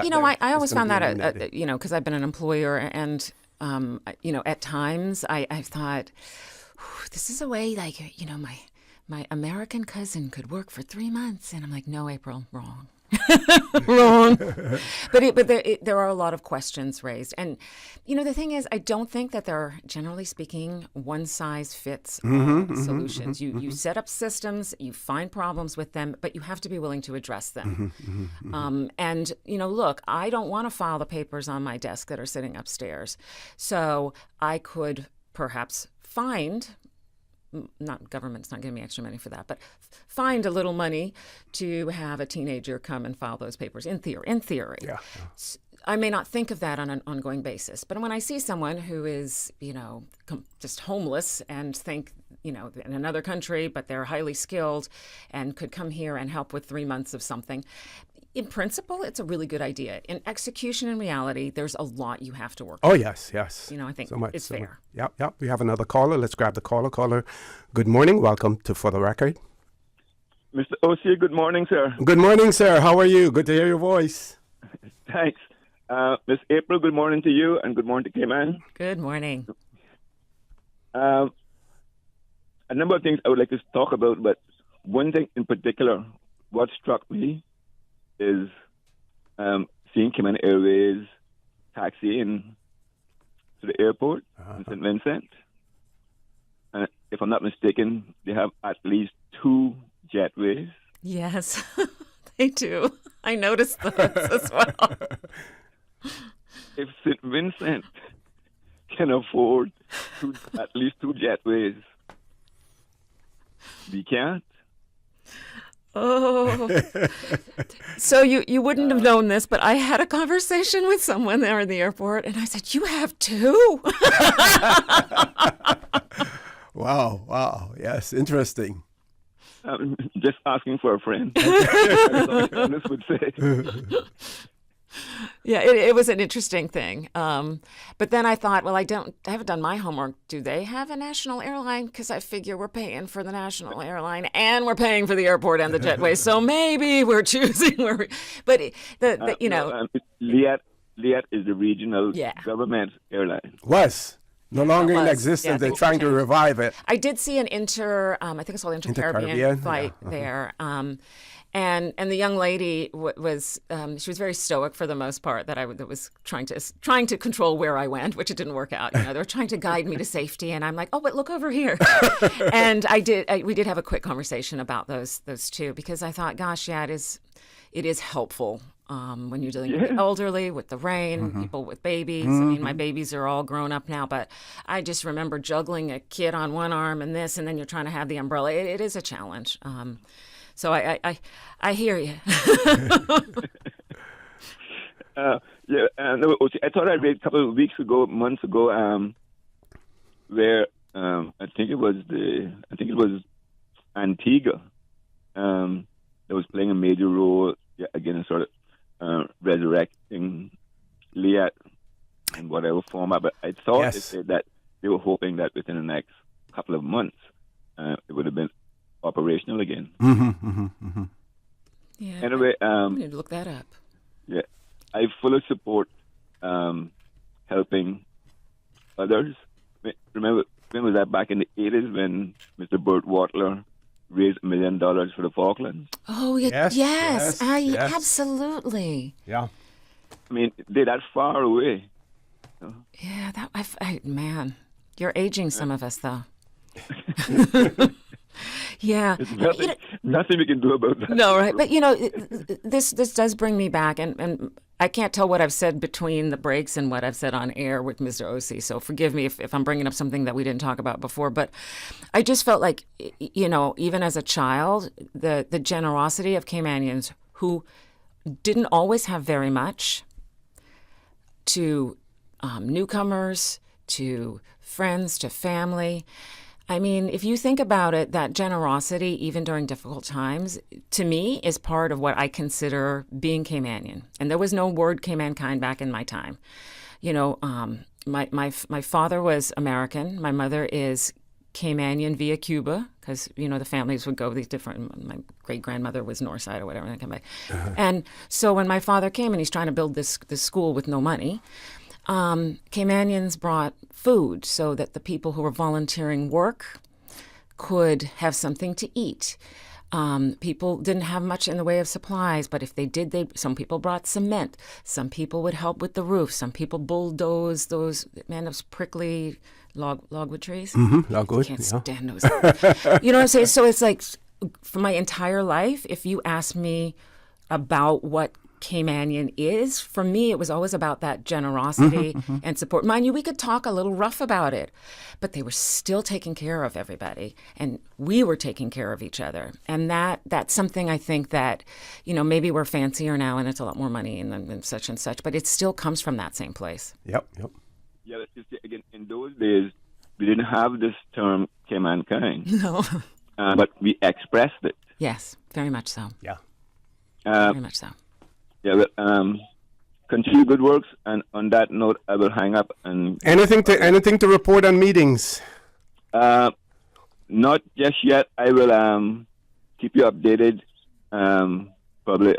always found that because I've been an employer, and at times I thought this is a way my American cousin could work for 3 months, and I'm like, no, April, wrong. Wrong. But there are a lot of questions raised. And, the thing is, I don't think that there are, generally speaking, one-size-fits-all solutions. You set up systems, you find problems with them, but you have to be willing to address them. And, look, I don't want to file the papers on my desk that are sitting upstairs. So I could perhaps find... government's not giving me extra money for that, but find a little money to have a teenager come and file those papers in theory. Yeah. I may not think of that on an ongoing basis, but when I see someone who is, just homeless and think, in another country, but they're highly skilled and could come here and help with 3 months of something, in principle, it's a really good idea. In execution and reality, there's a lot you have to work on. Oh, yes. I think it's fair. Yep. We have another caller. Let's grab the caller. Caller, good morning. Welcome to For the Record. Mr. O.C., good morning, sir. Good morning, sir. How are you? Good to hear your voice. Thanks. Miss April, good morning to you, and good morning to Cayman. Good morning. A number of things I would like to talk about, but one thing in particular, what struck me is seeing Cayman Airways taxiing to the airport in St. Vincent. And if I'm not mistaken, they have at least 2 jetways. Yes, they do. I noticed those as well. If St. Vincent can afford at least 2 jetways, we can't. Oh, so you wouldn't have known this, but I had a conversation with someone there in the airport, and I said, "You have 2?" Wow. Yes, interesting. Just asking for a friend. That's what would say. Yeah, it was an interesting thing. But then I thought, well, I haven't done my homework. Do they have a national airline? Because I figure we're paying for the national airline and we're paying for the airport and the jetway. So maybe we're choosing where we, but Liat is the regional government airline. Was. No longer in was. existence. Yeah, They're things trying to changed. revive it. I did see an I think it's called Inter-Caribbean flight there. And the young lady was she was very stoic for the most part. That was trying to control where I went, which it didn't work out. They were trying to guide me to safety, and I'm like, oh, but look over here. And we did have a quick conversation about those two, because I thought, gosh, yeah, it is helpful. When you're dealing with the elderly, with the rain, people with babies. I mean, my babies are all grown up now, but I just remember juggling a kid on one arm and this, and then you're trying to have the umbrella. It is a challenge. So I hear you. I thought I read a couple of months ago, where I think it was Antigua that was playing a major role again in sort of resurrecting Liat in whatever format. But I thought they said that they were hoping that within the next couple of months it would have been operational again. Yeah. Anyway, I need to look that up. Yeah, I fully support helping others. Remember, when was that? Back in the 80s when Mr. Burt Watler raised $1 million for the Falklands. Oh, yes. Absolutely. Yeah. I mean, they're that far away. Yeah, man, you're aging some of us, though. Yeah. There's nothing we can do about that. No, right. But, this does bring me back, and I can't tell what I've said between the breaks and what I've said on air with Mr. O.C., so forgive me if I'm bringing up something that we didn't talk about before. But I just felt like, even as a child, the generosity of Caymanians who didn't always have very much, to newcomers, to friends, to family. I mean, if you think about it, that generosity, even during difficult times, to me, is part of what I consider being Caymanian. And there was no word Caymankind back in my time. My father was American. My mother is Caymanian via Cuba, because, the families would go these different, my great-grandmother was north side or whatever, and I come back. And so when my father came and he's trying to build this school with no money, Caymanians brought food so that the people who were volunteering work could have something to eat. People didn't have much in the way of supplies, but if they did, some people brought cement. Some people would help with the roof. Some people bulldozed those prickly logwood trees. Logwood. I can't stand those. You know what I'm saying? So it's like, for my entire life, if you ask me about what Caymanian is, for me, it was always about that generosity and support. Mind you, we could talk a little rough about it, but they were still taking care of everybody, and we were taking care of each other. And that's something I think that, maybe we're fancier now and it's a lot more money and such and such, but it still comes from that same place. Yep. Yeah, again, in those days, we didn't have this term Caymankind. No. But we expressed it. Yes, very much so. Yeah. Very much so. Yeah, continue good works, and on that note, I will hang up. And anything to report on meetings? Not just yet. I will keep you updated. Probably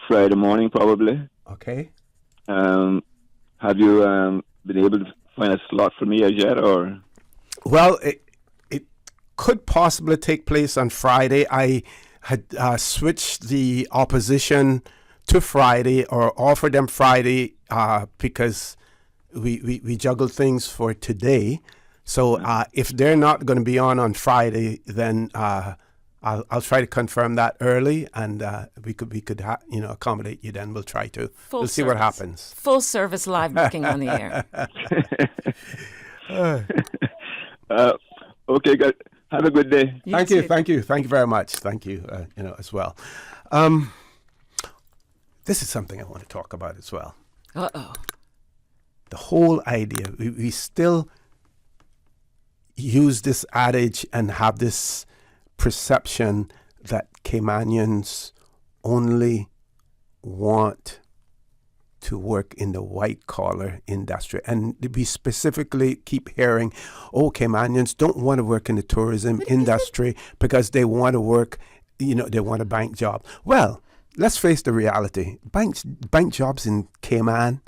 Friday morning, probably. Okay. Have you been able to find a slot for me as yet, or? Well, it could possibly take place on Friday. I had switched the opposition to Friday, or offered them Friday, because we juggled things for today. So if they're not going to be on Friday, then I'll try to confirm that early, and we could accommodate you. Then we'll try to. We'll see what happens. Full service live booking on the air. Okay, guys. Have a good day. Thank you very much. Thank you, as well. This is something I want to talk about as well. Uh-oh. The whole idea, we still use this adage and have this perception that Caymanians only want to work in the white-collar industry. And we specifically keep hearing, Caymanians don't want to work in the tourism industry because they want to work, they want a bank job. Well, let's face the reality. Bank jobs in Cayman,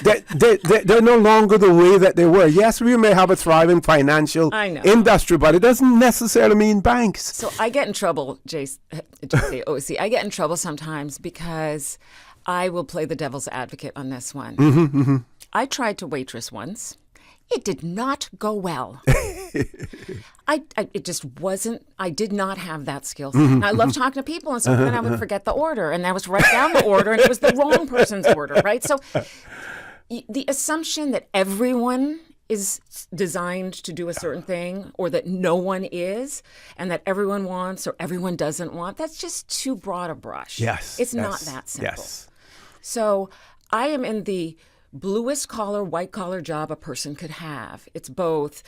they're no longer the way that they were. Yes, we may have a thriving financial industry, but it doesn't necessarily mean banks. So I get in trouble, JC, OC. I get in trouble sometimes because I will play the devil's advocate on this one. Mm-hmm, mm-hmm. I tried to waitress once. It did not go well. It just wasn't, I did not have that skill set. And I love talking to people, and so then I would forget the order, and I was write down the order, and it was the wrong person's order, right? So the assumption that everyone is designed to do a certain thing, or that no one is, and that everyone wants or everyone doesn't want, that's just too broad a brush. Yes. It's not that simple. Yes. So I am in the bluest collar, white collar job a person could have. It's both,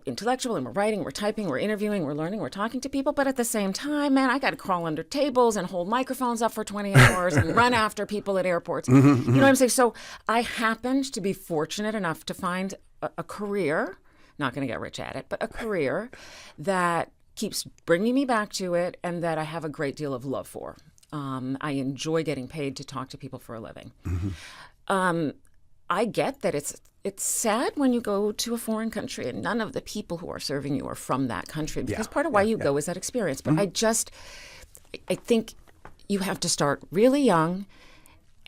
intellectual, and we're writing, we're typing, we're interviewing, we're learning, we're talking to people. But at the same time, man, I got to crawl under tables and hold microphones up for 20 hours and run after people at airports. You know what I'm saying? So I happened to be fortunate enough to find a career, not going to get rich at it, but a career that keeps bringing me back to it and that I have a great deal of love for. I enjoy getting paid to talk to people for a living. I get that it's sad when you go to a foreign country and none of the people who are serving you are from that country, because part of why you go is that experience. But I think you have to start really young,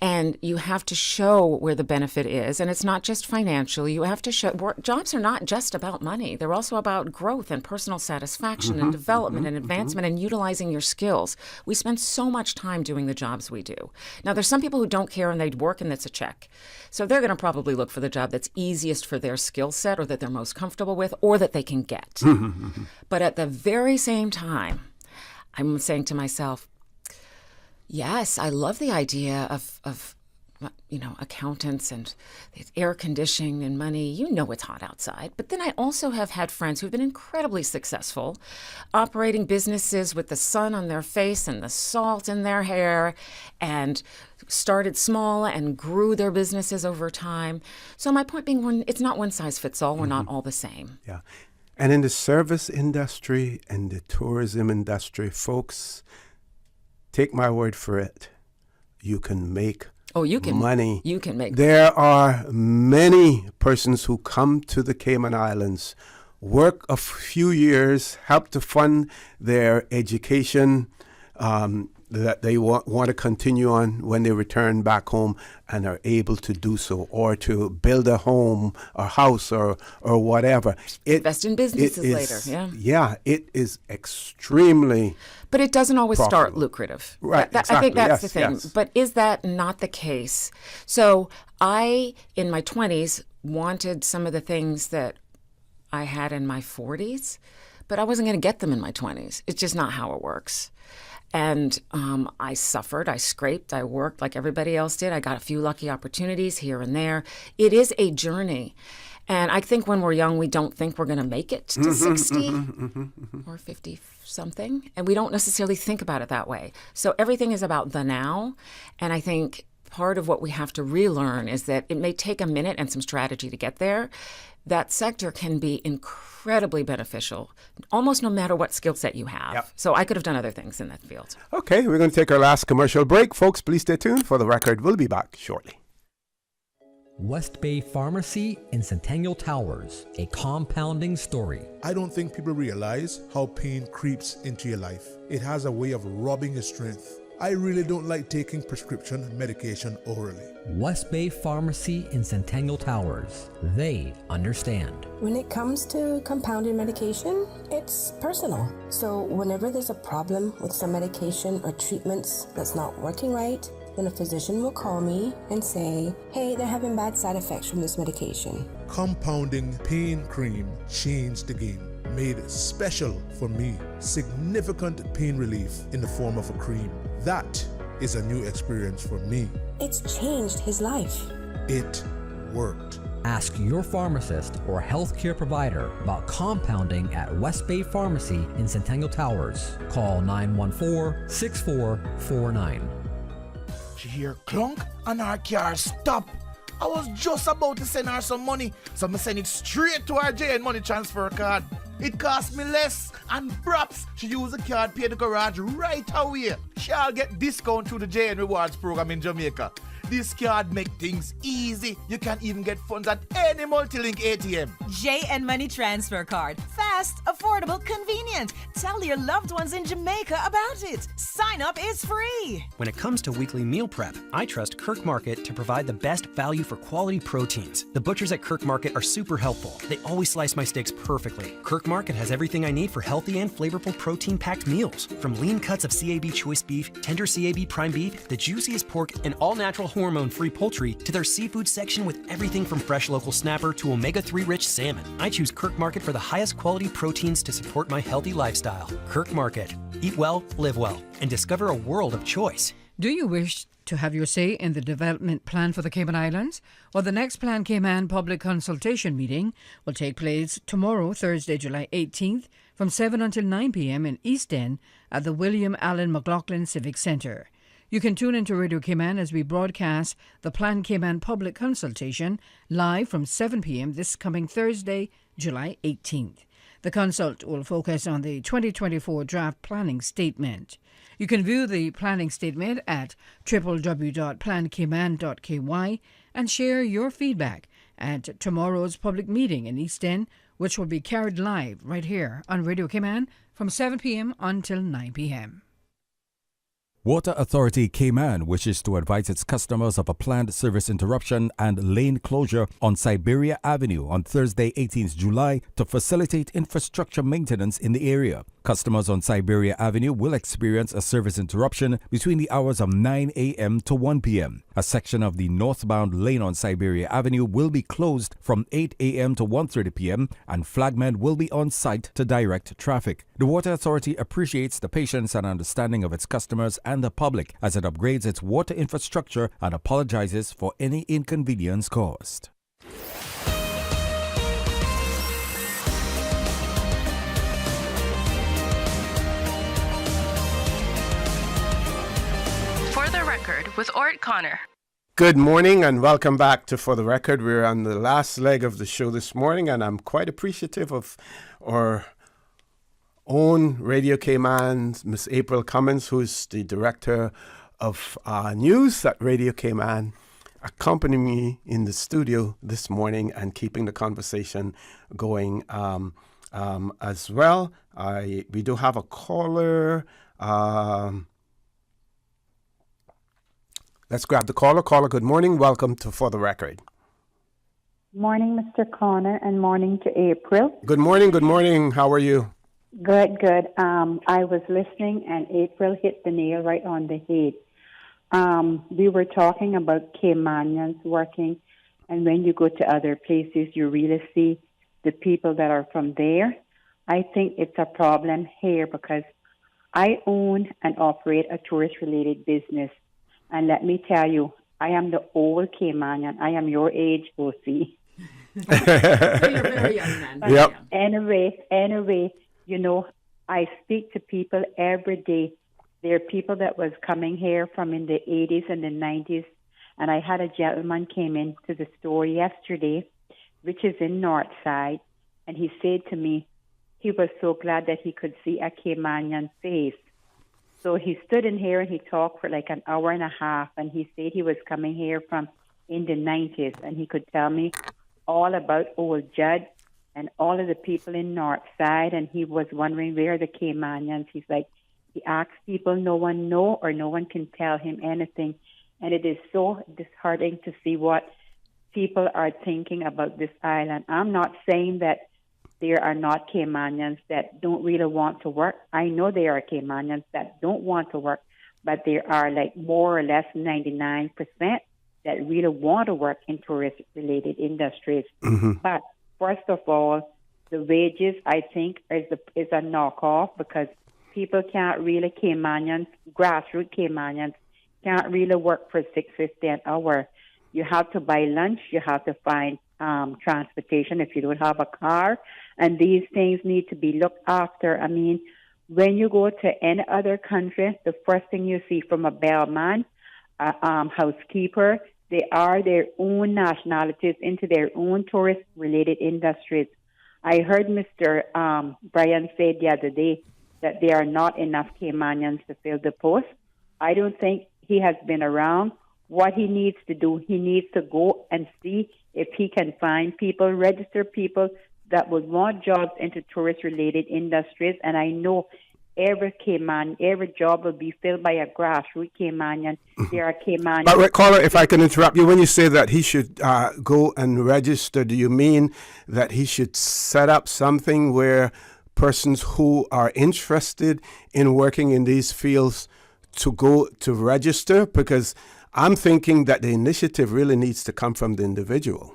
and you have to show where the benefit is. And it's not just financial. You have to show jobs are not just about money. They're also about growth and personal satisfaction and development and advancement and utilizing your skills. We spend so much time doing the jobs we do. Now, there's some people who don't care and they work and it's a check. So they're going to probably look for the job that's easiest for their skill set, or that they're most comfortable with, or that they can get. But at the very same time, I'm saying to myself, yes, I love the idea of accountants and air conditioning and money. It's hot outside. But then I also have had friends who've been incredibly successful operating businesses with the sun on their face and the salt in their hair, and started small and grew their businesses over time. So my point being, it's not one size fits all. We're not all the same. Yeah. And in the service industry and the tourism industry, folks, take my word for it, you can make money. You can make money. There are many persons who come to the Cayman Islands, work a few years, help to fund their education that they want to continue on when they return back home, and are able to do so, or to build a home or house or whatever. Invest in businesses later. Yeah, it is extremely. But it doesn't always profitable. start lucrative. Right, exactly. I think that's the thing. Yes. But is that not the case? So I, in my 20s, wanted some of the things that I had in my 40s, but I wasn't going to get them in my 20s. It's just not how it works. And I suffered, I scraped, I worked like everybody else did. I got a few lucky opportunities here and there. It is a journey. And I think when we're young, we don't think we're going to make it to 60 or 50-something. And we don't necessarily think about it that way. So everything is about the now. And I think part of what we have to relearn is that it may take a minute and some strategy to get there. That sector can be incredibly beneficial, almost no matter what skill set you have. Yep. So I could have done other things in that field. Okay, we're going to take our last commercial break. Folks, please stay tuned. For the record, we'll be back shortly. West Bay Pharmacy in Centennial Towers, a compounding story. I don't think people realize how pain creeps into your life. It has a way of robbing your strength. I really don't like taking prescription medication orally. West Bay Pharmacy in Centennial Towers. They understand. When it comes to compounded medication, it's personal. So whenever there's a problem with some medication or treatments that's not working right, then a physician will call me and say, hey, they're having bad side effects from this medication. Compounding pain cream changed the game. Made special for me. Significant pain relief in the form of a cream. That is a new experience for me. It's changed his life. It worked. Ask your pharmacist or healthcare provider about compounding at West Bay Pharmacy in Centennial Towers. Call 914-6449. She hear clunk and her car stop. I was just about to send her some money, so I send it straight to her JN Money transfer card. It cost me less, and perhaps she use the card, pay the garage right away. She'll get discount through the JN Rewards program in Jamaica. This card make things easy. You can even get funds at any multi-link ATM. JN Money Transfer Card. Fast, affordable, convenient. Tell your loved ones in Jamaica about it. Sign up is free. When it comes to weekly meal prep, I trust Kirk Market to provide the best value for quality proteins. The butchers at Kirk Market are super helpful. They always slice my steaks perfectly. Kirk Market has everything I need for healthy and flavorful protein-packed meals. From lean cuts of CAB choice beef, tender CAB prime beef, the juiciest pork, and all-natural hormone-free poultry, to their seafood section with everything from fresh local snapper to omega-3 rich salmon. I choose Kirk Market for the highest quality proteins to support my healthy lifestyle. Kirk Market. Eat well, live well, and discover a world of choice. Do you wish to have your say in the development plan for the Cayman Islands? Well, the next Plan Cayman public consultation meeting will take place tomorrow, Thursday, July 18th, from 7 until 9 p.m. in East End at the William Allen McLaughlin Civic Centre. You can tune into Radio Cayman as we broadcast the Plan Cayman public consultation live from 7 p.m. this coming Thursday, July 18th. The consult will focus on the 2024 draft planning statement. You can view the planning statement at www.plancayman.ky and share your feedback at tomorrow's public meeting in East End, which will be carried live right here on Radio Cayman from 7 p.m. until 9 p.m. Water Authority Cayman wishes to advise its customers of a planned service interruption and lane closure on Siberia Avenue on Thursday, 18th July to facilitate infrastructure maintenance in the area. Customers on Siberia Avenue will experience a service interruption between the hours of 9 a.m. to 1 p.m. A section of the northbound lane on Siberia Avenue will be closed from 8 a.m. to 1:30 p.m. and flagmen will be on site to direct traffic. The Water Authority appreciates the patience and understanding of its customers and the public as it upgrades its water infrastructure and apologizes for any inconvenience caused. For the Record with Orrett Connor. Good morning and welcome back to For the Record. We're on the last leg of the show this morning, and I'm quite appreciative of our own Radio Cayman's Miss April Cummings, who's the director of news at Radio Cayman, accompanying me in the studio this morning and keeping the conversation going as well. We do have a caller. Let's grab the caller. Caller, good morning. Welcome to For the Record. Morning, Mr. Connor, and morning to April. Good morning. Good morning. How are you? Good, good. I was listening, and April hit the nail right on the head. We were talking about Caymanians working, and when you go to other places, you really see the people that are from there. I think it's a problem here because I own and operate a tourist-related business. And let me tell you, I am the old Caymanian. I am your age, OC. So you're very young man. Yep. Anyway, you know, I speak to people every day. There are people that was coming here from in the 80s and the 90s. And I had a gentleman came into the store yesterday, which is in Northside. And he said to me, he was so glad that he could see a Caymanian face. So he stood in here and he talked for like an hour and a half, and he said he was coming here from in the 90s, and he could tell me all about old Judd and all of the people in Northside, and he was wondering where the Caymanians. He's like, he asks people, no one know or no one can tell him anything, and it is so disheartening to see what people are thinking about this island. I'm not saying that there are not Caymanians that don't really want to work. I know there are Caymanians that don't want to work, but there are like more or less 99% that really want to work in tourist-related industries. Mm-hmm. But first of all, the wages, I think, is a knockoff because people can't really, Caymanians, grassroots Caymanians, can't really work for $6.50 an hour. You have to buy lunch. You have to find transportation if you don't have a car. And these things need to be looked after. I mean, when you go to any other country, the first thing you see from a bellman, housekeeper. They are their own nationalities into their own tourist-related industries. I heard Mr. Brian say the other day that there are not enough Caymanians to fill the post. I don't think he has been around. What he needs to do, he needs to go and see if he can find people, register people that would want jobs into tourist-related industries. And I know every job will be filled by a grassroots Caymanian. There are Caymanians. But caller, if I can interrupt you, when you say that he should go and register, do you mean that he should set up something where persons who are interested in working in these fields to go to register? Because I'm thinking that the initiative really needs to come from the individual.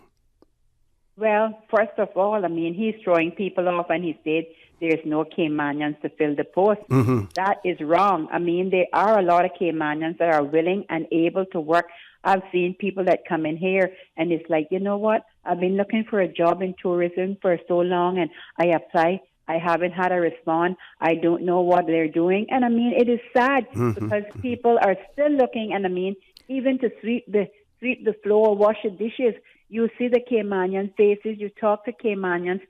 Well, first of all, I mean, he's throwing people off and he said there's no Caymanians to fill the post. Mm-hmm. That is wrong. I mean, there are a lot of Caymanians that are willing and able to work. I've seen people that come in here and it's like, you know what? I've been looking for a job in tourism for so long and I apply. I haven't had a response. I don't know what they're doing. And I mean, it is sad because people are still looking. And I mean, even to sweep the floor, wash the dishes, you see the Caymanian faces. You talk to Caymanians,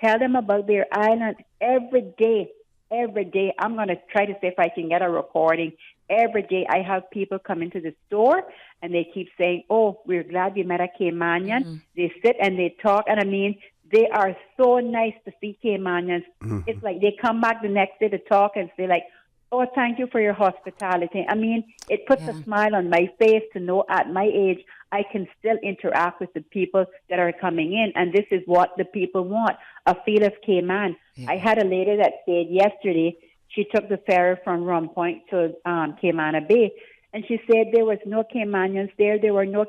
tell them about their island every day. Every day, I'm going to try to see if I can get a recording. Every day, I have people come into the store and they keep saying, "Oh, we're glad we met a Caymanian." They sit and they talk, and I mean, they are so nice to see Caymanians. It's like they come back the next day to talk and say like, "Oh, thank you for your hospitality." I mean, it puts a smile on my face to know at my age I can still interact with the people that are coming in. And this is what the people want, a feel of Cayman. I had a lady that stayed yesterday. She took the ferry from Rum Point to Cayman Bay. And she said there was no Caymanians there. There were no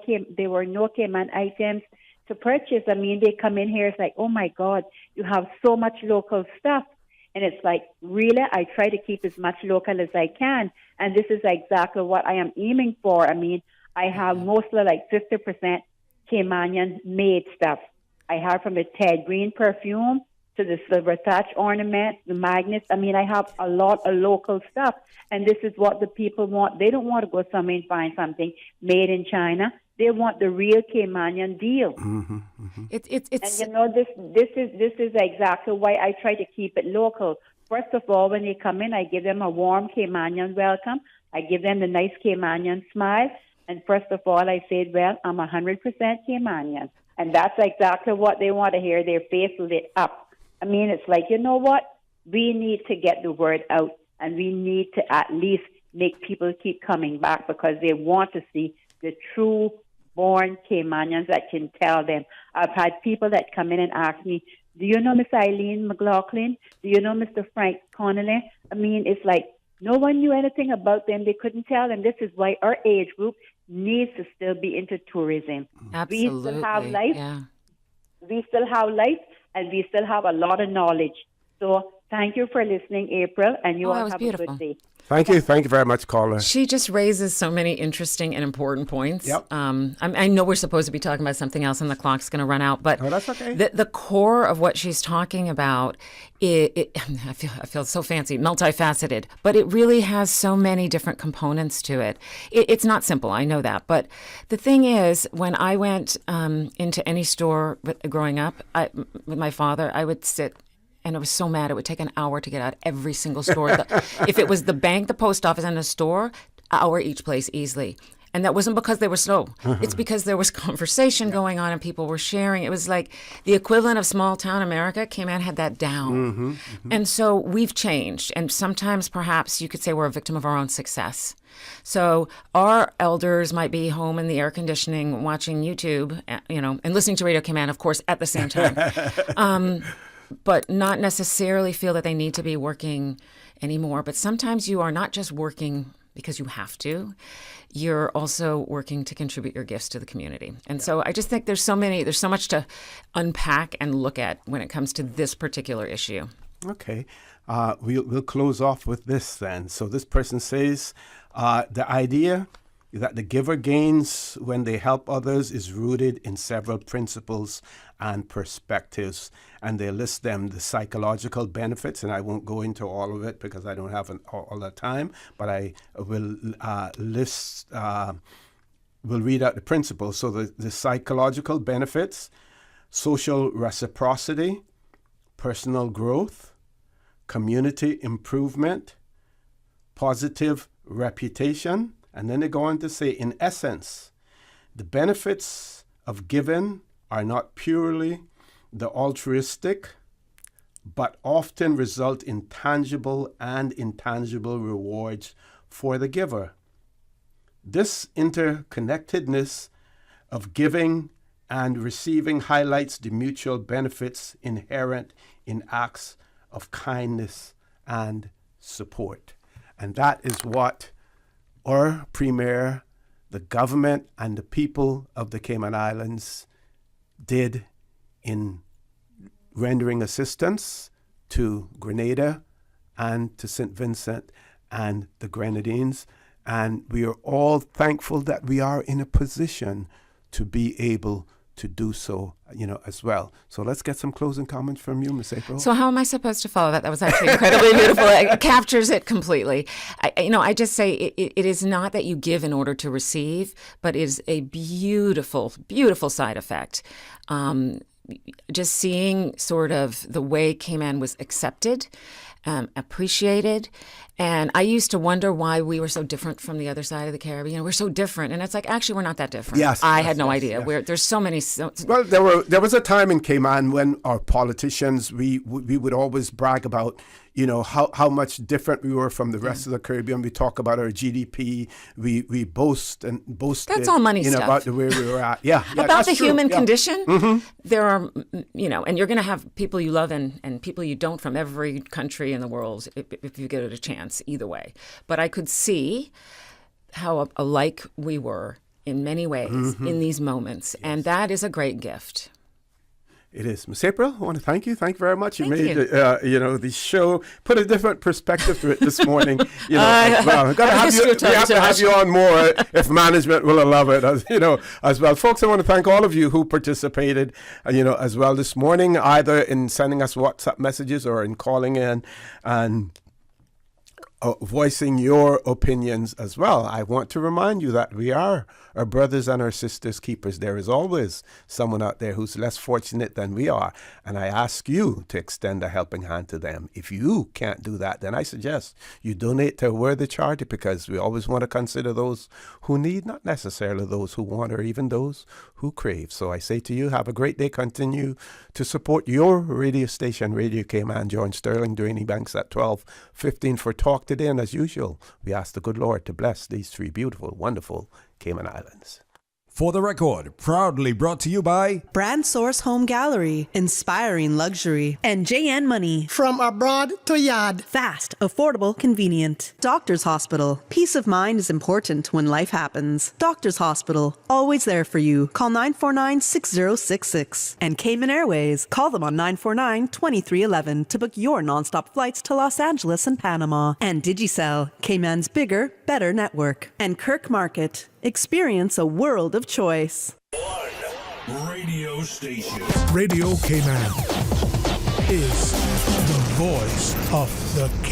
Cayman items to purchase. I mean, they come in here, it's like, oh my God, you have so much local stuff. And it's like, really, I try to keep as much local as I can. And this is exactly what I am aiming for. I mean, I have mostly like 50% Caymanian made stuff. I have from the Ted Green perfume to the silver touch ornament, the magnets. I mean, I have a lot of local stuff. And this is what the people want. They don't want to go somewhere and find something made in China. They want the real Caymanian deal. It's and you know, this is exactly why I try to keep it local. First of all, when they come in, I give them a warm Caymanian welcome. I give them the nice Caymanian smile. And first of all, I said, well, I'm 100% Caymanian. And that's exactly what they want to hear, their face lit up. I mean, it's like, you know what? We need to get the word out. And we need to at least make people keep coming back because they want to see the true born Caymanians that can tell them. I've had people that come in and ask me, do you know Miss Eileen McLaughlin? Do you know Mr. Frank Connolly? I mean, it's like no one knew anything about them. They couldn't tell. And this is why our age group needs to still be into tourism. Absolutely. We still have life. Yeah. We still have life, and we still have a lot of knowledge. So thank you for listening, April, and you all have a good day. Thank you. Thank you very much, caller. She just raises so many interesting and important points. Yep. I know we're supposed to be talking about something else and the clock's going to run out, but that's okay. The core of what she's talking about, I feel so fancy, multifaceted, but it really has so many different components to it. It's not simple, I know that. But the thing is, when I went into any store growing up with my father, I would sit and I was so mad. It would take an hour to get out every single store. If it was the bank, the post office, and the store, hour each place easily. And that wasn't because they were slow. It's because there was conversation going on and people were sharing. It was like the equivalent of small town America. Cayman had that down. And so we've changed. And sometimes perhaps you could say we're a victim of our own success. So our elders might be home in the air conditioning watching YouTube, and listening to Radio Cayman, of course, at the same time. But not necessarily feel that they need to be working anymore. But sometimes you are not just working because you have to. You're also working to contribute your gifts to the community. And so I just think there's so much to unpack and look at when it comes to this particular issue. Okay. We'll close off with this then. So this person says, the idea that the giver gains when they help others is rooted in several principles and perspectives. And they list them, the psychological benefits, and I won't go into all of it because I don't have all the time, but I will we'll read out the principles. So the psychological benefits: social reciprocity, personal growth, community improvement, positive reputation. And then they go on to say, in essence, the benefits of giving are not purely the altruistic, but often result in tangible and intangible rewards for the giver. This interconnectedness of giving and receiving highlights the mutual benefits inherent in acts of kindness and support. And that is what our Premier, the government, and the people of the Cayman Islands did in rendering assistance to Grenada and to St. Vincent and the Grenadines. And we are all thankful that we are in a position to be able to do so, as well. So let's get some closing comments from you, Ms. April. So how am I supposed to follow that? That was actually incredibly beautiful. It captures it completely. I just say it is not that you give in order to receive, but it is a beautiful, beautiful side effect. Just seeing sort of the way Cayman was accepted, appreciated. And I used to wonder why we were so different from the other side of the Caribbean. We're so different. And it's like, actually, we're not that different. Yes. I had no idea. Yes. There's so many. Well, there was a time in Cayman when our politicians, we would always brag about, how much different we were from the rest of the Caribbean. We talk about our GDP. We boast. That's all money stuff. About the way we were at. Yeah. About the human condition. Mm-hmm. There are, and you're going to have people you love and people you don't from every country in the world if you get it a chance. Either way. But I could see how alike we were in many ways in these moments. Yes. And that is a great gift. It is. Ms. April, I want to thank you. Thank you very much. Thank you made you. The show, put a different perspective to it this morning. As well. We have to have you on more if management will allow it, as well. Folks, I want to thank all of you who participated, as well this morning, either in sending us WhatsApp messages or in calling in and voicing your opinions as well. I want to remind you that we are our brothers and our sisters' keepers. There is always someone out there who's less fortunate than we are, and I ask you to extend a helping hand to them. If you can't do that, then I suggest you donate to a worthy charity, because we always want to consider those who need, not necessarily those who want or even those who crave. So I say to you, have a great day. Continue to support your radio station, Radio Cayman. Join Sterling Duane Banks at 12:15 for Talk Today. And as usual, we ask the good Lord to bless these three beautiful, wonderful Cayman Islands. For the Record, proudly brought to you by Brand Source Home Gallery, inspiring luxury, and JN Money. From abroad to yard. Fast, affordable, convenient. Doctor's Hospital. Peace of mind is important when life happens. Doctor's Hospital, always there for you. Call 949-6066. And Cayman Airways. Call them on 949-2311 to book your nonstop flights to Los Angeles and Panama. And Digicel, Cayman's bigger, better network. And Kirk Market. Experience a world of choice. One radio station. Radio Cayman is the voice of the